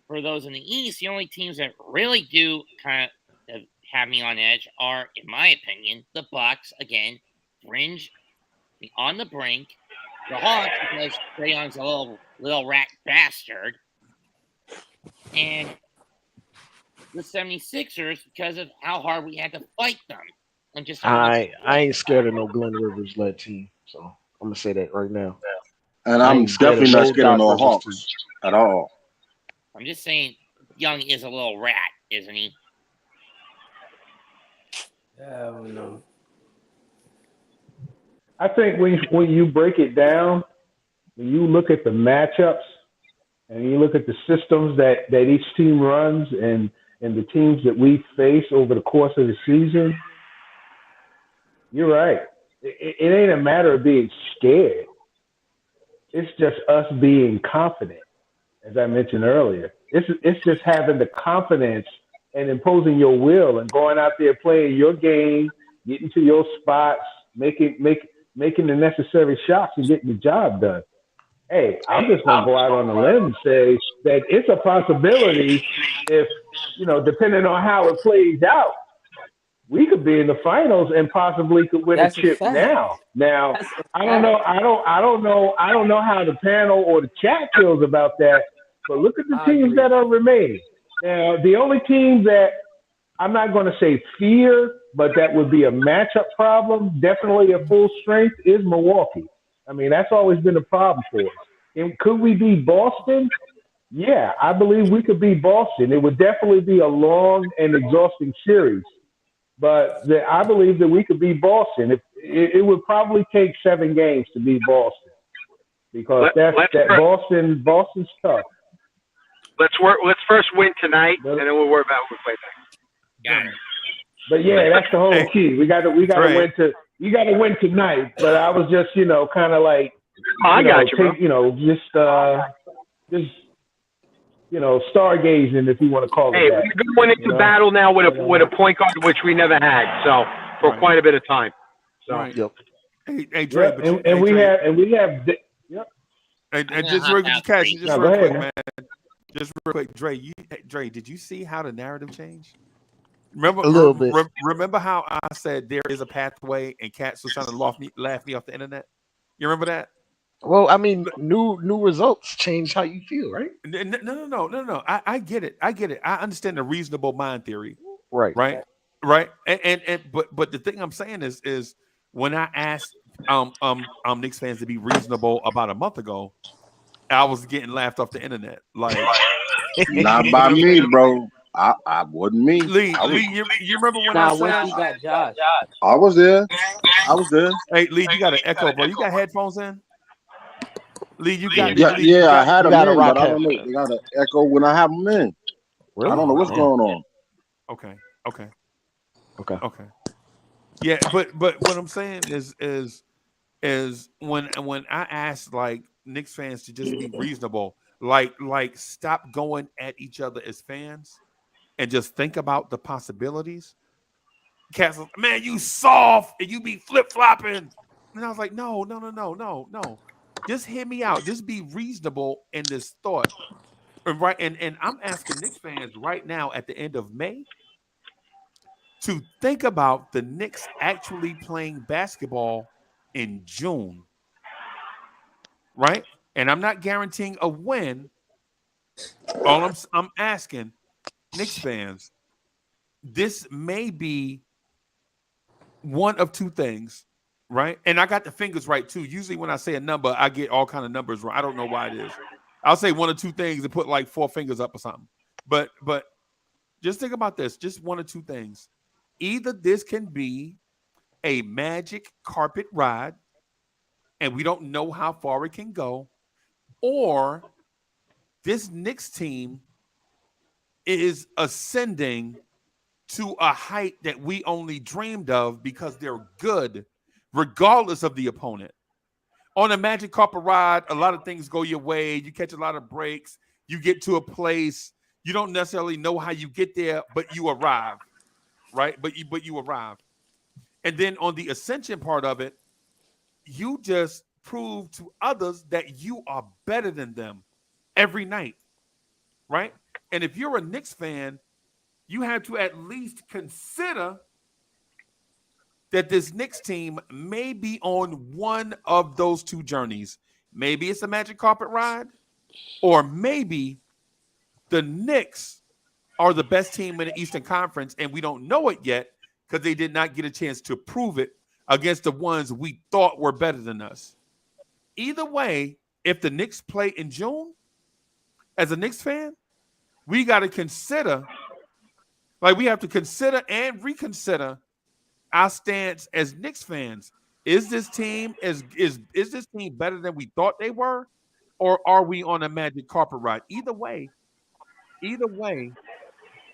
for those in the East, the only teams that really do kind of have me on edge are, in my opinion, the Bucks. Again, fringe, on the brink. The Hawks, because Trae Young's a little rat bastard. And the 76ers, because of how hard we had to fight them. And just I ain't scared of no Glenn Rivers led team, so I'm gonna say that right now. And I'm definitely not scared of no Hawks at all. I'm just saying, Young is a little rat, isn't he? Oh no. I think when you break it down, when you look at the matchups and you look at the systems that each team runs and the teams that we face over the course of the season, you're right. It ain't a matter of being scared. It's just us being confident, as I mentioned earlier. It's just having the confidence and imposing your will and going out there playing your game, getting to your spots, making the necessary shots and getting the job done. Hey, I'm just going to go out on a limb and say that it's a possibility if, depending on how it plays out, we could be in the finals and possibly could win a chip now. Now, I don't know how the panel or the chat feels about that, but look at the teams that are remaining. Now, the only team that I'm not going to say fear, but that would be a matchup problem, definitely at full strength, is Milwaukee. I mean, that's always been a problem for us. And could we beat Boston? Yeah, I believe we could beat Boston. It would definitely be a long and exhausting series. But I believe that we could beat Boston. It would probably take 7 games to beat Boston because Boston's tough. Let's first win tonight, and then we'll worry about what we play next. Got it. But yeah, that's the whole key. We got to win you got to win tonight. But I was just kind of like stargazing, if you want to call it that. Hey, we're going into battle now with a point guard, which we never had, so for quite a bit of time. So. Right. Yep. Hey, Dre, we have. Yep. And just real quick, man. Just real quick, Dre, did you see how the narrative changed? Remember a little bit. Remember how I said there is a pathway, and cats was trying to laugh me off the internet? You remember that? Well, I mean, new results change how you feel, right? No. I get it. I understand the reasonable mind theory. Right. And but the thing I'm saying is when I asked Knicks fans to be reasonable about a month ago, I was getting laughed off the internet. Like not by me, bro. I wasn't me. Lee, you remember when I once said we got Josh. I was there. I was there. Hey, Lee, you got an echo, bro. You got headphones in? Lee, you got I had them in, but I don't know. headphones. They got an echo when I have them in. Really? I don't know what's going on. Okay. Yeah, but what I'm saying is when I ask like Knicks fans to just be reasonable, like stop going at each other as fans and just think about the possibilities. Castle, man, you soft and you be flip-flopping. And I was like, no. Just hear me out. Just be reasonable in this thought. Right. And I'm asking Knicks fans right now at the end of May to think about the Knicks actually playing basketball in June. Right? And I'm not guaranteeing a win. All I'm asking Knicks fans, this may be one of two things, right? And I got the fingers right too. Usually when I say a number, I get all kind of numbers wrong. I don't know why it is. I'll say one or two things and put like 4 fingers up or something. But just think about this. Just one or two things. Either this can be a magic carpet ride, and we don't know how far it can go, or this Knicks team is ascending to a height that we only dreamed of because they're good, regardless of the opponent. On a magic carpet ride, a lot of things go your way. You catch a lot of breaks. You get to a place. You don't necessarily know how you get there, but you arrive, right? But you arrive. And then on the ascension part of it, you just prove to others that you are better than them every night, right? And if you're a Knicks fan, you have to at least consider that this Knicks team may be on one of those two journeys. Maybe it's a magic carpet ride, or maybe the Knicks are the best team in the Eastern Conference, and we don't know it yet because they did not get a chance to prove it against the ones we thought were better than us. Either way, if the Knicks play in June, as a Knicks fan, we got to consider, we have to consider and reconsider our stance as Knicks fans. Is this team is this team better than we thought they were, or are we on a magic carpet ride? Either way,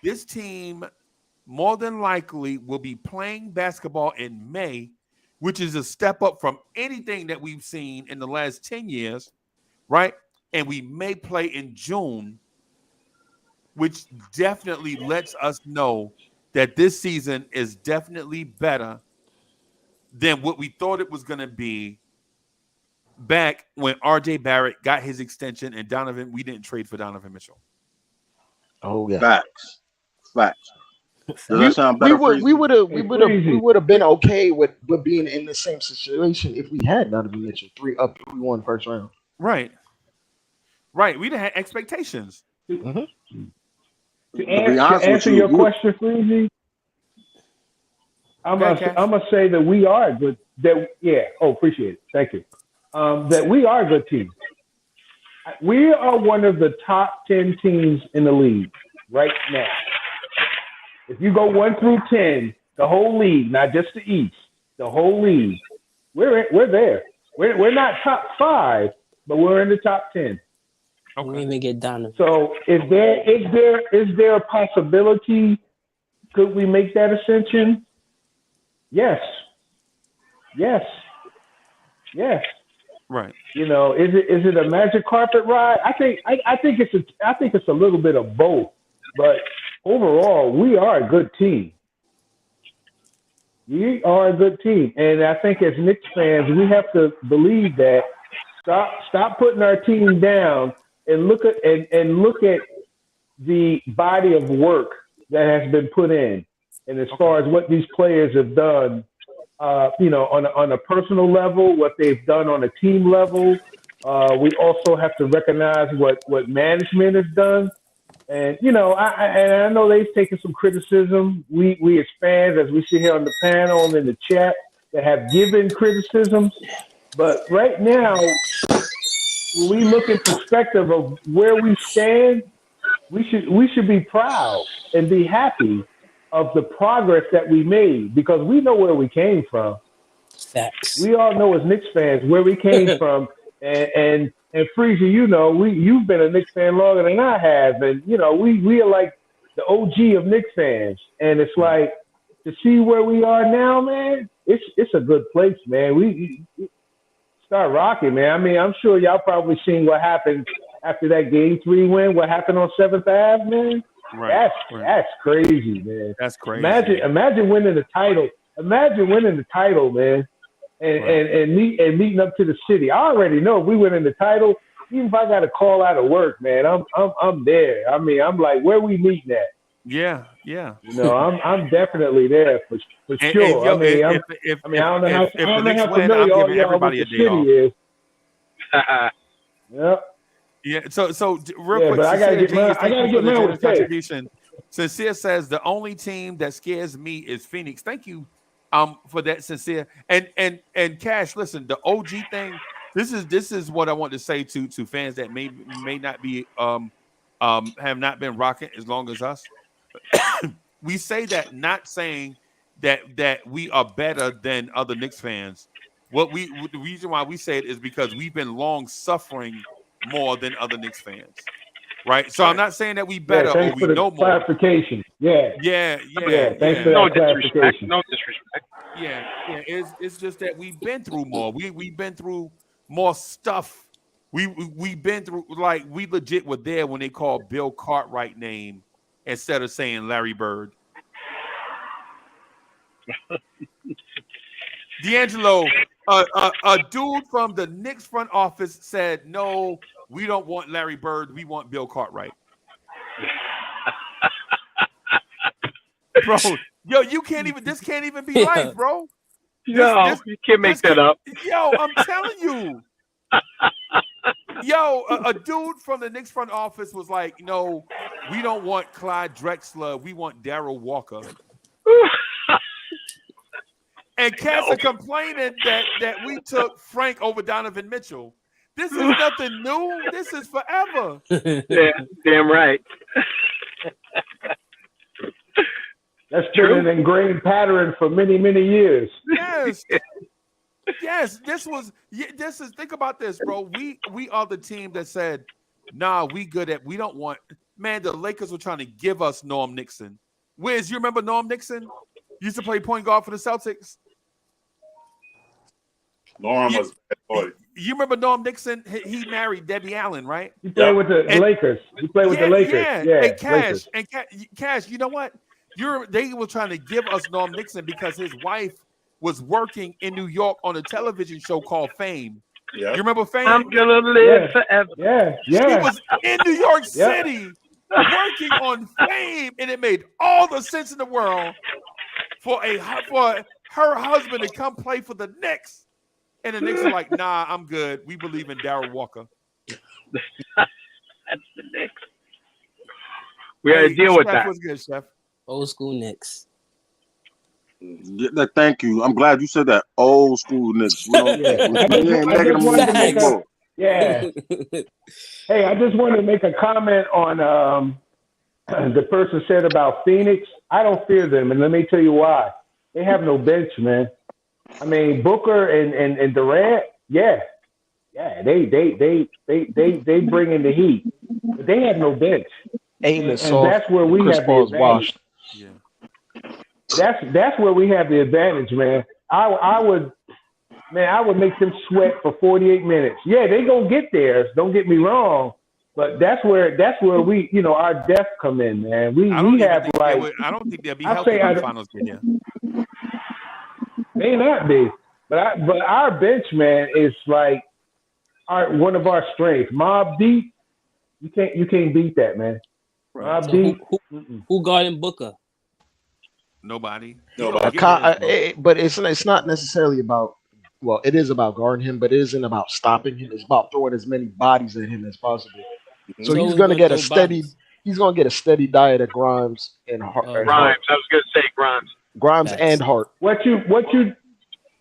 this team more than likely will be playing basketball in May, which is a step up from anything that we've seen in the last 10 years, right? And we may play in June, which definitely lets us know that this season is definitely better than what we thought it was going to be back when RJ Barrett got his extension and we didn't trade for Donovan Mitchell. Oh yeah. Facts. Does that sound better? We would have been okay with being in the same situation if we had Donovan Mitchell 3-1 first round. Right. We'd have had expectations. Mm-hmm. To answer your question, Freezy, I'm gonna say that we are good. Appreciate it. Thank you. That we are a good team. We are one of the top 10 teams in the league right now. If you go 1 through 10, the whole league, not just the East, the whole league, we're there. We're not top 5, but we're in the top 10. Okay. We even get done. So is there a possibility? Could we make that ascension? Yes. Right. You know, is it a magic carpet ride? I think it's a little bit of both. But overall, we are a good team. We are a good team, and I think as Knicks fans, we have to believe that. Stop putting our team down. And look at the body of work that has been put in, and as far as what these players have done, on a personal level, what they've done on a team level. We also have to recognize what management has done, and I know they've taken some criticism. We as fans, as we sit here on the panel and in the chat, that have given criticisms, but right now, when we look in perspective of where we stand, we should be proud and be happy of the progress that we made because we know where we came from. Facts. We all know as Knicks fans where we came from, and Freezer, you've been a Knicks fan longer than I have, and we are like the OG of Knicks fans, and it's like to see where we are now, man. It's a good place, man. We start rocking, man. I mean, I'm sure y'all probably seen what happened after that Game 3 win. What happened on 7th Ave, man? Right. That's crazy, man. That's crazy. Imagine winning the title. Imagine winning the title, man, and meeting up to the city. I already know if we win in the title, even if I got to call out of work, man, I'm there. I mean, I'm like, where we meeting at? Yeah. I'm definitely there for sure. I don't know how familiar all y'all with the city is. Yep. Yeah. So real quick, but I gotta get my with contribution. Sincere says the only team that scares me is Phoenix. Thank you, for that, Sincere. And Cash, listen, the OG thing. This is what I want to say to fans that may not be have not been rocking as long as us. We say that not saying that we are better than other Knicks fans. The reason why we say it is because we've been long suffering more than other Knicks fans, right? So I'm not saying that we better or we know more. Clarification. Yeah. Thanks for that clarification. No disrespect. Yeah. It's just that we've been through more. We've been through more stuff. We've been through, like, we legit were there when they called Bill Cartwright name instead of saying Larry Bird. D'Angelo, a dude from the Knicks front office said, no, we don't want Larry Bird. We want Bill Cartwright. Bro, yo, this can't even be life, bro. No, you can't make that up. Yo, I'm telling you. Yo, a dude from the Knicks front office was like, no, we don't want Clyde Drexler. We want Darryl Walker. And cats are complaining that we took Frank over Donovan Mitchell. This is nothing new. This is forever. Yeah, damn right. That's been an ingrained pattern for many, many years. Yes. This is, think about this, bro. We are the team that said, nah, we don't want, man, the Lakers were trying to give us Norm Nixon. Wiz, you remember Norm Nixon? Used to play point guard for the Celtics. Norm was bad boy. You remember Norm Nixon? He married Debbie Allen, right? He played with the Lakers. He played with the Lakers. Yeah. And Cash, you know what? They were trying to give us Norm Nixon because his wife was working in New York on a television show called Fame. Yeah. You remember Fame? I'm gonna live forever. Yeah. She was in New York City working on Fame, and it made all the sense in the world for her husband to come play for the Knicks. And the Knicks are like, nah, I'm good. We believe in Darryl Walker. That's the Knicks. We got to deal with that. What's good, Chef? Old school Knicks. Thank you. I'm glad you said that. Old school Knicks. Yeah. Hey, I just wanted to make a comment on the person said about Phoenix. I don't fear them, and let me tell you why. They have no bench, man. I mean, Booker and Durant, they bring in the heat, but they have no bench. And that's where we have the advantage. That's where we have the advantage, man. I would make them sweat for 48 minutes. Yeah, they gonna get theirs. Don't get me wrong, but that's where we, our depth come in, man. I don't think they'll be healthy in the finals this year. May not be, but our bench, man, is like one of our strengths. Mobb Deep, you can't beat that, man. Mobb Deep. Who guarding Booker? Nobody. But it's not necessarily about. Well, it is about guarding him, but it isn't about stopping him. It's about throwing as many bodies at him as possible. So he's going to get a steady. He's going to get a steady diet of Grimes and Hart. Grimes. I was going to say Grimes. Grimes and Hart. What you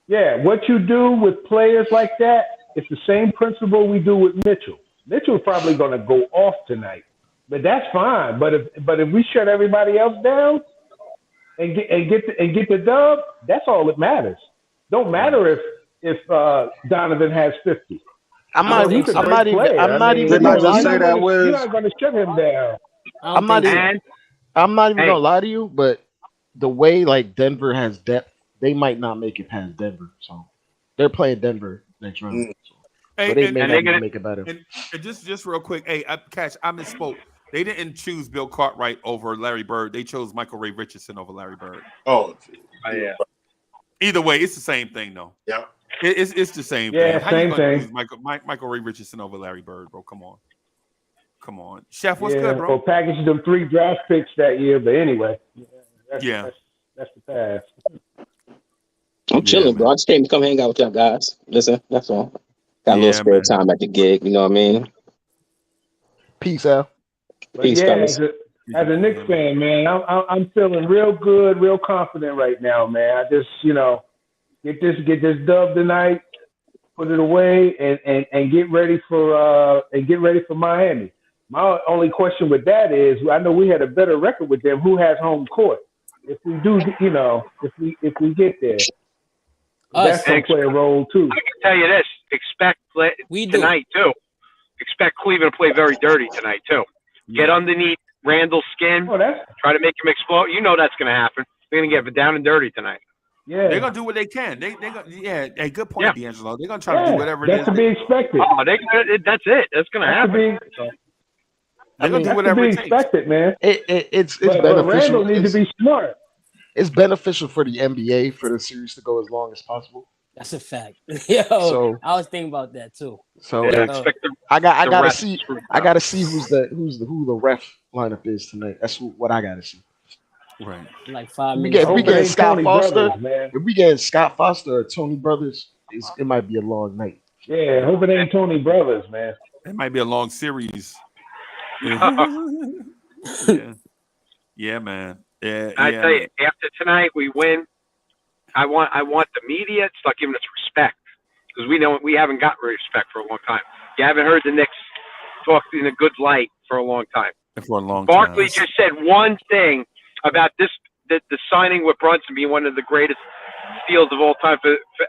do with players like that, it's the same principle we do with Mitchell. Mitchell's probably going to go off tonight. But that's fine. But if we shut everybody else down and get the dub, that's all that matters. Don't matter if Donovan has 50. I'm not even gonna lie to you. You're not going to shut him down. I'm not even gonna lie to you, but the way like Denver has depth, they might not make it past Denver. So they're playing Denver next round. So they may not even make it better. And just real quick, Cash, I misspoke. They didn't choose Bill Cartwright over Larry Bird. They chose Michael Ray Richardson over Larry Bird. Oh, yeah. Either way, it's the same thing, though. Yeah. It's the same thing. Yeah, How same you gonna thing. choose Michael Ray Richardson over Larry Bird, bro? Come on. Chef, what's good, bro? Well, packaged them 3 draft picks that year, but anyway. That's the past. I'm chilling, bro. I just came to come hang out with y'all guys. Listen, that's all. Got a little spare time at the gig, you know what I mean? Peace out. Peace, fellas. As a Knicks fan, man, I'm feeling real good, real confident right now, man. I just, get this dub tonight, put it away, and get ready for Miami. My only question with that is, I know we had a better record with them. Who has home court? If we do, if we get there, that's gonna play a role too. I can tell you this: expect tonight too. Expect Cleveland to play very dirty tonight too. Get underneath Randall's skin. Try to make him explode. You know that's going to happen. They're going to get down and dirty tonight. Yeah, they're going to do what they can. They hey, good point, D'Angelo. They're going to try to do whatever it is. That's to be expected. Oh, that's it. That's going to happen. They're going to do whatever it takes. Expected, man. It's but beneficial. Randall needs to be smart. It's beneficial for the NBA for the series to go as long as possible. That's a fact. Yo, I was thinking about that too. So I gotta see who the ref lineup is tonight. That's what I gotta see. Right. Like 5 minutes. We get Scott Foster. If we get Scott Foster or Tony Brothers, it might be a long night. Yeah, hope it ain't Tony Brothers, man. It might be a long series. Yeah, man. Yeah, I tell you, after tonight we win. I want the media to start giving us respect because we haven't got respect for a long time. You haven't heard the Knicks talk in a good light for a long time. For a long Barkley just said one thing about the signing with Brunson being one of the greatest steals of all time.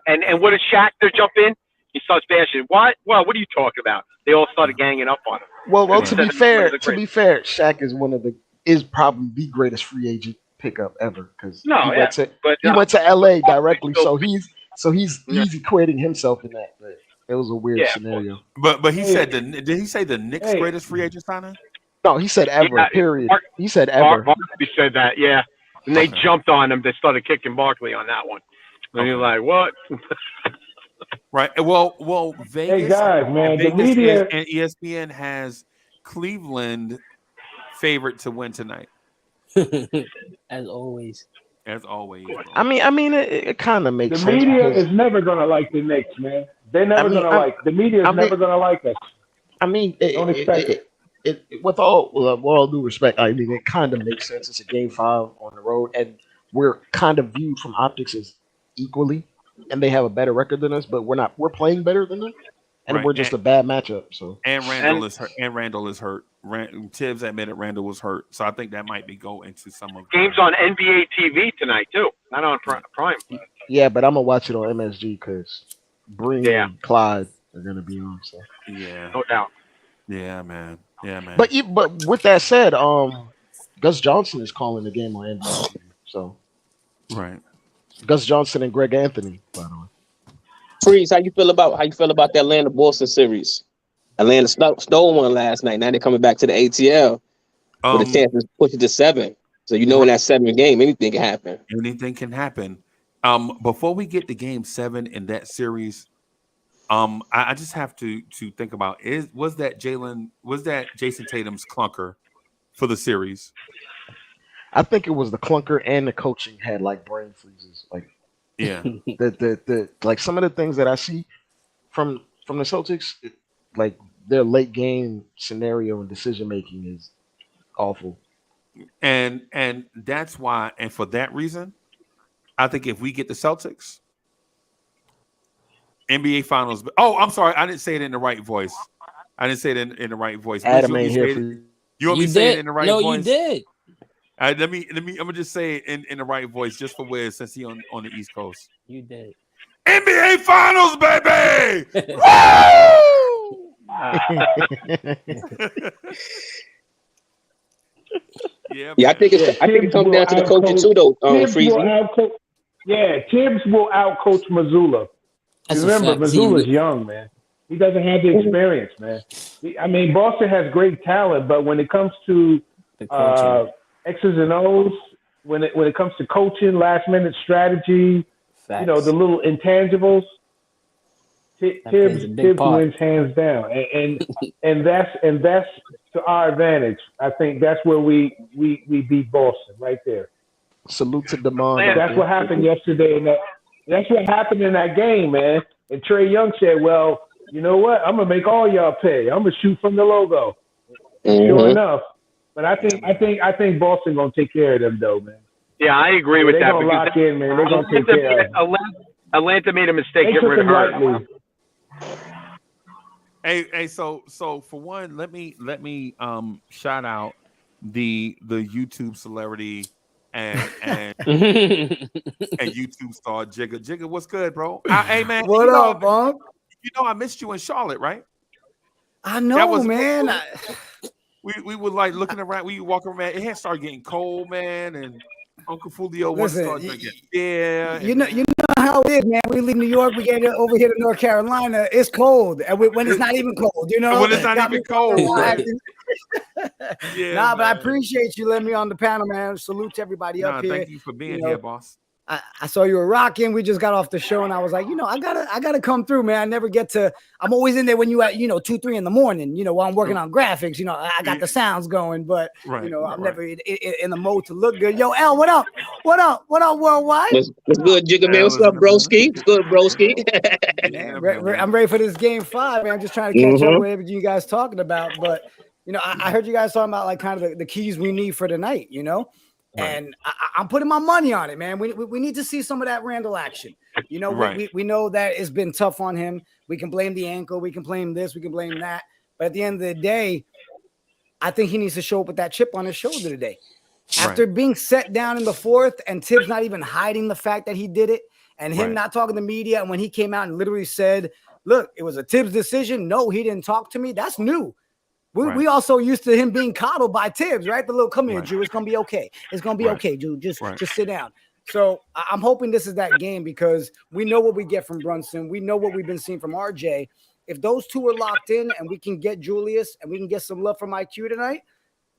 And what did Shaq jump in? He starts bashing. What? Well, what are you talking about? They all started ganging up on him. Well, to be fair, Shaq is probably the greatest free agent pickup ever because he went to LA directly, so he's equating himself in that. But it was a weird scenario. But he said did he say the Knicks greatest free agent signing? No, he said ever. Period. He said ever. Barkley said that, yeah. And they jumped on him. They started kicking Barkley on that one. And you're like, what? Right. Well, Vegas. Hey guys, man, Vegas the media and ESPN has Cleveland favorite to win tonight. As always. I mean, it kind of makes sense. The media is never gonna like the Knicks, man. They're never gonna like the media is never gonna like us. I mean, don't expect it. With all due respect, I mean, it kind of makes sense. It's a game 5 on the road, and we're kind of viewed from optics as equally, and they have a better record than us, but we're not. We're playing better than them, and we're just a bad matchup. So Randall is hurt. Tibbs admitted Randall was hurt, so I think that might go into some of games on NBA TV tonight too, not on Prime. Yeah, but I'm gonna watch it on MSG because Breen and Clyde are gonna be on. So no doubt. Yeah, man. But with that said, Gus Johnson is calling the game on NBC. So right, Gus Johnson and Greg Anthony, by the way. Freeze, how you feel about the Atlanta Boston series? Atlanta stole one last night. Now they're coming back to the ATL with a chance to push it to 7. So in that 7th game, anything can happen. Anything can happen. Before we get to game 7 in that series, I just have to think about was that Jason Tatum's clunker for the series? I think it was the clunker and the coaching had like brain freezes. Like the like some of the things that I see from the Celtics, like their late game scenario and decision making is awful. And that's why, and for that reason, I think if we get the Celtics, NBA Finals. Oh, I'm sorry, I didn't say it in the right voice. Adam ain't here for you. You want me to say it in the right voice? No, you did. All right, let me. I'm gonna just say it in the right voice, just for Wiz, since he on the East Coast. You did. NBA Finals, baby! Woo! Yeah, I think it comes down to the coaching too, though. Freezy. Tibbs will outcoach Missoula. Remember, Missoula's young, man. He doesn't have the experience, man. I mean, Boston has great talent, but when it comes to X's and O's, when it comes to coaching, last minute strategy, Facts. you know, the little intangibles, Tibbs wins hands down, and that's to our advantage. I think that's where we beat Boston right there. Salute to Demond. That's what happened yesterday. That's what happened in that game, man. And Trae Young said, "Well, you know what? I'm gonna make all y'all pay. I'm gonna shoot from the logo." Sure enough, but I think Boston gonna take care of them, though, man. Yeah, I agree with that. They're gonna lock in, man. They're gonna take care of them. Atlanta made a mistake getting rid of her. Hey, so for one, let me shout out the YouTube celebrity and YouTube star Jigga. Jigga, what's good, bro? Hey man, what up, Bump? You know I missed you in Charlotte, right? I know, man. We were like looking around. We walk around. It had started getting cold, man, and Uncle Fulio wants to start drinking. Yeah, you know how it is, man. We leave New York, we get over here to North Carolina. It's cold, and when it's not even cold, you know. When it's not even cold. Yeah, but I appreciate you letting me on the panel, man. Salute to everybody up here. Thank you for being here, boss. I saw you were rocking. We just got off the show, and I was like, I gotta come through, man. I never get to. I'm always in there when you at 2-3 in the morning. While I'm working on graphics. I got the sounds going, but I'm never in the mode to look good. Yo, L, what up? What up, worldwide? What's good, Jigga man? What's up, broski? What's good, broski? I'm ready for this game 5, man. I'm just trying to catch up with everything you guys talking about, but I heard you guys talking about like kind of the keys we need for tonight. And I'm putting my money on it, man. We need to see some of that Randall action. We know that it's been tough on him. We can blame the ankle. We can blame this. We can blame that. But at the end of the day, I think he needs to show up with that chip on his shoulder today. After being set down in the 4th and Tibbs not even hiding the fact that he did it and him not talking to the media. And when he came out and literally said, look, it was a Tibbs decision. No, he didn't talk to me. That's new. We also used to him being coddled by Tibbs, right? The little, come here, Drew. It's going to be okay. It's going to be okay, Drew. Just sit down. So I'm hoping this is that game because we know what we get from Brunson. We know what we've been seeing from RJ. If those two are locked in and we can get Julius and we can get some love from IQ tonight,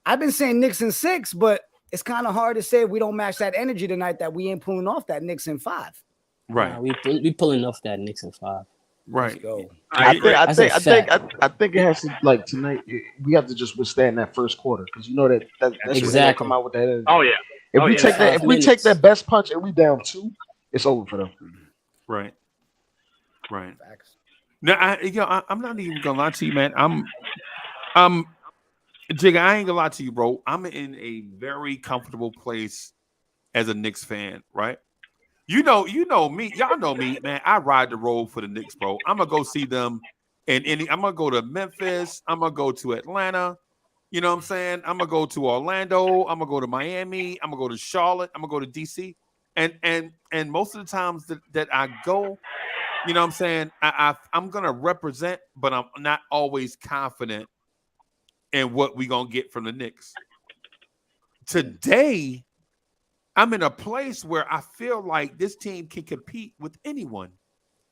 I've been saying Knicks in 6, but it's kind of hard to say if we don't match that energy tonight that we ain't pulling off that Knicks in 5. Right. Nah, we pulling off that Knicks in 5. Right. I think it has to, like, tonight we have to just withstand that first quarter because that's exactly come out with that energy. Oh yeah. If we take that best punch and we down 2, it's over for them. Right. Now I'm not even gonna lie to you, man. I'm Jigga, I ain't gonna lie to you, bro. I'm in a very comfortable place as a Knicks fan, right? You know me. Y'all know me, man. I ride the road for the Knicks, bro. I'm gonna go see them I'm gonna go to Memphis. I'm gonna go to Atlanta. You know what I'm saying? I'm gonna go to Orlando. I'm gonna go to Miami. I'm gonna go to Charlotte. I'm gonna go to DC. And most of the times that I go, you know what I'm saying? I'm gonna represent, but I'm not always confident in what we're gonna get from the Knicks. Today, I'm in a place where I feel like this team can compete with anyone.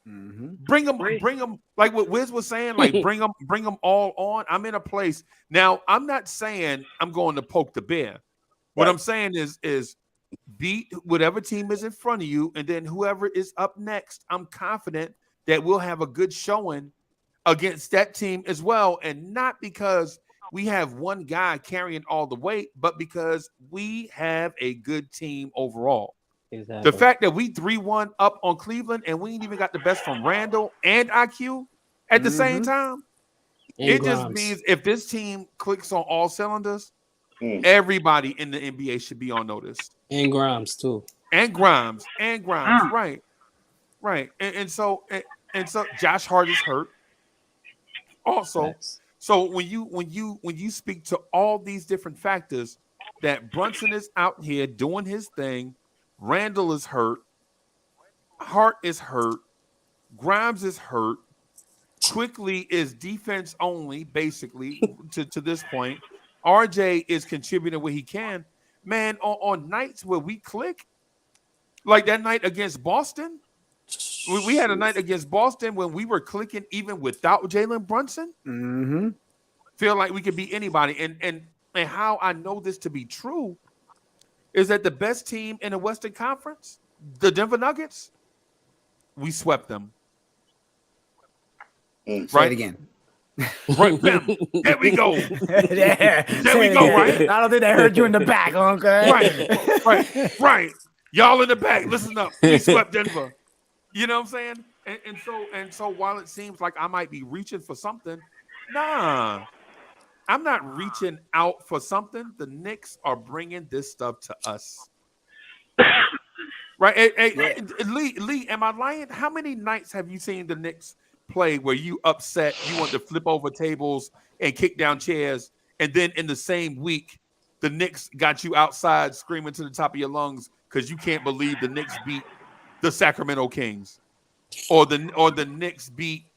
Bring them, like what Wiz was saying, like bring them all on. I'm in a place now. I'm not saying I'm going to poke the bear. What I'm saying is beat whatever team is in front of you, and then whoever is up next, I'm confident that we'll have a good showing against that team as well, and not because we have one guy carrying all the weight, but because we have a good team overall. Exactly. The fact that we 3-1 up on Cleveland and we ain't even got the best from Randall and IQ at the same time, it just means if this team clicks on all cylinders, everybody in the NBA should be on notice. And Grimes too. And Grimes. Right. And so Josh Hart is hurt. Also, So when you speak to all these different factors, that Brunson is out here doing his thing, Randall is hurt, Hart is hurt, Grimes is hurt, Quickly is defense only, basically, to this point. RJ is contributing where he can. Man, on nights where we click, like that night against Boston, we had a night against Boston when we were clicking even without Jalen Brunson. Mm-hmm. Feel like we could beat anybody. And how I know this to be true is that the best team in the Western Conference, the Denver Nuggets, we swept them. Say Right? it again. Right, bam. There we go. There we go, right? I don't think they heard you in the back, okay? Right. Y'all in the back, listen up. We swept Denver. You know what I'm saying? And so while it seems like I might be reaching for something, nah. I'm not reaching out for something. The Knicks are bringing this stuff to us. Right? Hey, Lee, am I lying? How many nights have you seen the Knicks play where you upset, you want to flip over tables and kick down chairs, and then in the same week, the Knicks got you outside screaming to the top of your lungs because you can't believe the Knicks beat the Sacramento Kings, or the Knicks beat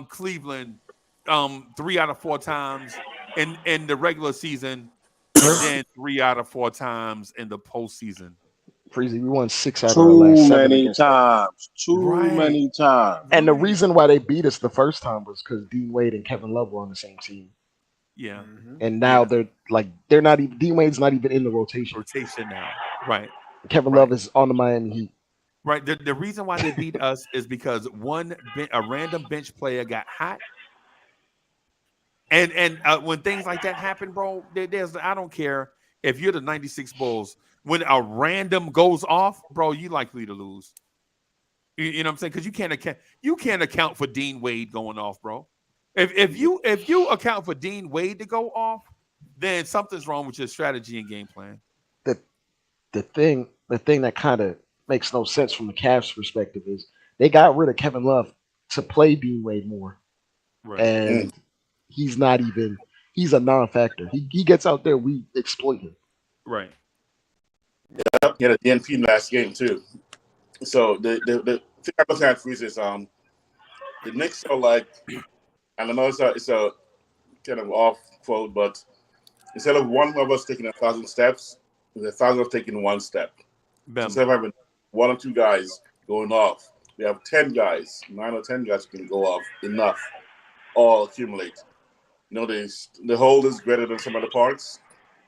Cleveland 3 out of 4 times in the regular season, and then 3 out of 4 times in the postseason. Freezy, we won 6 out of our last 7 many times. Too many times. And the reason why they beat us the first time was because Dean Wade and Kevin Love were on the same team. Yeah. And now they're not even, Dean Wade's not even in the rotation. Now. Right. Kevin Love is on the Miami Heat. Right. The reason why they beat us is because a random bench player got hot. And when things like that happen, bro, I don't care if you're the 96 Bulls. When a random goes off, bro, you likely to lose. You know what I'm saying? Because you can't account for Dean Wade going off, bro. If you account for Dean Wade to go off, then something's wrong with your strategy and game plan. The thing that kind of makes no sense from the Cavs' perspective is they got rid of Kevin Love to play Dean Wade more, and he's a non-factor. He gets out there, we exploit him. Right. Yep, he had a DNP last game too. So the thing I'm looking at for is the Knicks are like, and I know it's a kind of off quote, but instead of one of us taking 1,000 steps, there's 1,000 of us taking 1 step. So instead of having 1 or 2 guys going off, we have 10 guys, 9 or 10 guys who can go off enough, all accumulate. You know, the whole is greater than some other parts.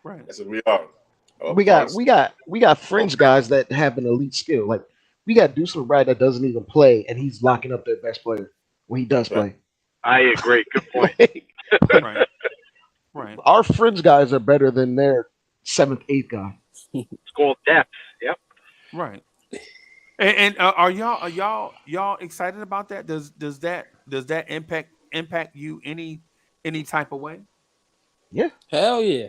Right. That's what we are. We got fringe guys that have an elite skill. Like we got Deuce McBride that doesn't even play, and he's locking up their best player when he does play. I agree. Good point. Right. Our fringe guys are better than their 7th, 8th guy. It's called depth. Yep. Right. And are y'all excited about that? Does that impact you any type of way? Yeah. Hell yeah.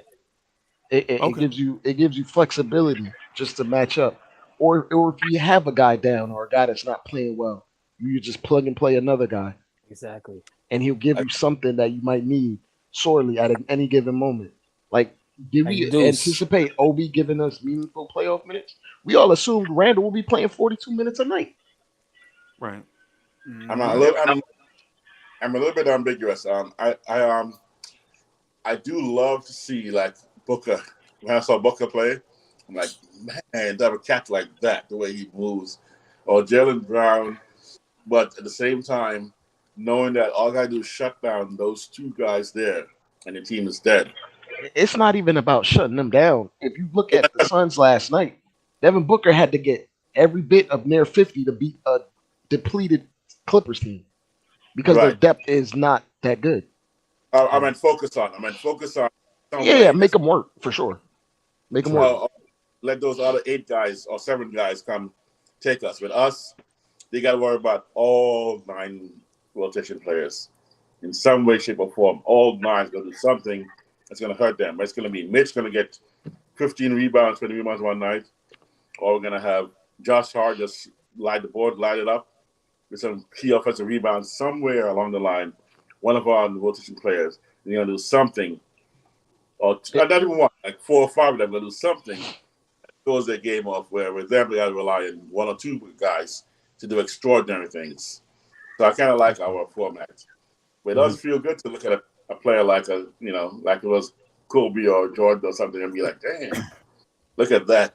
It gives you flexibility just to match up, or if you have a guy down or a guy that's not playing well, you just plug and play another guy. Exactly. And he'll give you something that you might need sorely at any given moment. Like, did we anticipate Obi giving us meaningful playoff minutes? We all assumed Randall will be playing 42 minutes a night. Right. I'm a little bit ambiguous. I do love to see like Booker. When I saw Booker play, I'm like, man, to have a cat like that, the way he moves, or Jaylen Brown. But at the same time, knowing that all I gotta do is shut down those 2 guys there, and the team is dead. It's not even about shutting them down. If you look at the Suns last night, Devin Booker had to get every bit of near 50 to beat a depleted Clippers team because their depth is not that good. I meant focus on. Yeah, make them work for sure. Make them work. Let those other 8 guys or 7 guys come take us. With us, they got to worry about all 9 rotation players in some way, shape, or form. All 9 is going to do something that's going to hurt them. It's going to be Mitch going to get 15 rebounds, 20 rebounds one night, or we're going to have Josh Hart just light it up with some key offensive rebounds somewhere along the line. one of our rotation players, they're going to do something, or not even one, like 4 or 5 of them going to do something that throws their game off, where with them they got to rely on 1 or 2 guys to do extraordinary things. So I kind of like our format. But it does feel good to look at a player like like it was Kobe or Jordan or something, and be like, damn, look at that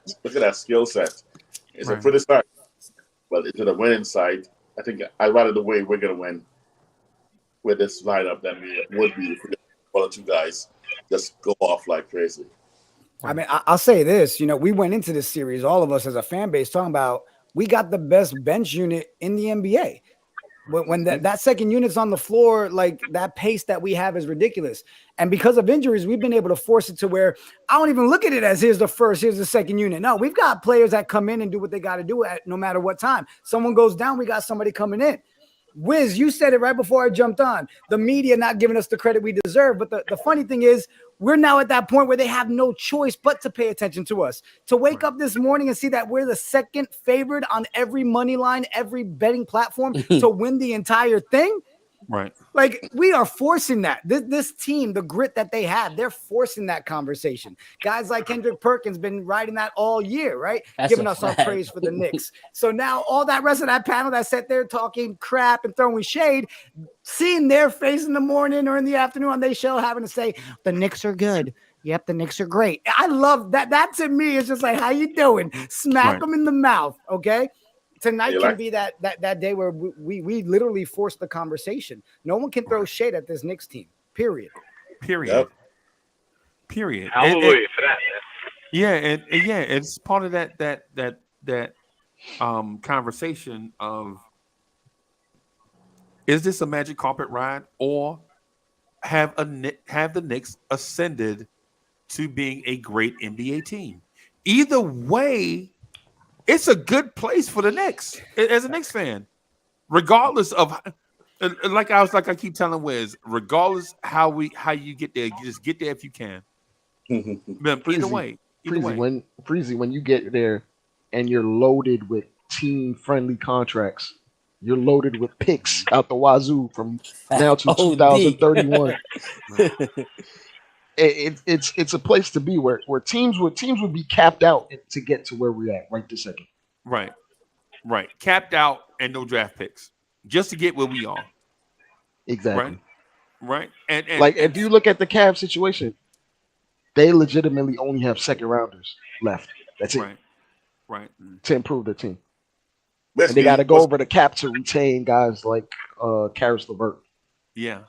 skill set. It's a pretty side, but it's a winning side. I think I'd rather the way we're going to win with this lineup than we would be if we 1 or 2 guys just go off like crazy. I mean, I'll say this, we went into this series, all of us as a fan base, talking about we got the best bench unit in the NBA. When that second unit's on the floor, like that pace that we have is ridiculous. And because of injuries, we've been able to force it to where I don't even look at it as here's the first, here's the second unit. No, we've got players that come in and do what they got to do at no matter what time. Someone goes down, we got somebody coming in. Wiz, you said it right before I jumped on. The media not giving us the credit we deserve. But the funny thing is, we're now at that point where they have no choice but to pay attention to us. To wake up this morning and see that we're the second favored on every money line, every betting platform to win the entire thing. Right. Like, we are forcing that. This team, the grit that they have, they're forcing that conversation. Guys like Kendrick Perkins been riding that all year, right? Giving us our praise for the Knicks. So now all that rest of that panel that sat there talking crap and throwing shade, seeing their face in the morning or in the afternoon on their show having to say, the Knicks are good. Yep, the Knicks are great. I love that. That to me is just like, how you doing? Smack them in the mouth, okay? Tonight can be that day where we literally force the conversation. No one can throw shade at this Knicks team. Period. Period. Hallelujah for that. Yeah, and it's part of that conversation of, is this a magic carpet ride, or have the Knicks ascended to being a great NBA team? Either way, it's a good place for the Knicks as a Knicks fan, regardless of, like I keep telling Wiz, regardless how you get there, you just get there if you can. But either way. When you get there and you're loaded with team-friendly contracts, you're loaded with picks out the wazoo from now to 2031. It's a place to be where teams would be capped out to get to where we're at right this second. Right. Capped out and no draft picks just to get where we are. Exactly. Right. And like, if you look at the Cavs situation, they legitimately only have second rounders left. That's it. Right. To improve their team. And they got to go over the cap to retain guys like Karis LeVert. Yeah.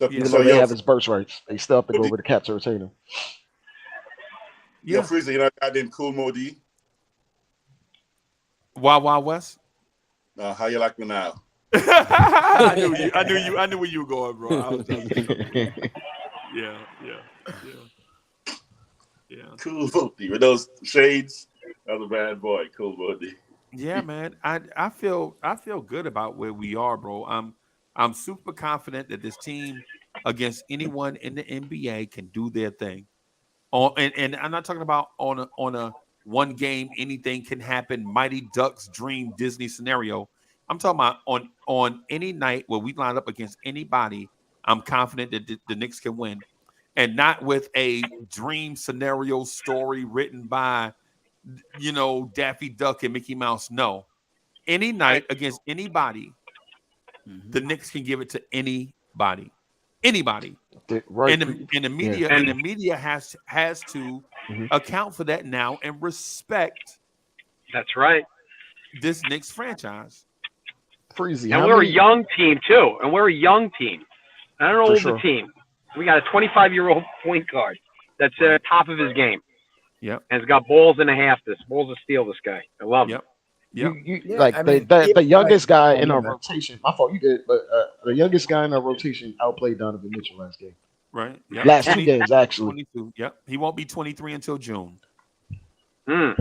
Even though they have his burst rights, they still have to go over the cap to retain him. Yo, Freezer, you know that guy named Cool Modi? Wild West? How you like me now? I knew where you were going, bro. I was just yeah. Cool Modi with those shades. That was a bad boy, Cool Modi. Yeah, man. I feel good about where we are, bro. I'm super confident that this team against anyone in the NBA can do their thing. And I'm not talking about on a one game, anything can happen, Mighty Ducks dream Disney scenario. I'm talking about on any night where we line up against anybody, I'm confident that the Knicks can win. And not with a dream scenario story written by, Daffy Duck and Mickey Mouse. No. Any night against anybody, the Knicks can give it to anybody. Anybody. Right. And the media has to account for that now and respect. That's right. This Knicks franchise. Freezy. And we're a young team too. And we're a young team. Not an older team. We got a 25-year-old point guard that's at the top of his game. Yep. And has got balls and a half. Balls of steel. This guy. I love him. Yep. The youngest guy in our rotation. My fault, you did, but the youngest guy in our rotation outplayed Donovan Mitchell last game. Right. Yep. Last 2 games, actually. 22. Yep. He won't be 23 until June. And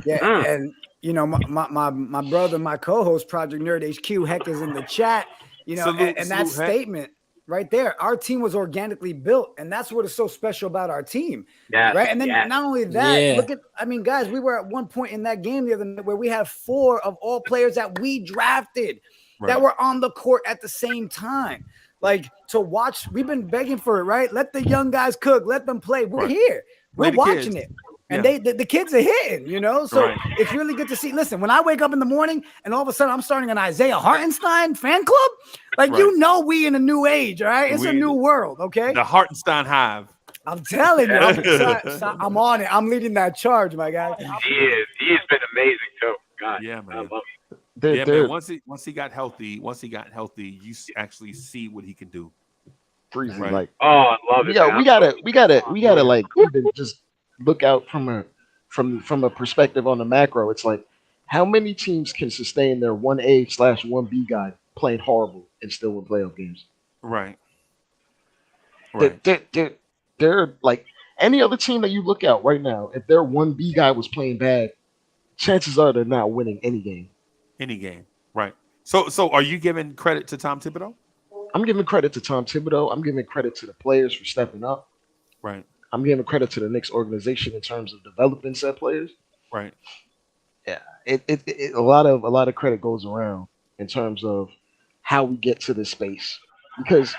my brother, my co-host, Project Nerd HQ, Heck, is in the chat. That statement right there, our team was organically built, and that's what is so special about our team. Right. And then not only that, look at, guys, we were at one point in that game the other night where we had 4 of all players that we drafted that were on the court at the same time. like to watch. We've been begging for it, right? Let the young guys cook, let them play. We're here. We're watching kids. it. And the kids are hitting, you know? So Right. it's really good to see. Listen, when I wake up in the morning and all of a sudden I'm starting an Isaiah Hartenstein fan club, like, you know, we in a new age, all right? It's a new world, okay? The Hartenstein Hive. I'm telling you, I'm on it. I'm leading that charge, my guy. He has been amazing too. God, yeah, man. I love Yeah, man. Once he got healthy, you actually see what he can do. Freezing, Right. like, oh, I love it. Yeah, we gotta like even just look out from a perspective on the macro. It's like, how many teams can sustain their 1A/1B guy playing horrible and still win playoff games? Right. They're like any other team that you look at right now. If their 1B guy was playing bad, chances are they're not winning any game. Any game, right? So are you giving credit to Tom Thibodeau? I'm giving credit to Tom Thibodeau. I'm giving credit to the players for stepping up. Right. I'm giving credit to the Knicks organization in terms of developing said players. Right. Yeah. A lot of credit goes around in terms of how we get to this space, because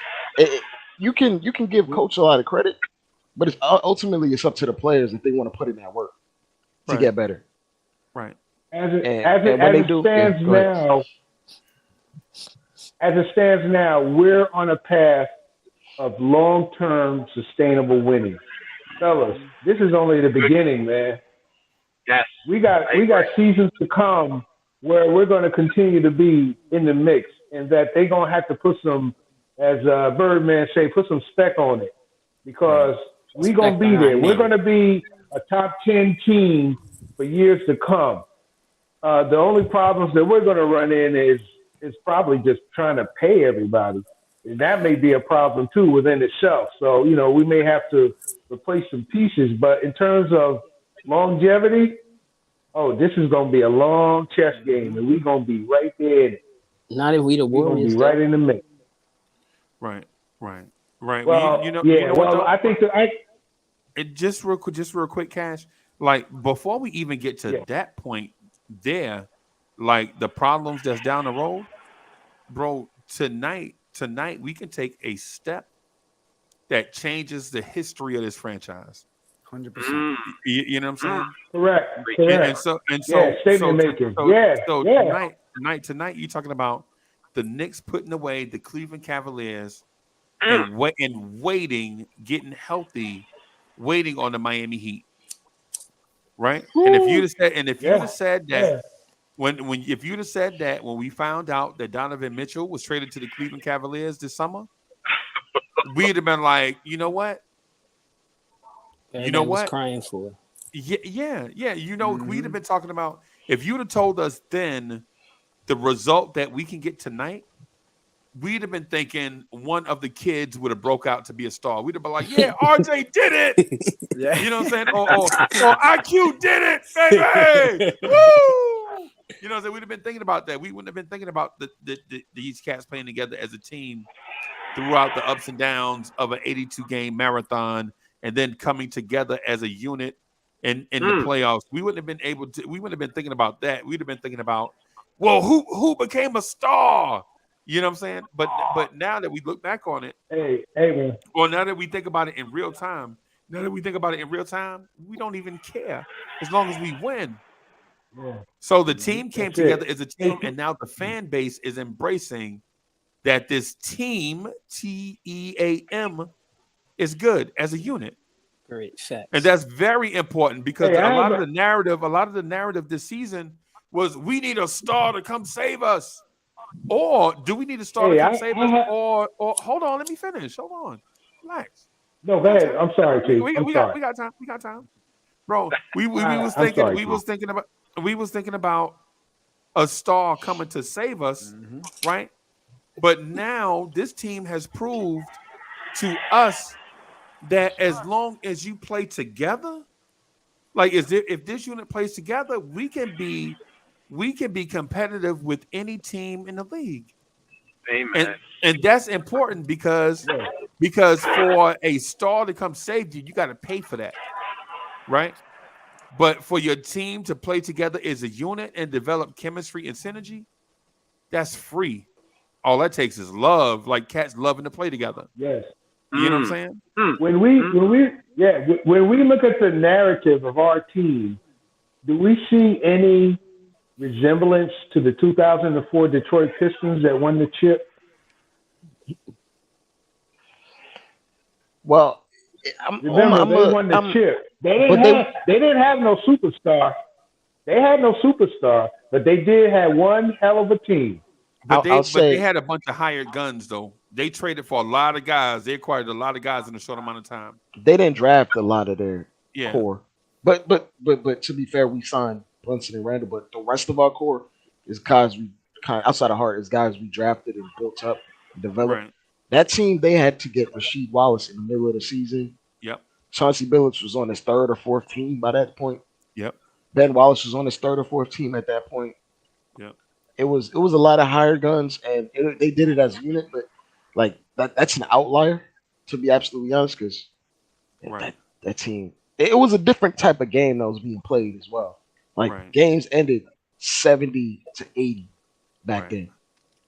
you can give coach a lot of credit, but it's ultimately it's up to the players if they want to put in that work to get better. Right. As it stands now, we're on a path of long-term sustainable winning. Fellas, this is only the beginning, man. Yes. We got seasons to come where we're going to continue to be in the mix, and that they're going to have to put some, as Birdman say, put some spec on it, because we're going to be there. We're going to be a top 10 team for years to come. The only problems that we're going to run in is probably just trying to pay everybody. And that may be a problem too within itself. So, you know, we may have to replace some pieces, but in terms of longevity, this is going to be a long chess game, and we're going to be right there in it. Not if we the We're going Warriors. to be right in the mix. Right. Well, I think just real quick, Cash. Like, before we even get to that point, there, like the problems that's down the road, bro. Tonight we can take a step that changes the history of this franchise. 100%. You know what I'm saying? Correct. And so statement making. Tonight you're talking about the Knicks putting away the Cleveland Cavaliers and waiting, getting healthy, waiting on the Miami Heat. Right? And if you'd have said that when we found out that Donovan Mitchell was traded to the Cleveland Cavaliers this summer, we'd have been like, you know what? Was crying for. Yeah. You know, we'd have been talking about, if you'd have told us then the result that we can get tonight, we'd have been thinking one of the kids would have broke out to be a star. We'd have been like, yeah, RJ did it. Yeah. You know what I'm saying? Or IQ did it, baby. Woo! You know what I'm saying? We'd have been thinking about that. We wouldn't have been thinking about these cats playing together as a team throughout the ups and downs of an 82-game marathon, and then coming together as a unit in the playoffs. We wouldn't have been thinking about that. We'd have been thinking about, well, who became a star? You know what I'm saying? But now that we look back on it, man. Or now that we think about it in real time, we don't even care as long as we win. Yeah. So the team came together as a team, and now the fan base is embracing that this team, TEAM, is good as a unit. Great facts. And that's very important, because a lot of the narrative this season was, we need a star to come save us. Or do we need a star to come save us? Or hold on, let me finish. Hold on. Relax. No, go ahead. I'm sorry, Chief. We got time. Bro, we was thinking about a star coming to save us, right? But now this team has proved to us that as long as you play together, like if this unit plays together, we can be competitive with any team in the league. Amen. And that's important because for a star to come save you, you got to pay for that, right? But for your team to play together as a unit and develop chemistry and synergy, that's free. all that takes is love, like cats loving to play together. Yes. You know what I'm saying? When we look at the narrative of our team, do we see any resemblance to the 2004 Detroit Pistons that won the chip? Well, remember they won the chip. They didn't have no superstar. They had no superstar, but they did have one hell of a team. But they had a bunch of hired guns though. They traded for a lot of guys. They acquired a lot of guys in a short amount of time. They didn't draft a lot of their Yeah. core. But to be fair, we signed Brunson and Randall, but the rest of our core is guys we outside of Hart is guys we drafted and built up and developed. Right. That team, they had to get Rasheed Wallace in the middle of the season. Yep. Chauncey Billups was on his third or fourth team by that point. Yep. Ben Wallace was on his third or fourth team at that point. Yep. It was a lot of hired guns, and they did it as a unit, but like that's an outlier, to be absolutely honest, because that team, it was a different type of game that was being played as well. Like games ended 70-80 back then.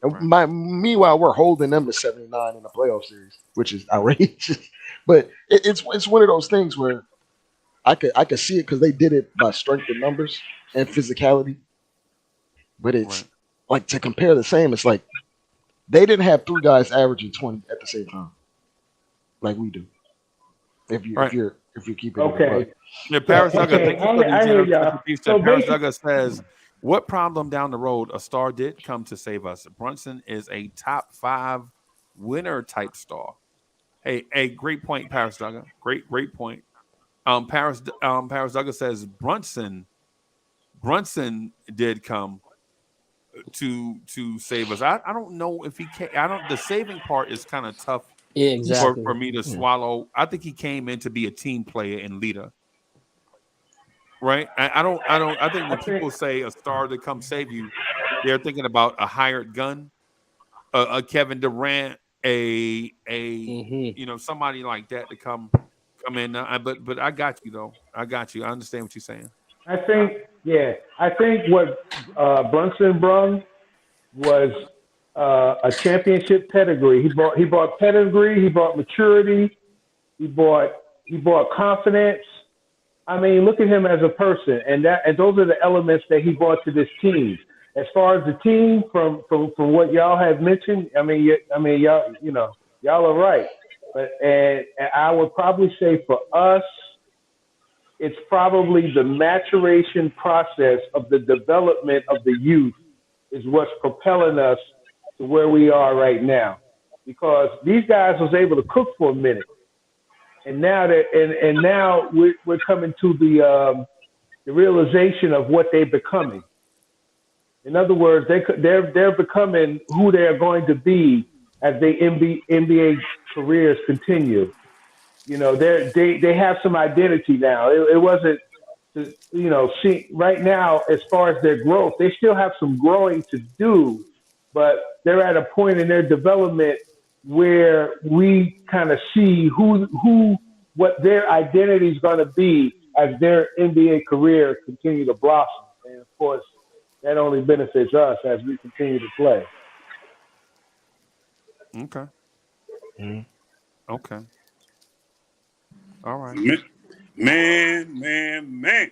And meanwhile, we're holding them to 79 in the playoff series, which is outrageous. But it's one of those things where I could see it because they did it by strength of numbers and physicality. But it's like to compare the same. It's like they didn't have three guys averaging 20 at the same time, like we do. If you're keeping okay. Yeah, Paris Duggar, thank you for I hear y'all. So Paris Duggar says, what problem down the road a star did come to save us? Brunson is a top 5 winner type star. Hey, great point, Paris Duggar. Great point. Paris Duggar says Brunson did come to save us. I don't know if he came. The saving part is kind of tough. Yeah, exactly. For me to swallow. I think he came in to be a team player and leader. Right? I think when people say a star to come save you, they're thinking about a hired gun, a Kevin Durant, somebody like that to come in. But I got you though. I got you. I understand what you're saying. I think what Brunson brung was a championship pedigree. He brought pedigree. He brought maturity. He brought confidence. I mean, look at him as a person, and those are the elements that he brought to this team. As far as the team, from what y'all have mentioned, y'all are right. But and I would probably say for us, it's probably the maturation process of the development of the youth is what's propelling us to where we are right now. Because these guys was able to cook for a minute. And now now we're coming to the realization of what they're becoming. In other words, they're becoming who they are going to be as their NBA careers continue. They have some identity now. It wasn't, right now as far as their growth, they still have some growing to do, but they're at a point in their development where we kind of see what their identity is going to be as their NBA career continue to blossom. And of course, that only benefits us as we continue to play. Okay. Okay. All right. Man.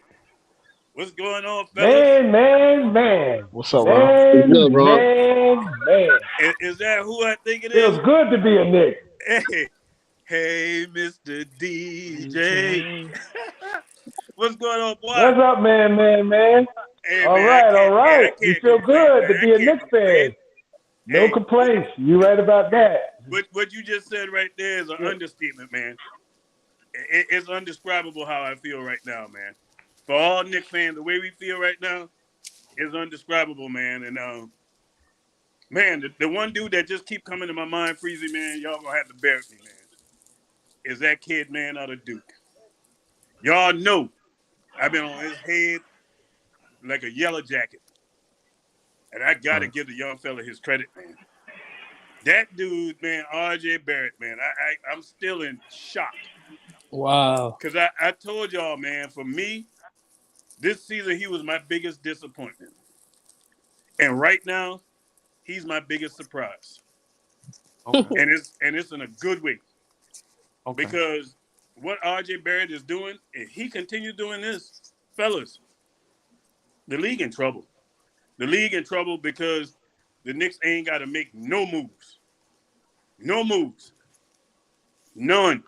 What's going on, fellas? Man. What's up, man? Man. Is that who I think it is? Feels good to be a Knick. Hey, Mr. DJ. What's going on, boy? What's up, man? Hey, all right. You feel good to be a Knicks fan. No complaints. You right about that. What you just said right there is an understatement, man. It's indescribable how I feel right now, man. For all Knicks fans, the way we feel right now is indescribable, man. And man, the one dude that just keep coming to my mind, Freezy, man, y'all gonna have to bear with me, man, is that kid, man, out of Duke. Y'all know I've been on his head like a yellow jacket. And I gotta give the young fella his credit, man. That dude, man, RJ Barrett, man, I'm still in shock. Wow. Because I told y'all, man, for me, this season he was my biggest disappointment. And right now, he's my biggest surprise. Okay. And it's in a good way. Okay. Because what RJ Barrett is doing, if he continues doing this, fellas, the league in trouble. The league in trouble because the Knicks ain't got to make no moves. No moves. None.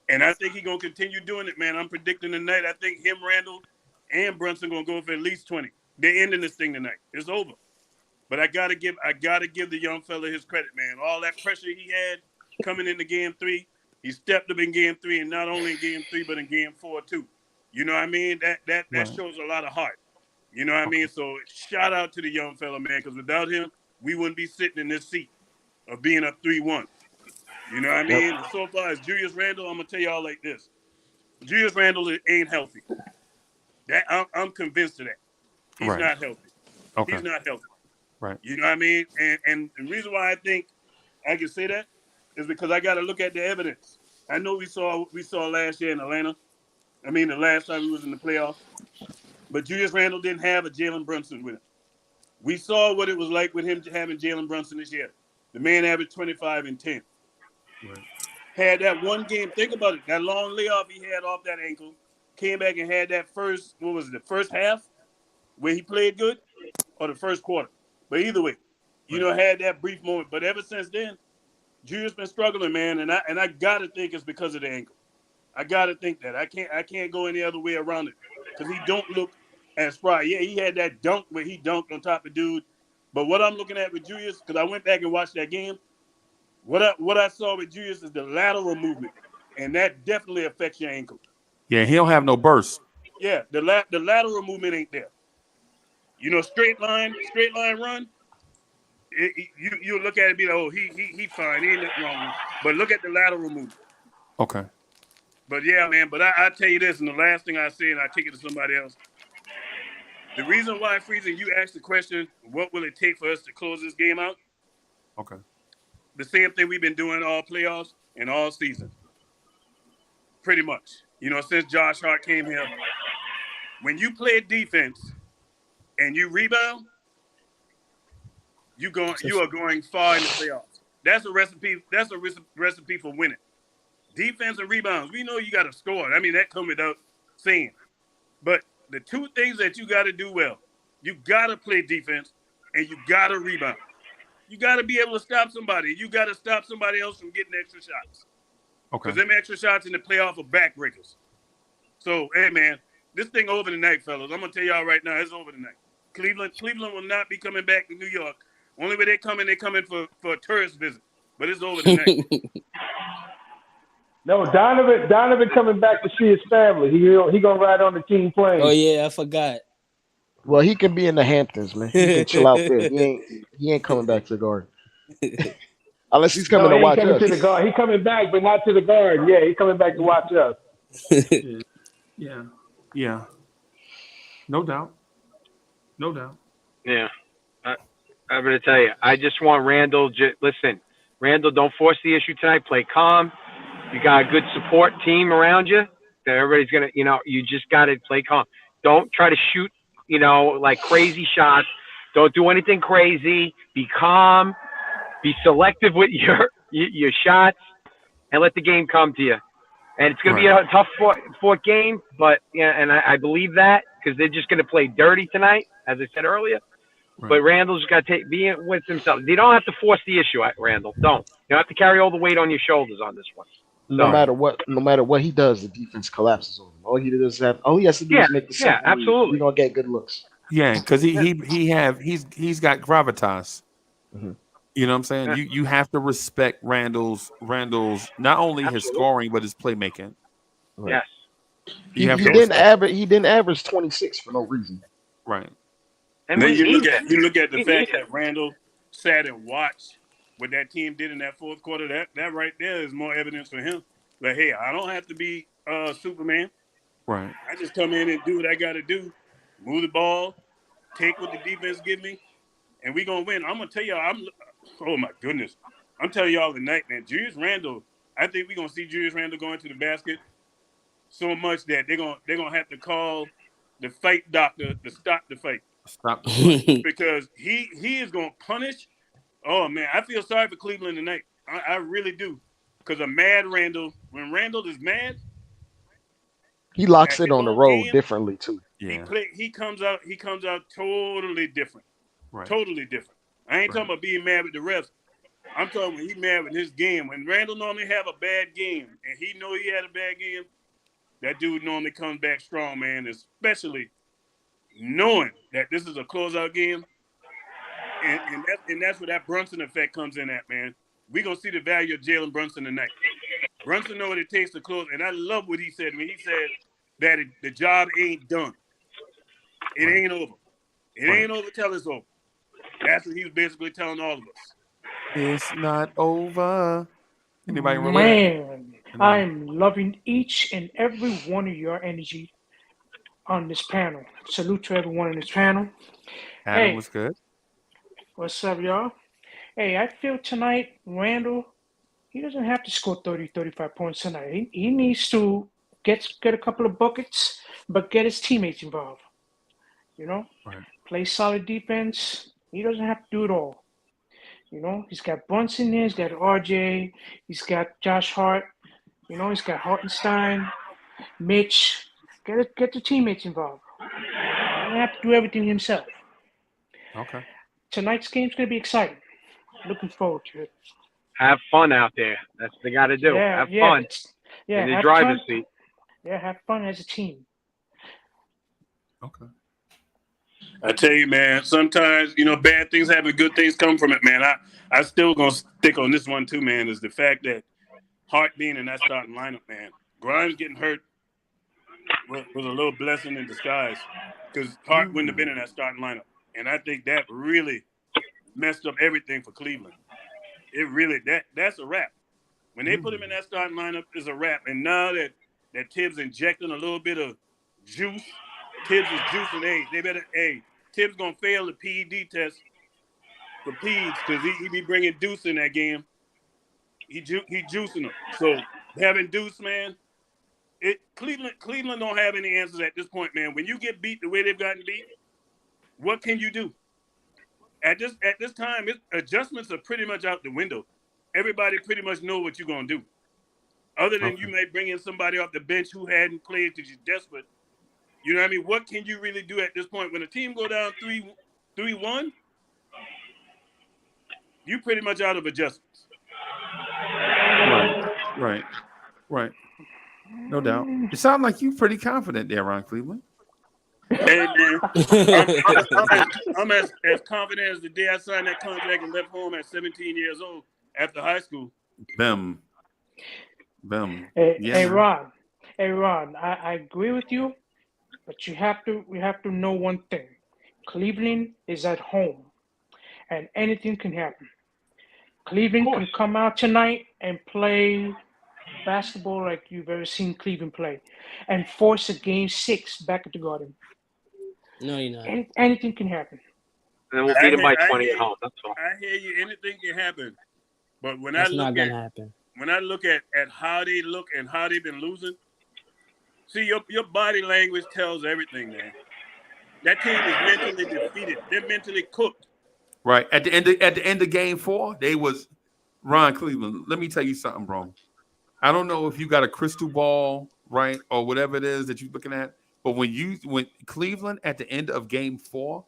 And I think he's going to continue doing it, man. I'm predicting tonight. I think him, Randall, and Brunson going to go for at least 20. They're ending this thing tonight. It's over. But I gotta give the young fella his credit, man. All that pressure he had coming into game 3, he stepped up in game 3, and not only in game 3, but in game 4 too. You know what I mean? That shows a lot of heart. You know what I mean? So shout out to the young fella, man, because without him, we wouldn't be sitting in this seat of being up 3-1. You know what I mean? And so far as Julius Randle, I'm gonna tell y'all like this: Julius Randle ain't healthy. That I'm convinced of that. He's not healthy. Okay. He's not healthy. Right. You know what I mean? And the reason why I think I can say that is because I got to look at the evidence. I know we saw last year in Atlanta. I mean, the last time we was in the playoffs. But Julius Randle didn't have a Jalen Brunson with him. We saw what it was like with him having Jalen Brunson this year. The man averaged 25 and 10. Right. Had that one game. Think about it. That long layoff he had off that ankle. Came back and had that first half where he played good, or the first quarter. But either way, had that brief moment. But ever since then, Julius been struggling, man. And I gotta think it's because of the ankle. I gotta think that. I can't go any other way around it. Because he don't look as spry. Yeah, he had that dunk where he dunked on top of dude. But what I'm looking at with Julius, because I went back and watched that game, what I saw with Julius is the lateral movement. And that definitely affects your ankle. Yeah, he don't have no burst. Yeah, the lateral movement ain't there. Straight line run. You look at it and be like, oh, he fine, he ain't nothing wrong with him. But look at the lateral movement. Okay. But yeah, man. But I tell you this, and the last thing I say, and I take it to somebody else. The reason why, Freezer, you asked the question, what will it take for us to close this game out? Okay. The same thing we've been doing all playoffs and all season. Pretty much. Since Josh Hart came here, when you play defense and you rebound, you are going far in the playoffs. That's a recipe. That's a recipe for winning. Defense and rebounds. We know you got to score. I mean, that comes without saying. But the two things that you got to do well, you got to play defense and you got to rebound. You got to be able to stop somebody. You got to stop somebody else from getting extra shots. Okay. Because them extra shots in the playoff are backbreakers. So, hey, man, this thing over tonight, fellas. I'm going to tell y'all right now, it's over tonight. Cleveland will not be coming back to New York. Only way they're coming for a tourist visit. But it's over tonight. No, Donovan coming back to see his family. He gonna ride on the team plane. Oh yeah, I forgot. Well, he can be in the Hamptons, man. He can chill out there. He ain't coming back to the Garden. Unless he's coming to watch us. To the Garden. He coming back, but not to the Garden. Yeah, he's coming back to watch us. Yeah. No doubt. Yeah. I'm going to tell you, I just want Randall. Listen, Randall, don't force the issue tonight. Play calm. You got a good support team around you. That everybody's going to, you just got to play calm. Don't try to shoot, like crazy shots. Don't do anything crazy. Be calm. Be selective with your shots and let the game come to you. And it's going to be a tough fought game, but and I believe that because they're just going to play dirty tonight, as I said earlier. Right. But Randall's got to be with himself. You don't have to force the issue, Randall. Don't. You don't have to carry all the weight on your shoulders on this one. No matter what he does, the defense collapses on him. All he has to do is make the second. Yeah, absolutely. We're gonna get good looks. Yeah, because he's got gravitas. Mm-hmm. You know what I'm saying? Yeah. You have to respect Randall's not only his scoring but his playmaking. Right. Yes. He didn't average 26 for no reason. Right. And then you look at the fact that Randall sat and watched what that team did in that fourth quarter. That right there is more evidence for him. Like, hey, I don't have to be Superman. Right. I just come in and do what I got to do. Move the ball, take what the defense give me, and we gonna win. I'm gonna tell y'all. Oh my goodness, I'm telling y'all tonight, man. Julius Randle. I think we're gonna see Julius Randle going to the basket so much that they're gonna have to call the fight doctor to stop the fight. Stop the fight. Because he is gonna punish Oh man, I feel sorry for Cleveland tonight. I really do, because a mad Randall. When Randall is mad, he locks at it his on the own road game, differently too. Yeah. He comes out totally different. Right. Totally different. I ain't talking about being mad with the refs. I'm talking when he mad with his game. When Randall normally have a bad game, and he know he had a bad game, that dude normally comes back strong, man. Especially knowing that this is a closeout game, and that's where that Brunson effect comes in at, man. We gonna see the value of Jalen Brunson tonight. Brunson know what it takes to close, and I love what he said when he said that the job ain't done. It ain't over. It ain't over till it's over. That's what he was basically telling all of us. It's not over. Anybody remember Man, that? I'm loving each and every one of your energy on this panel. Salute to everyone on this panel. Adam was good. What's up, y'all? Hey, I feel tonight, Randall, he doesn't have to score 30, 35 points tonight. He needs to get a couple of buckets, but get his teammates involved. You know? Right. Play solid defense. He doesn't have to do it all. You know, he's got Brunson there, he's got RJ, he's got Josh Hart, you know, he's got Hartenstein, Mitch. Get the teammates involved. He doesn't have to do everything himself. Okay. Tonight's game's going to be exciting. Looking forward to it. Have fun out there. That's what they got to do. Have fun. Yeah, in the have driver's fun. seat. Yeah, have fun as a team. Okay. I tell you, man, sometimes, bad things happen, good things come from it, man. I still gonna stick on this one too, man, is the fact that Hart being in that starting lineup, man. Grimes getting hurt was a little blessing in disguise, because Hart wouldn't have been in that starting lineup. And I think that really messed up everything for Cleveland. It really, that's a wrap. When they put him in that starting lineup, it's a wrap. And now that Tibbs injecting a little bit of juice, Tibbs is juicing. Tibbs gonna fail the PED test for PEDS because he be bringing Deuce in that game. He juicing them. So having Deuce, man, Cleveland don't have any answers at this point, man. When you get beat the way they've gotten beat, what can you do? At this time, adjustments are pretty much out the window. Everybody pretty much know what you're gonna do. Other than you may bring in somebody off the bench who hadn't played because you're desperate. You know what I mean? What can you really do at this point? When a team go down 3-1, you pretty much out of adjustments. Right. No doubt. You sound like you're pretty confident there, Ron Cleveland. Hey, man, I'm as confident as the day I signed that contract and left home at 17 years old after high school. Bem. Hey, Ron, I agree with you, but we have to know one thing. Cleveland is at home, and anything can happen. Cleveland can come out tonight and play basketball like you've ever seen Cleveland play, and force a game 6 back at the Garden. No, you're not. Anything can happen. And then we'll beat them by 20 at home. That's all. I hear you. Anything can happen. But when That's I not look gonna happen. When I look at how they look and how they've been losing, see, your body language tells everything, man. That team is mentally defeated. They're mentally cooked. Right. At the end of game 4, they was Ron Cleveland. Let me tell you something, bro. I don't know if you got a crystal ball, right, or whatever it is that you're looking at, but when Cleveland at the end of game 4,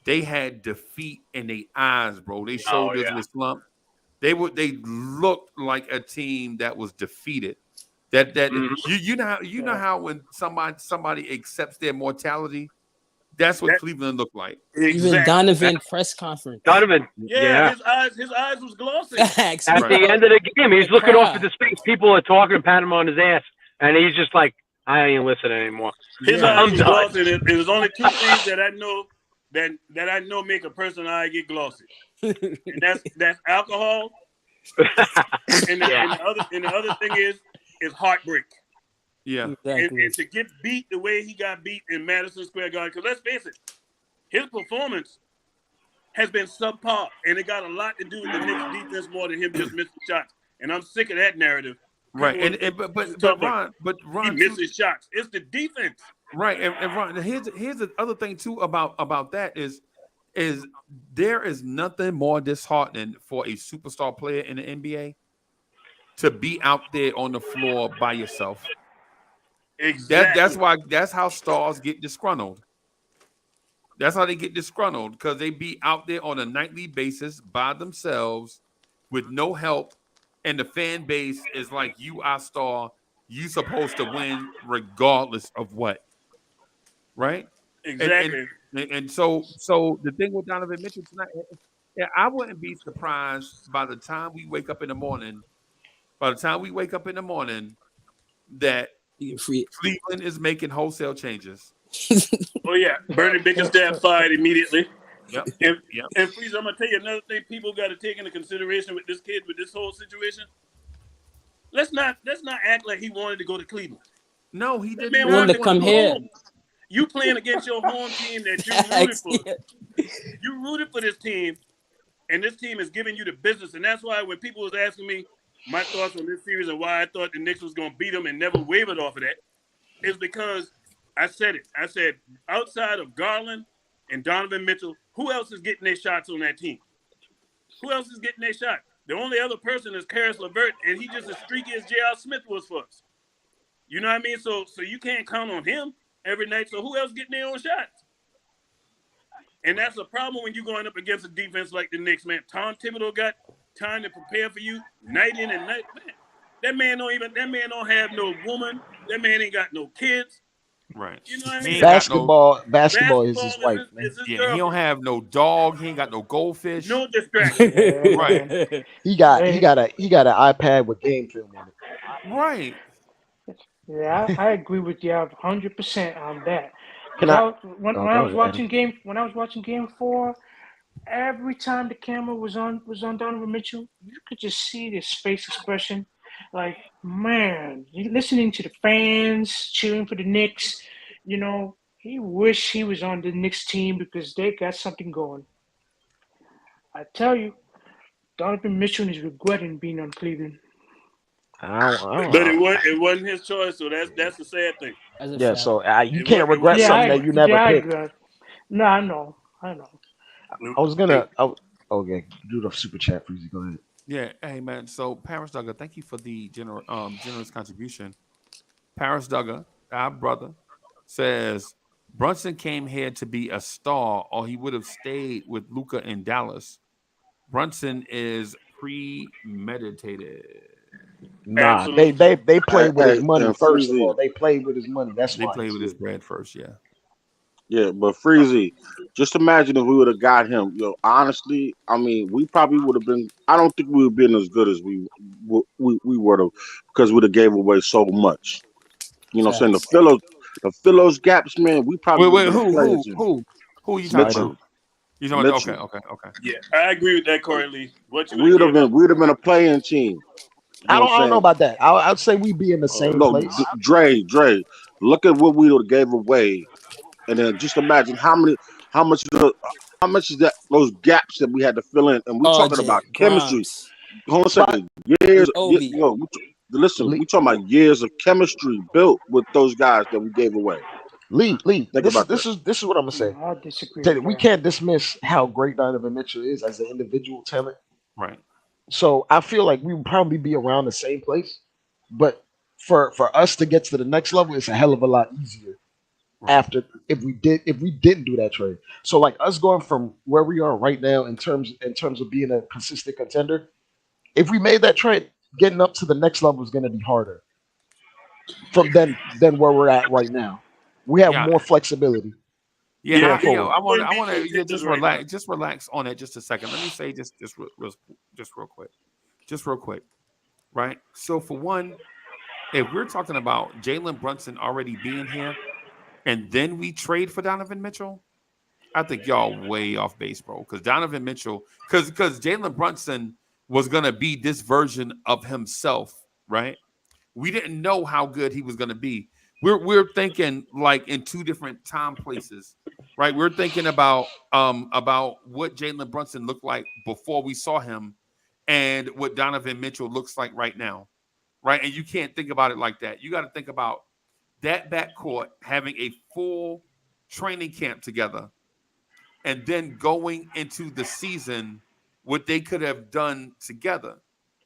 they had defeat in their eyes, bro. Their shoulders were slumped. They looked like a team that was defeated. You know how when somebody accepts their mortality, that's what Cleveland looked like. Exactly. Even Donovan press conference. Donovan, his eyes was glossy. At the end of the game, he's looking off at the space. People are talking to pat him on his ass, and he's just like, I ain't listening anymore. His eyes was glossy. There's only 2 things that I know that I know make a person's eye get glossy. And that's alcohol. and the other thing is heartbreak. Yeah. Exactly. And to get beat the way he got beat in Madison Square Garden, because let's face it, his performance has been subpar, and it got a lot to do with the Knicks defense more than him just missing shots. And I'm sick of that narrative. Right. But Ron, he misses shots. It's the defense. Right. And Ron, here's the other thing too about that is is there is nothing more disheartening for a superstar player in the NBA to be out there on the floor by yourself. Exactly. That's how stars get disgruntled. That's how they get disgruntled, because they be out there on a nightly basis by themselves with no help, and the fan base is like, you are star, you supposed to win regardless of what, right? Exactly. And so the thing with Donovan Mitchell tonight, yeah, I wouldn't be surprised by the time we wake up in the morning. By the time we wake up in the morning, that Cleveland is making wholesale changes. Oh yeah, Bernie Bickerstaff fired immediately. Yep. And Freeze, I'm gonna tell you another thing people got to take into consideration with this kid, with this whole situation. Let's not act like he wanted to go to Cleveland. No, he didn't. Man He wanted to come here. home. You playing against your home team that you rooted for. You rooted for this team, and this team is giving you the business. And that's why when people was asking me my thoughts on this series and why I thought the Knicks was going to beat them and never wavered off of that, is because I said it. I said, outside of Garland and Donovan Mitchell, who else is getting their shots on that team? Who else is getting their shot? The only other person is Karis LeVert, and he just as streaky as J.R. Smith was for us. You know what I mean? So you can't count on him every night. So who else getting their own shots? And that's a problem when you're going up against a defense like the Knicks, man. Tom Thibodeau got time to prepare for you night in and night. Man, that man don't have no woman. That man ain't got no kids. Right. You know what I mean? Basketball is his wife, man. his Yeah, he don't have no dog. He ain't got no goldfish. No distraction. Right. He got an iPad with game film on it. Right. Yeah, I agree with you 100% on that. When Go I was ahead, watching Game 4, every time the camera was on Donovan Mitchell, you could just see his face expression. Like, man, you listening to the fans cheering for the Knicks. You know, he wish he was on the Knicks team because they got something going. I tell you, Donovan Mitchell is regretting being on Cleveland. But it wasn't his choice, so that's the sad thing. Yeah, so you can't regret something that you never picked. No, I know. I was gonna. Okay, do the super chat, please. Go ahead. Yeah, hey man. So Paris Duggar, thank you for the generous contribution. Paris Duggar, our brother, says Brunson came here to be a star, or he would have stayed with Luka in Dallas. Brunson is premeditated. Nah, they played with his money first of all. They played with his money. That's why they played with his bread first. Yeah. Yeah, but Freezy, just imagine if we would have got him. Honestly, I mean, we probably would have been. I don't think we would have been as good as we would have, because we'd have gave away so much. You know what I'm saying? The Philos gaps, man. We probably who are you talking about? You talking about? Okay. Yeah, I agree with that, Corey Lee. We would have been a playing team. I don't know about that. I'd say we'd be in the same place. Dre, look at what we would have gave away. And then just imagine how much is that, those gaps that we had to fill in, and we're talking about chemistry. Hold on a second. Listen, we're talking about years of chemistry built with those guys that we gave away. Lee, this is what I'm gonna say. I disagree. We can't dismiss how great Donovan Mitchell is as an individual talent. Right. So I feel like we would probably be around the same place, but for us to get to the next level, it's a hell of a lot easier. After if we didn't do that trade. So like us going from where we are right now in terms of being a consistent contender, if we made that trade, getting up to the next level is going to be harder than where we're at right now. We have more flexibility. Yeah, I want to just relax on it just a second. Let me say just real quick, right? So for one, if we're talking about Jalen Brunson already being here, and then we trade for Donovan Mitchell, I think y'all way off base, bro. Because Donovan Mitchell, because Jalen Brunson was gonna be this version of himself, right? We didn't know how good he was gonna be. We're thinking like in two different time places, right? We're thinking about what Jalen Brunson looked like before we saw him, and what Donovan Mitchell looks like right now, right? And you can't think about it like that. You got to think about that backcourt having a full training camp together, and then going into the season, what they could have done together,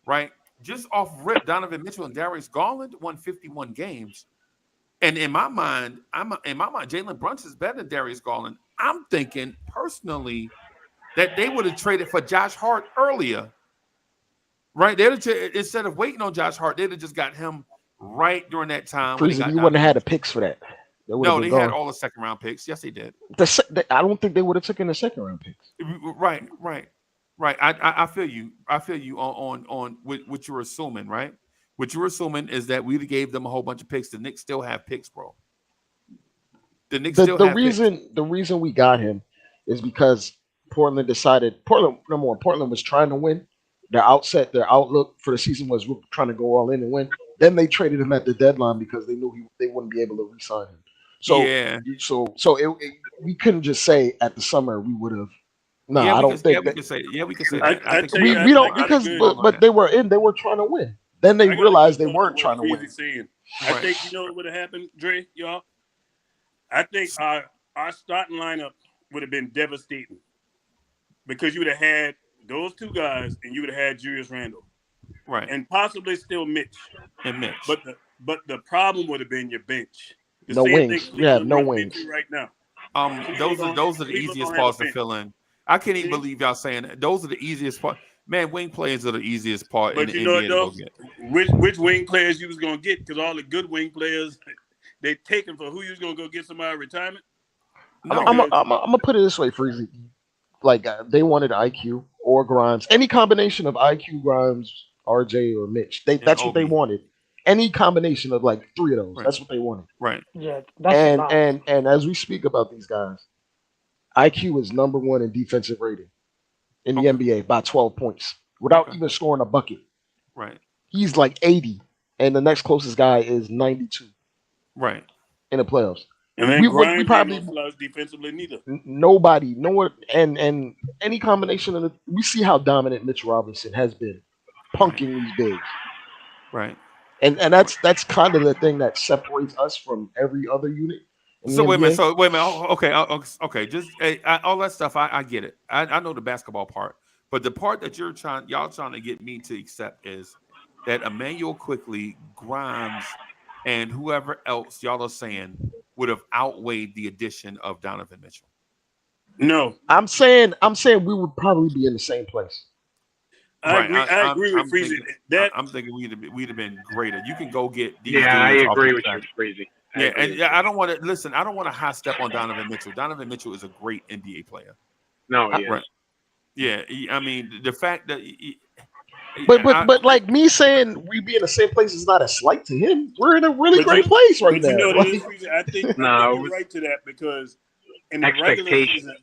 right? Just off rip, Donovan Mitchell and Darius Garland won 51 games. And in my mind, Jalen Brunson is better than Darius Garland. I'm thinking personally that they would have traded for Josh Hart earlier, right? Instead of waiting on Josh Hart, they'd have just got him right during that time. Freezer, you wouldn't have had the picks for that. No, they had all the second round picks. Yes, they did. I don't think they would have taken the second round picks. Right. I feel you. I feel you on what you're assuming, right? What you're assuming is that we gave them a whole bunch of picks. The Knicks still have picks, bro. The Knicks still have picks. The reason we got him is because Portland was trying to win. Their outlook for the season was trying to go all in and win. Then they traded him at the deadline because they knew they wouldn't be able to re-sign him. We couldn't just say at the summer we would have. No, I don't think. We can say that. We don't because but they were trying to win. Then they realized they weren't trying to win. I think you know what would have happened, Dre, y'all. I think our starting lineup would have been devastating because you would have had those two guys and you would have had Julius Randle, right, and possibly still Mitch. But the problem would have been your bench. No wings. Yeah, no wings right now. Those are the easiest parts to fill in. I can't even believe y'all saying that. Those are the easiest part. Man, wing players are the easiest part in the NBA to go get. Which wing players you was gonna get? Because all the good wing players, they taken for who you was gonna go get somebody retirement. No. I'm gonna put it this way, Freezy. Like they wanted IQ or Grimes, any combination of IQ, Grimes, RJ, or Mitch. That's what they wanted. Any combination of like three of those. Right. That's what they wanted. Right. Yeah. And as we speak about these guys, IQ is number one in defensive rating in the NBA by 12 points without even scoring a bucket. Right. He's like 80, and the next closest guy is 92. Right. In the playoffs. And then we probably defensively neither. Nobody, no one, and any combination of we see how dominant Mitch Robinson has been, punking these bigs. Right. And that's kind of the thing that separates us from every other unit. Wait a minute. Okay. Just all that stuff. I get it. I know the basketball part, but the part that y'all trying to get me to accept is that Emmanuel Quickly, Grimes, and whoever else y'all are saying would have outweighed the addition of Donovan Mitchell. No, I'm saying we would probably be in the same place. I agree with Freezy. I'm thinking we'd have been greater. You can go get these. Yeah, I agree with you, Freezy. Yeah, and I don't want to listen. I don't want to high step on Donovan Mitchell. Donovan Mitchell is a great NBA player. No, he is. Right. Yeah, I mean the fact that. But like me saying we be in the same place is not a slight to him. We're in a really great place right now. You know what it is, Freezy? I think you're right to that because in the regular season,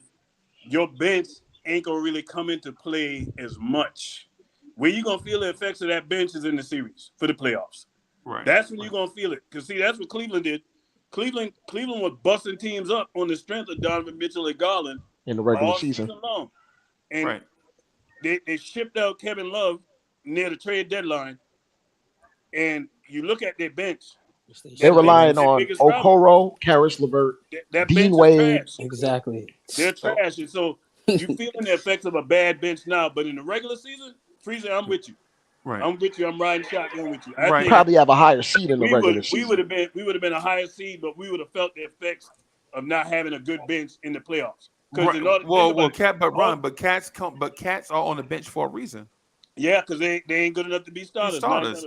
your bench ain't gonna really come into play as much. Where you gonna feel the effects of that bench is in the series for the playoffs. Right. That's when you're gonna feel it. Because see, that's what Cleveland did. Cleveland was busting teams up on the strength of Donovan Mitchell and Garland in the regular season long. And they shipped out Kevin Love near the trade deadline. And you look at their bench. They're relying on Okoro, Karis LeVert, Dean Wade. Exactly. They're trash. And so you're feeling the effects of a bad bench now. But in the regular season, Freezer, I'm with you. Right. I'm with you. I'm riding shotgun with you. I think probably have a higher seed in the regular season. We would have been a higher seed, but we would have felt the effects of not having a good bench in the playoffs. But Cats are on the bench for a reason. Yeah, because they ain't good enough to be starters.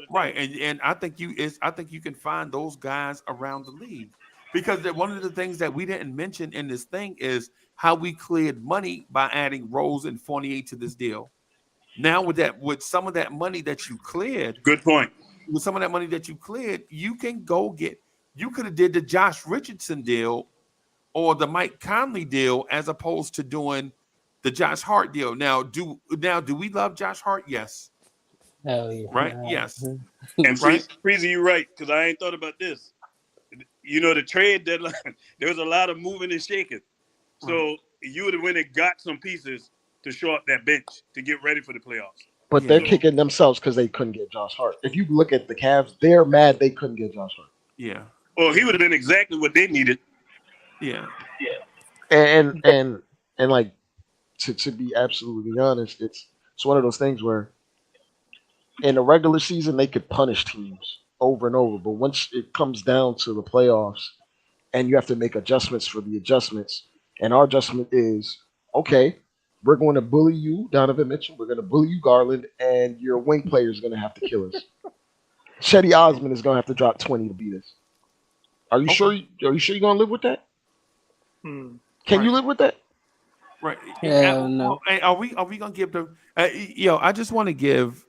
Right? And I think you can find those guys around the league because one of the things that we didn't mention in this thing is how we cleared money by adding Rose and Fournier to this deal. Now with some of that money that you cleared, good point. With some of that money that you cleared, you can go get. You could have did the Josh Richardson deal or the Mike Conley deal as opposed to doing the Josh Hart deal. Now do we love Josh Hart? Yes. Hell yeah. Right. Yes. And Freezy, you're right because I ain't thought about this. You know, the trade deadline, there was a lot of moving and shaking. So you would have went and got some pieces to shore up that bench to get ready for the playoffs. But they're kicking themselves because they couldn't get Josh Hart. If you look at the Cavs, they're mad they couldn't get Josh Hart. Yeah. Well, he would have been exactly what they needed. Yeah. And And like to be absolutely honest, it's one of those things where in the regular season they could punish teams over and over, but once it comes down to the playoffs and you have to make adjustments for the adjustments, and our adjustment is okay, we're going to bully you, Donovan Mitchell, we're going to bully you, Garland, and your wing player is going to have to kill us. Chetty Osman is going to have to drop 20 to beat us. Are you sure? Are you sure you're going to live with that? Can you live with that? Right. Hell no. Are we gonna give them? I just want to give.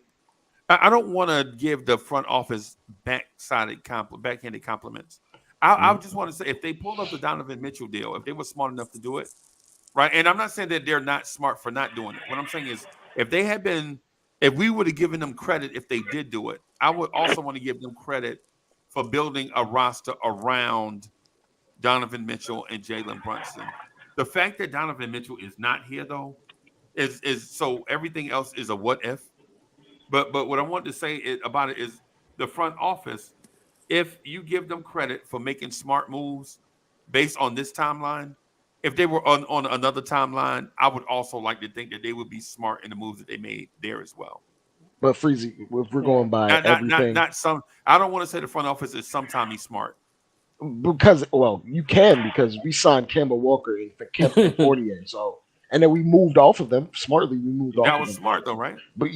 I don't want to give the front office backhanded compliments. I just want to say if they pulled up the Donovan Mitchell deal, if they were smart enough to do it, right? And I'm not saying that they're not smart for not doing it. What I'm saying is if we would have given them credit if they did do it, I would also want to give them credit for building a roster around Donovan Mitchell and Jalen Brunson. The fact that Donovan Mitchell is not here though is so everything else is a what if. But what I want to say about it is the front office, if you give them credit for making smart moves based on this timeline, if they were on another timeline, I would also like to think that they would be smart in the moves that they made there as well. But Freezy, if we're going by everything, not some. I don't want to say the front office is sometimes he's smart. Because you can because we signed Kemba Walker and Kemba Fournier, so and then we moved off of them smartly. We moved off. That was smart though, right? But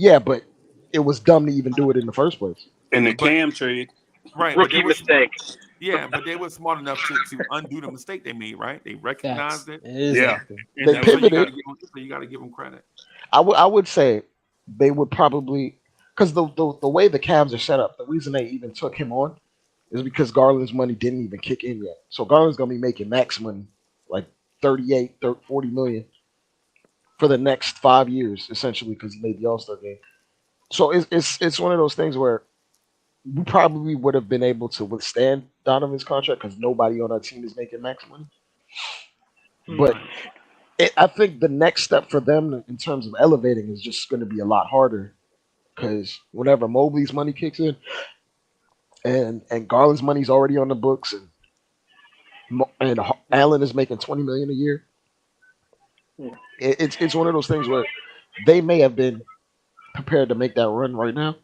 it was dumb to even do it in the first place. In the Cam trade, right? Rookie mistake. Yeah, but they were smart enough to undo the mistake they made, right? They recognized it. Exactly. Yeah, they pivoted. So you got to give them credit. I would say they would probably because the way the Cavs are set up, the reason they even took him on is because Garland's money didn't even kick in yet. So Garland's going to be making max money, like 40 million for the next 5 years, essentially, because he made the All-Star game. So it's one of those things where we probably would have been able to withstand Donovan's contract because nobody on our team is making max money. But I think the next step for them in terms of elevating is just going to be a lot harder because whenever Mobley's money kicks in, and Garland's money's already on the books, and Allen is making $20 million a year. Yeah. It's one of those things where they may have been prepared to make that run right now,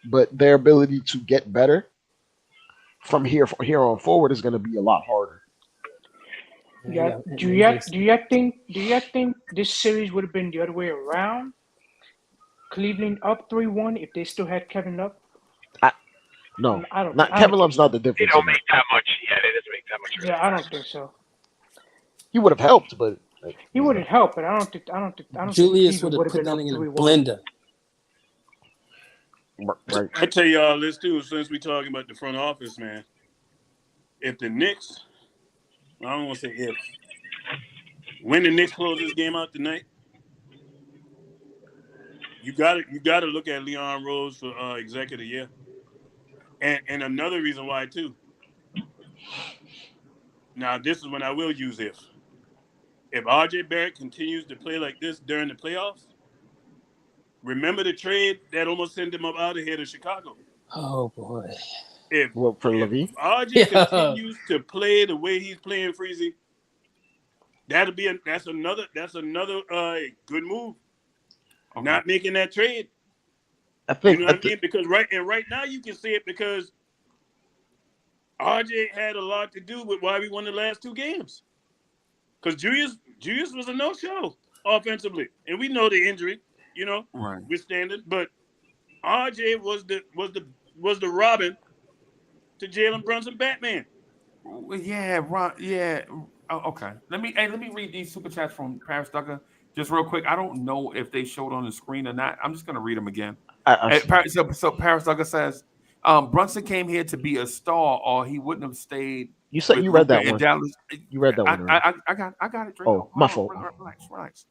but their ability to get better from here on forward is going to be a lot harder. Yeah. Do you think this series would have been the other way around? Cleveland up 3-1 if they still had Kevin Love? No, Kevin Love's not the difference. They don't make that much. Yeah, they doesn't make that much. Yeah, I don't think so. He would have helped, but he would have helped, but I don't think Julius would have put that in a blender. Right. I tell y'all this too, since we're talking about the front office, man. If the Knicks, I don't want to say if, when the Knicks close this game out tonight, you gotta look at Leon Rose for executive year. And another reason why too. Now this is when I will use if. If RJ Barrett continues to play like this during the playoffs, remember the trade that almost sent him up out of here to Chicago. Oh boy! If Levine? RJ continues to play the way he's playing, Freezy, that's another good move. Okay. Not making that trade. I think you know what I mean? Because right now you can see it because RJ had a lot to do with why we won the last 2 games. Because Julius was a no-show offensively, and we know the injury, right. withstanding. But RJ was the Robin to Jalen Brunson Batman. Yeah, right. Yeah. Okay. Let me read these super chats from Paris Ducker just real quick. I don't know if they showed on the screen or not. I'm just gonna read them again. So Paris Ducker says, Brunson came here to be a star, or he wouldn't have stayed. You said you read that one. Dallas. You read that one. I got it. Oh, my fault. Relax.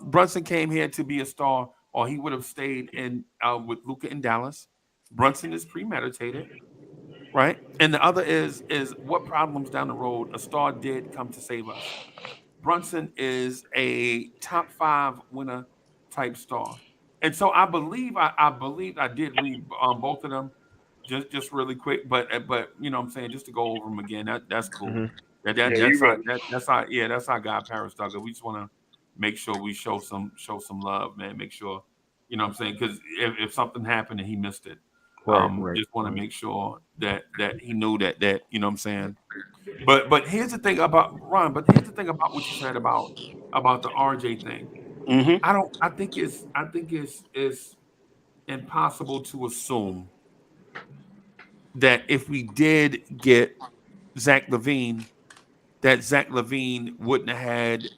Brunson came here to be a star, or he would have stayed in with Luka in Dallas. Brunson is premeditated, right? And the other is what problems down the road a star did come to save us. Brunson is a top 5 winner type star. And so I believe I did read both of them just really quick, but you know what I'm saying, just to go over them again. That's cool. That's our guy, Paris Duggar. We just want to make sure we show some love, man. Make sure, you know what I'm saying? Because if something happened and he missed it, just want to make sure that he knew that you know what I'm saying. But here's the thing about Ron. But here's the thing about what you said about the RJ thing. Mm-hmm. I think it's impossible to assume that if we did get Zach LaVine, that Zach LaVine wouldn't have had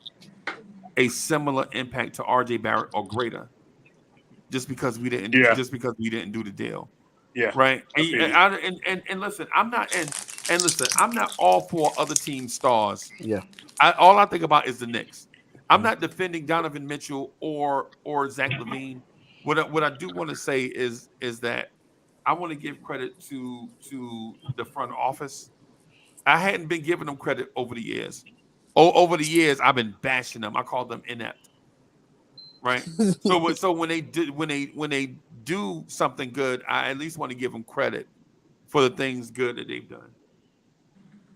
a similar impact to RJ Barrett or greater, just because we didn't do the deal. Yeah. Right. And listen, I'm not all for other team stars. Yeah. All I think about is the Knicks. I'm not defending Donovan Mitchell or Zach LaVine. What I do want to say is that I want to give credit to the front office. I hadn't been giving them credit over the years. Over the years, I've been bashing them. I call them inept. Right. So when they do something good, I at least want to give them credit for the things good that they've done.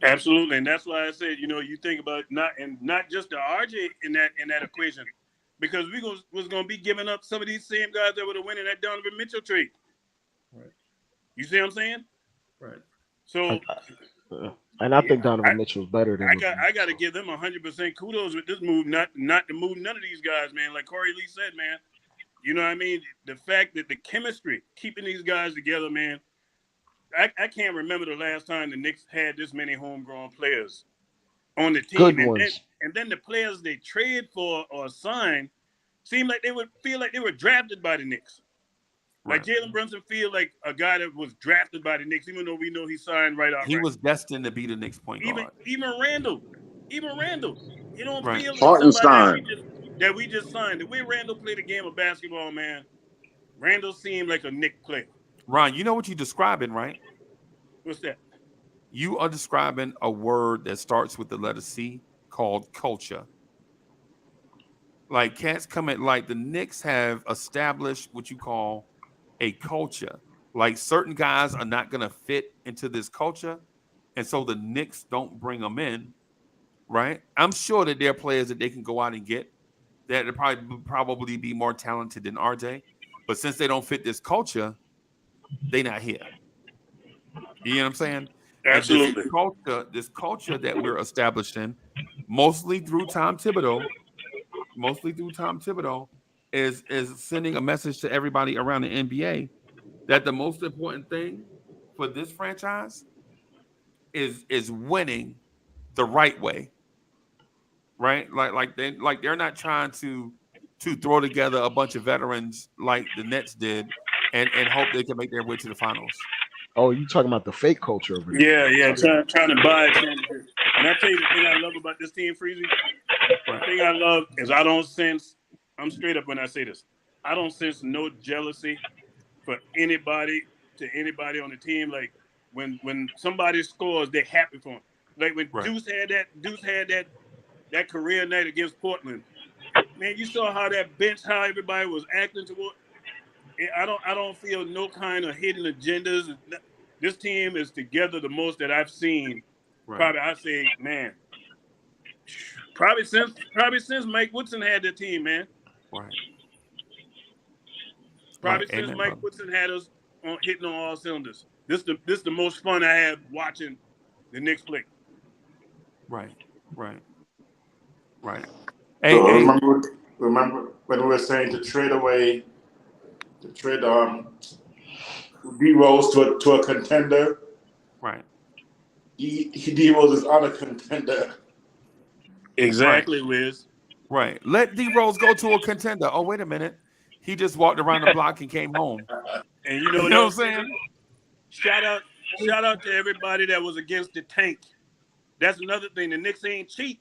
Absolutely, and that's why I said, you think about not just the RJ in that equation, because we was going to be giving up some of these same guys that would have winning that Donovan Mitchell trade. Right. You see what I'm saying? Right. So, and I think Donovan Mitchell's better than. I got to give them 100% kudos with this move, not to move none of these guys, man. Like Corey Lee said, man. You know what I mean? The fact that the chemistry keeping these guys together, man. I can't remember the last time the Knicks had this many homegrown players on the team. Good ones. And then the players they trade for or sign seemed like they would feel like they were drafted by the Knicks. Like Jalen Brunson feel like a guy that was drafted by the Knicks, even though we know he signed right out. He was destined to be the Knicks point guard. Even Randall. You don't feel like Hartenstein. somebody that we just signed. The way Randall played a game of basketball, man, Randall seemed like a Knick player. Ron, you know what you're describing, right? What's that? You are describing a word that starts with the letter C called culture. Like cats come at like the Knicks have established what you call a culture. Like certain guys are not going to fit into this culture, and so the Knicks don't bring them in, right? I'm sure that there are players that they can go out and get that would probably be more talented than RJ, but since they don't fit this culture, they're not here. You know what I'm saying? Absolutely. This culture that we're establishing, mostly through Tom Thibodeau, is sending a message to everybody around the NBA that the most important thing for this franchise is winning the right way. Right? Like they're not trying to throw together a bunch of veterans like the Nets did and hope they can make their way to the finals. Oh, you talking about the fake culture over there? Yeah, trying to buy a championship. And I tell you the thing I love about this team, Freezy. The thing I love is I'm straight up when I say this. I don't sense no jealousy for anybody on the team. Like when somebody scores, they're happy for them. Like when Deuce had that career night against Portland. Man, you saw how that bench, how everybody was acting toward. I don't feel no kind of hidden agendas. This team is together the most that I've seen. Right. Probably I say, man. Probably since Mike Woodson had the team, man. Right. Probably since Mike Woodson had us hitting on all cylinders. This the most fun I had watching the Knicks play. Right. Hey, remember when we were saying to trade D Rose to a contender? Right. D Rose is on a contender. Exactly, Wiz. Right. Let D Rose go to a contender. Oh, wait a minute. He just walked around the block and came home. And you know what I'm saying? Shout out to everybody that was against the tank. That's another thing. The Knicks ain't cheap.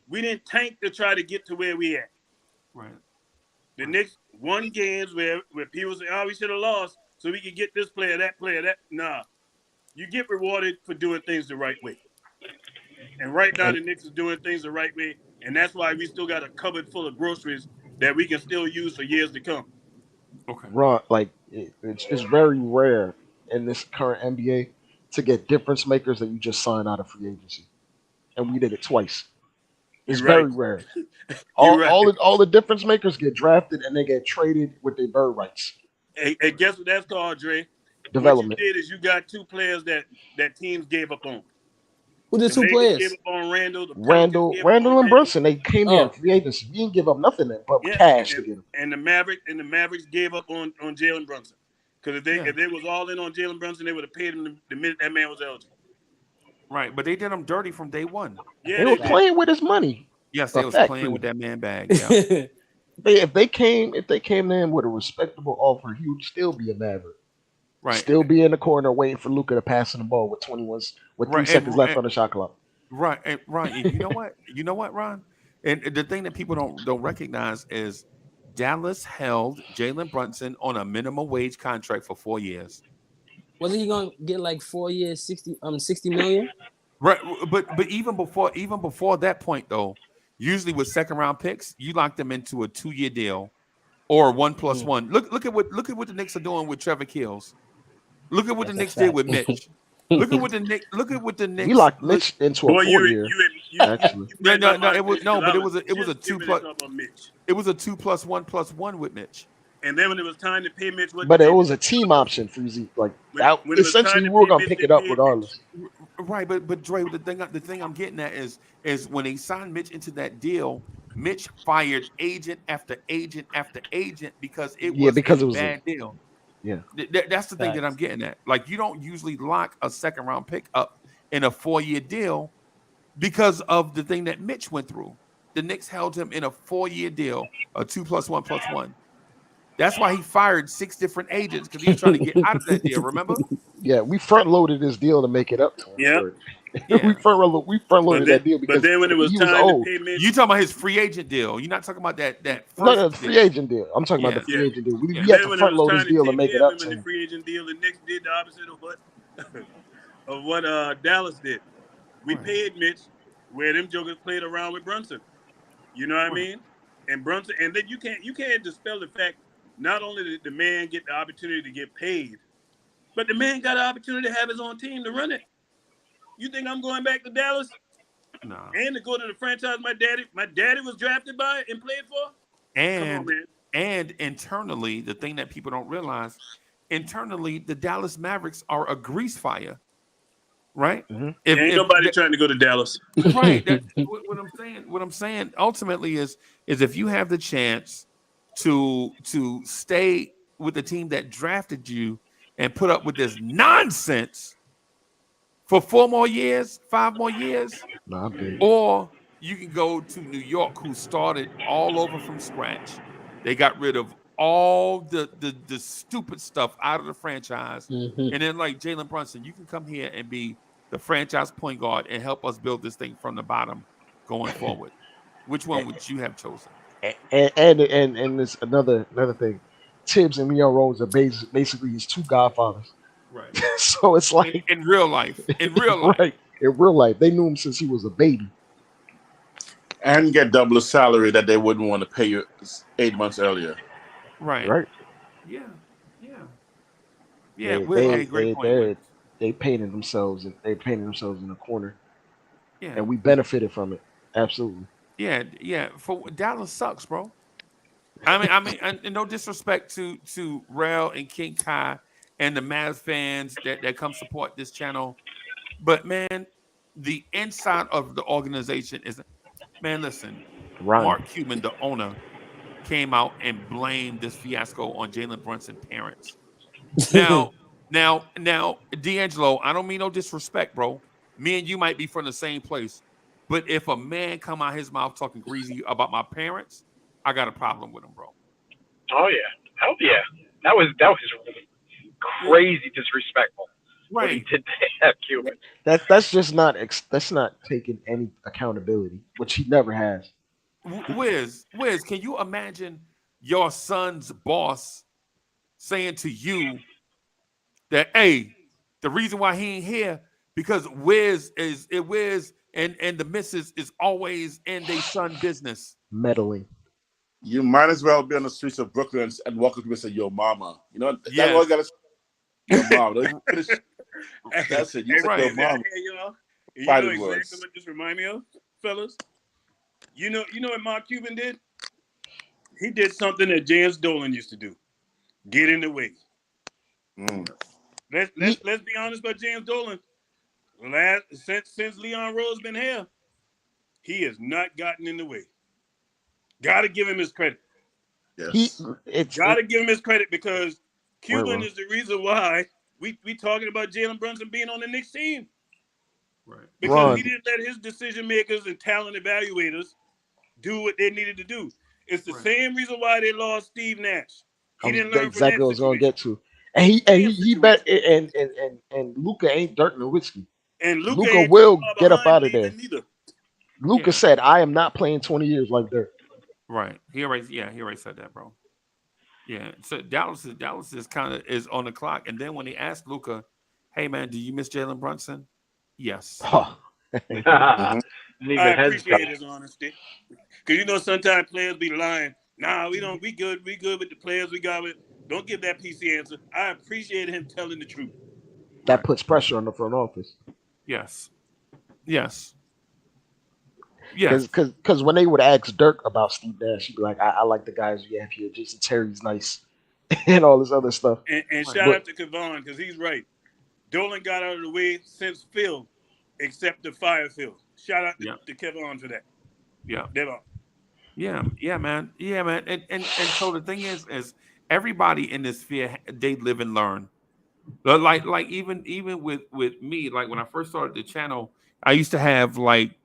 We didn't tank to try to get to where we at. Right. The Knicks won games where people say, "Oh, we should have lost so we could get this player, that player, that." Nah. You get rewarded for doing things the right way. And right now, the Knicks is doing things the right way. And that's why we still got a cupboard full of groceries that we can still use for years to come. Okay. Ron, like it's very rare in this current NBA to get difference makers that you just sign out of free agency. and we did it twice. It's You're right. very rare. You're right. All the difference makers get drafted and they get traded with their bird rights. Hey, guess what that's called, Dre? Development. What you did is you got two players that teams gave up on. Who the The two Lakers players? gave up on Randall. The Randall and Brunson, they came here in free agency. We didn't give up nothing but cash to get them. And the Mavericks gave up on Jalen Brunson. Because if they was all in on Jalen Brunson, they would have paid him the minute that man was eligible. Right, but they did him dirty from day one. Yeah, they were playing with his money. Yes, they was playing with that man bag. Yeah. If they came in with a respectable offer, he would still be a Maverick. Right. Still be in the corner waiting for Luka to pass him the ball with 3 seconds left on the shot clock. Right, and you know what? You know what, Ron? And the thing that people don't recognize is Dallas held Jalen Brunson on a minimum wage contract for 4 years. Wasn't he gonna get like 4 years, 60 million? Right, but even before that point though, usually with second round picks, you lock them into a 2-year deal or 1+1. Look at what the Knicks are doing with Trevor Keels. Look at what the Knicks did with Mitch. Look at what the Knicks. We locked Mitch into a 4-year. Actually, but it was a 2+. It was a 2+1+1 with Mitch. And then when it was time to pay Mitch, but it was a team option for Z. Like that, essentially, we were gonna pick it up regardless. Right, but Dre, the thing I'm getting at is when they signed Mitch into that deal, Mitch fired agent after agent after agent because it was a bad deal. Yeah, that's the thing that I'm getting at. Like, you don't usually lock a second round pick up in a 4-year deal because of the thing that Mitch went through. The Knicks held him in a 4-year deal, a 2+1+1. That's why he fired 6 different agents, because he was trying to get out of that deal. Remember? Yeah, we front loaded this deal to make it up to him. Yeah. we front loaded that deal because but then when it was time to pay Mitch, you talking about his free agent deal. You're not talking about that first no, free agent deal. I'm talking about the free agent deal. We had to front load this deal to make it up to him. The free agent deal, the Knicks did the opposite of what Dallas did. We paid Mitch where them jokers played around with Brunson. You know what I mean? And Brunson, and then you can't dispel the fact not only did the man get the opportunity to get paid, but the man got the opportunity to have his own team to run it. You think I'm going back to Dallas? No. And to go to the franchise my daddy was drafted by and played for? And come on, man. And internally, the thing that people don't realize, internally, the Dallas Mavericks are a grease fire. Right? Mm-hmm. Ain't nobody trying to go to Dallas. Right. What I'm saying ultimately is if you have the chance to stay with the team that drafted you and put up with this nonsense for 4 more years, 5 more years, or you can go to New York, who started all over from scratch. They got rid of all the stupid stuff out of the franchise. And then, like Jalen Brunson, you can come here and be the franchise point guard and help us build this thing from the bottom going forward. Which one would you have chosen? And this another thing. Tibbs and Leon Rose are basically his 2 godfathers. Right. So it's like in real life. In real life. Right. In real life. They knew him since he was a baby. And get double the salary that they wouldn't want to pay you 8 months earlier. Right. Right. Yeah. They painted themselves in a corner. Yeah. And we benefited from it. Absolutely. Yeah. For Dallas sucks, bro. I mean, and no disrespect to Rel and King Kai and the Mavs fans that come support this channel, but man, the inside of the organization isn't. Man, listen, Mark Cuban, the owner, came out and blamed this fiasco on Jalen Brunson's parents. Now, D'Angelo, I don't mean no disrespect, bro. Me and you might be from the same place, but if a man come out his mouth talking greasy about my parents, I got a problem with him, bro. Oh yeah, hell yeah, that was crazy disrespectful. Right, what he did to that Cuban. That's just not taking any accountability, which he never has. Wiz, can you imagine your son's boss saying to you that, hey, the reason why he ain't here because Wiz and the missus is always in their son business. Meddling. You might as well be on the streets of Brooklyn and walk up to me and say, yo, mama. You know, that's all you got to say. Yo, mama. That's it. You say, yo, mama. You know exactly what this remind me of, fellas? You know what Mark Cuban did? He did something that James Dolan used to do. Get in the way. Let's be honest about James Dolan. Since Leon Rose been here, he has not gotten in the way. Gotta give him his credit. Yes. Gotta give him his credit because Cuban is the reason why we talking about Jalen Brunson being on the Knicks team. Right. Because he didn't let his decision makers and talent evaluators do what they needed to do. It's the same reason why they lost Steve Nash. He didn't learn from that exactly what I was going to get to. And he bet and Luka ain't Dirk Nowitzki. And Luka ain't will too far get up behind out of there. neither. Luka said, "I am not playing 20 years like Dirk." Right. He already said that, bro. Yeah. So Dallas is kind of is on the clock. And then when he asked Luka, "Hey man, do you miss Jalen Brunson?" Yes. I appreciate his honesty. Because sometimes players be lying. Nah, we don't. We good with the players we got with. Don't give that PC answer. I appreciate him telling the truth. That puts pressure on the front office. Yes. Yes. Yes. Because when they would ask Dirk about Steve Nash, he'd be like, I like the guys we have here. Jason Terry's nice. And all this other stuff. And shout out to Kevon, because he's right. Dolan got out of the way since Phil, except to fire Phil. Shout out to Kevon for that. Yeah. Devon. Yeah, man. And so the thing is everybody in this sphere, they live and learn. Like even with me, like when I first started the channel, I used to have like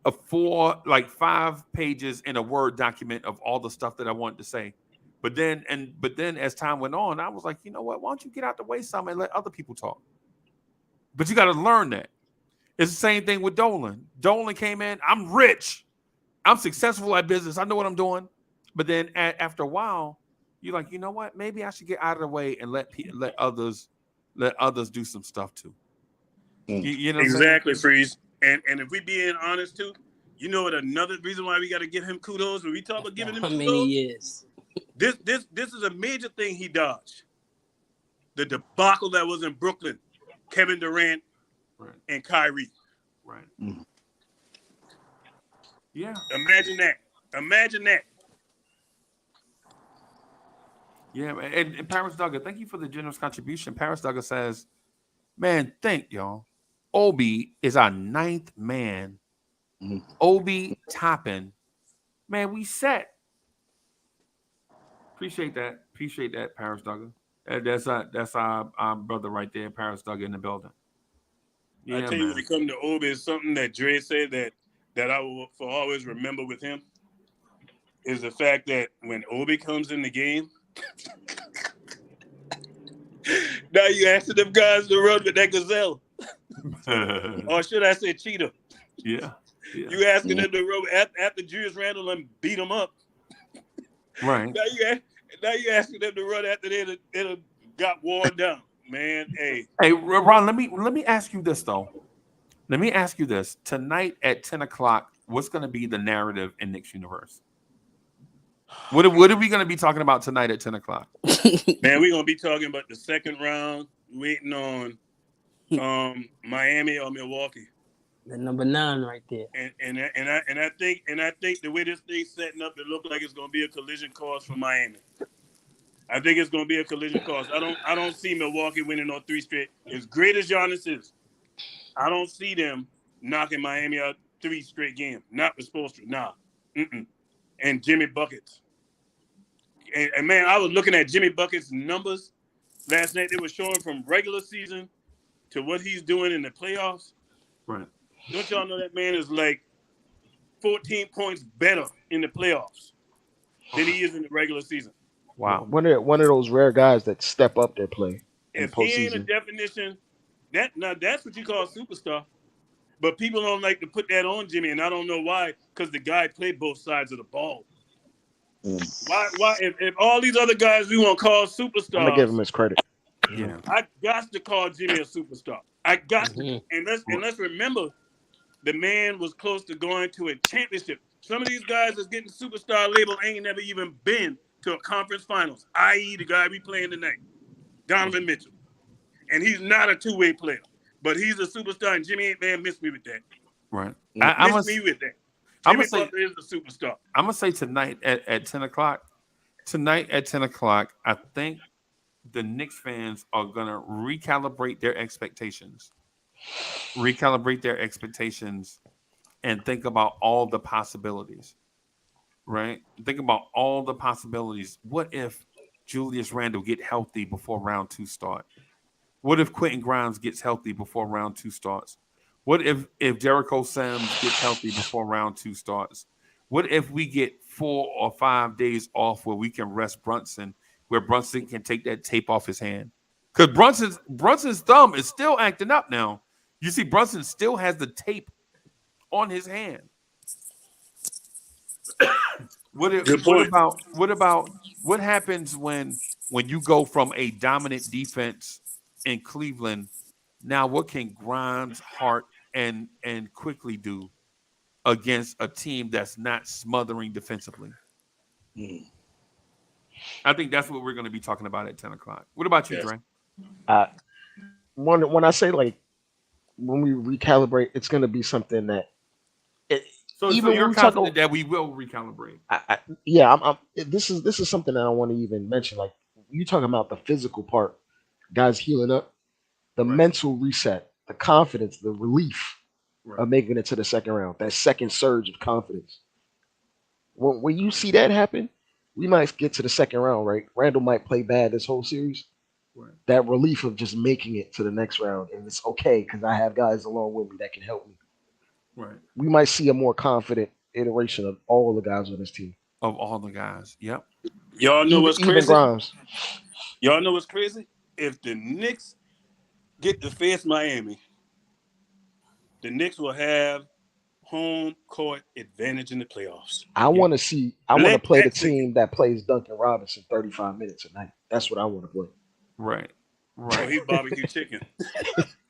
5 pages in a Word document of all the stuff that I wanted to say. But then as time went on, I was like, you know what? Why don't you get out the way some and let other people talk? But you got to learn that. It's the same thing with Dolan. Dolan came in, I'm rich. I'm successful at business. I know what I'm doing. But then after a while, you're like, you know what? Maybe I should get out of the way and let others do some stuff too. You know exactly, Freeze. And if we being honest too, you know what? Another reason why we got to give him kudos when we talk about giving him kudos. How many years? This is a major thing he dodged. The debacle that was in Brooklyn, Kevin Durant and Kyrie. Right. Yeah. Imagine that. Yeah, and Paris Duggar, thank you for the generous contribution. Paris Duggar says, man, think, y'all. Obi is our 9th man. Obi Toppin. Man, we set. Appreciate that, Paris Duggar. That's our brother right there, Paris Duggar in the building. Yeah, I tell you, when it comes to Obi, it's something that Dre said that I will for always remember with him is the fact that when Obi comes in the game, now you asking them guys to run with that gazelle. Or should I say cheetah? Yeah. You asking them to run after Julius Randle and beat them up. Right. Now you asking them to run after they got worn down. Man, hey, Ron, let me ask you this though. Let me ask you this. Tonight at 10 o'clock, what's going to be the narrative in Knicks universe? What are we going to be talking about tonight at 10 o'clock? Man, we're going to be talking about the second round, waiting on Miami or Milwaukee. The number 9 right there. And I think the way this thing's setting up, it looks like it's going to be a collision course for Miami. I think it's going to be a collision course. I don't see Milwaukee winning on 3 straight. As great as Giannis is, I don't see them knocking Miami out 3 straight games. Not with Spoelstra. Nah. And Jimmy Buckets. And man, I was looking at Jimmy Buckets' numbers last night. They were showing from regular season to what he's doing in the playoffs. Right. Don't y'all know that man is like 14 points better in the playoffs than he is in the regular season? Wow. One of those rare guys that step up their play. If he ain't a definition, that's what you call a superstar. But people don't like to put that on Jimmy, and I don't know why, because the guy played both sides of the ball. Why? If all these other guys we want to call superstars, I'm gonna give him his credit. Yeah, I got to call Jimmy a superstar. I got to, and let's remember, the man was close to going to a championship. Some of these guys that's getting superstar label ain't never even been to a conference finals, i.e. the guy we playing tonight, Donovan Mitchell. And he's not a two-way player. but he's a superstar, and Jimmy ain't man missed me with that. Right. Miss me with that. Jimmy Butler is a superstar. I'm gonna say tonight at 10 o'clock. Tonight at 10 o'clock, I think the Knicks fans are gonna recalibrate their expectations. And think about all the possibilities. Right? Think about all the possibilities. What if Julius Randle get healthy before round 2 start? What if Quentin Grimes gets healthy before round 2 starts? What if Jericho Sims gets healthy before round 2 starts? What if we get 4 or 5 days off where we can rest Brunson, where Brunson can take that tape off his hand? Because Brunson's thumb is still acting up now. You see, Brunson still has the tape on his hand. What happens when you go from a dominant defense in Cleveland? Now, what can Grimes, Hart, and Quickly do against a team that's not smothering defensively? I think that's what we're going to be talking about at 10 o'clock. What about you, Dre? When I say like when we recalibrate, it's going to be something that. So you're confident that we will recalibrate? This is something that I want to even mention. Like you talking about the physical part, guys healing up, the mental reset, the confidence, the relief of making it to the second round. That second surge of confidence. When you see that happen, we might get to the second round. Right, Randall might play bad this whole series. Right. That relief of just making it to the next round, and it's okay because I have guys along with me that can help me. Right. We might see a more confident iteration of all the guys on this team. Of all the guys, yep. Y'all know what's crazy? Even Grimes. Y'all know what's crazy? If the Knicks get to face Miami, the Knicks will have home court advantage in the playoffs. I want to play the team that plays Duncan Robinson 35 minutes a night. That's what I want to play. Right. Oh, he's barbecue chicken.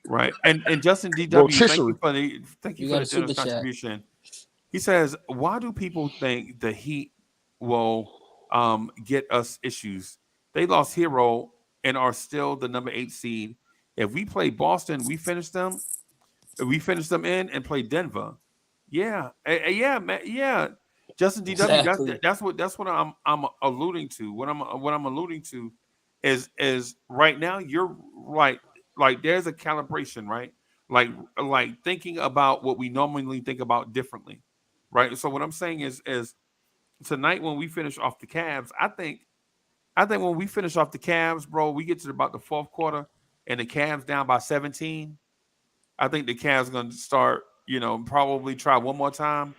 Right. And Justin DW, thank you for the generous contribution. He says, why do people think the Heat will get us issues? They lost Hero and are still the number 8 seed. If we play Boston, we finish them. We finish them in and play Denver. Yeah. Yeah. Justin DW, exactly. That's what I'm alluding to. What I'm alluding to is right now you're right. Like there's a calibration, right? Like thinking about what we normally think about differently, right? So what I'm saying is tonight when we finish off the Cavs, I think when we finish off the Cavs, bro, we get to about the fourth quarter and the Cavs down by 17. I think the Cavs are going to start, probably try one more time,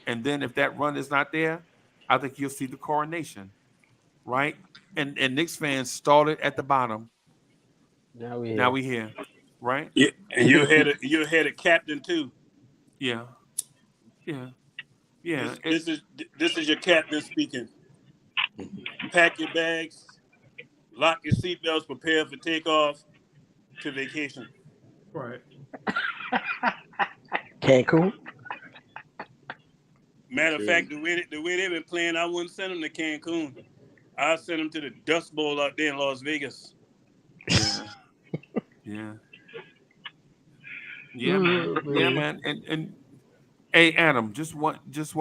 and then if that run is not there, I think you'll see the coronation, right? And Knicks fans started at the bottom. Now we here, right? Yeah, and you're head of captain too. Yeah. This is your captain speaking. Pack your bags, lock your seatbelts, prepare for takeoff to vacation. Right. Cancun. Matter of fact, the way they've been playing, I wouldn't send them to Cancun. I'll send them to the Dust Bowl out there in Las Vegas. Yeah, man. Yeah, man. And hey, Adam, just one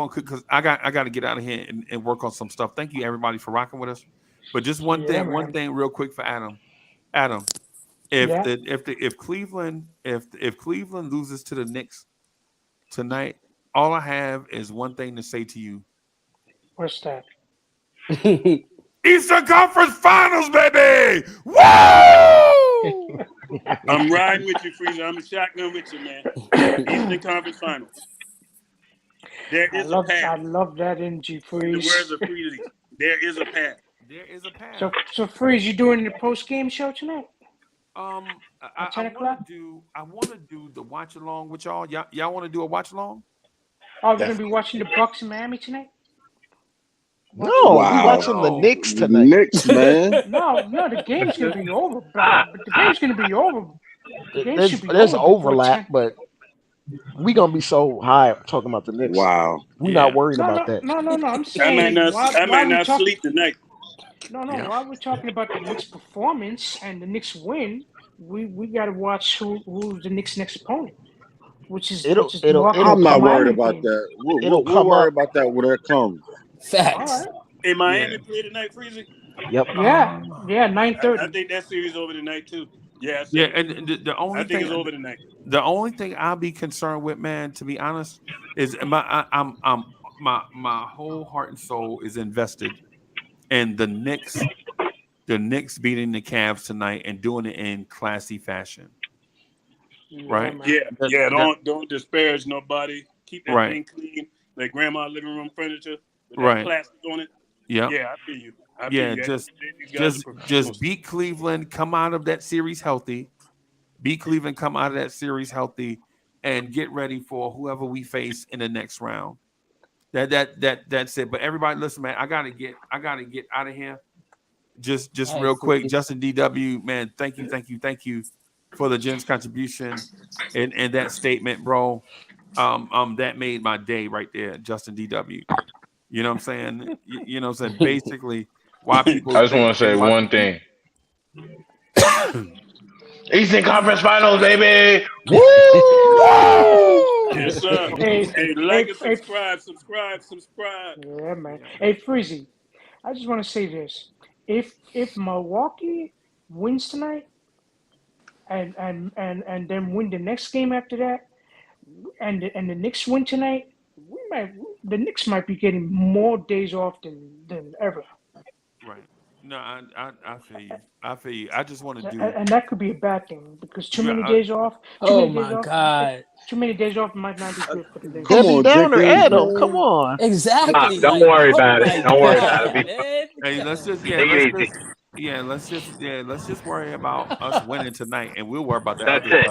quick, because I got to get out of here and work on some stuff. Thank you, everybody, for rocking with us. But just one thing, real quick for Adam. Adam, if Cleveland loses to the Knicks tonight, all I have is one thing to say to you. What's that? Eastern Conference Finals, baby! Woo! I'm riding with you, Freezer. I'm a shotgun with you, man. Eastern Conference Finals. There is a path. I love that energy, Freeze. In the words of Freeze, there is a path. There is a path. So Freeze, you doing the post-game show tonight? I want to do the watch along with y'all. Y'all want to do a watch along? Oh, we're gonna be watching the Bucks in Miami tonight. No, we're watching the Knicks tonight. Knicks, man. No, the game's gonna be over. But the game's gonna be over. There's overlap, but we gonna be so high talking about the Knicks. Wow, we're not worried about that. No. I'm saying I might not sleep tonight. No. While we're talking about the Knicks' performance and the Knicks win, we got to watch who's the Knicks' next opponent, which is It'll Milwaukee I'm not worried Miami about team. that. it'll We'll come worry up. about that when it comes. Facts. Hey, Miami play tonight, Freezy? Yep. Yeah, 9:30. I think that series over tonight too. Yeah, I said Yeah, it. and the only I think thing it's over tonight. The only thing I'll be concerned with, man, to be honest, is my whole heart and soul is invested in the Knicks beating the Cavs tonight and doing it in classy fashion. Right? Yeah. Don't disparage nobody. Keep that thing clean, like grandma living room furniture with that plastic on it. Yeah. Yeah, I feel you. Just beat Cleveland, come out of that series healthy. Beat Cleveland, come out of that series healthy, and get ready for whoever we face in the next round. That's it. But everybody, listen, man, I gotta get out of here. Just real quick, Justin DW, man, thank you for the Jen's contribution and that statement, bro. That made my day right there, Justin DW. You know what I'm saying? You know what I'm saying? Basically, why people I just want to say one thing. Eastern Conference Finals, baby! Woo! Yes, sir. Hey, like and subscribe. Yeah, man. Hey, Freezy, I just want to say this: if Milwaukee wins tonight, and then win the next game after that, and the Knicks win tonight, the Knicks might be getting more days off than ever. Right. No, I feel you. I just want to do, and that could be a bad thing because too many days off. Oh my God. Too many days off might not be good for the Knicks. Come on, Downer, Adam, come on. Exactly. Don't worry about it. Don't worry about it. Hey, let's just worry about us winning tonight, and we'll worry about that. That's it.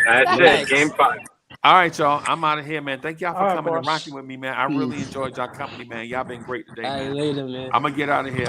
That's it. Game 5. All right, y'all. I'm out of here, man. Thank y'all for coming and boss. rocking with me, man. I really enjoyed y'all company, man. Y'all been great today, man. Later, man. I'm gonna get out of here.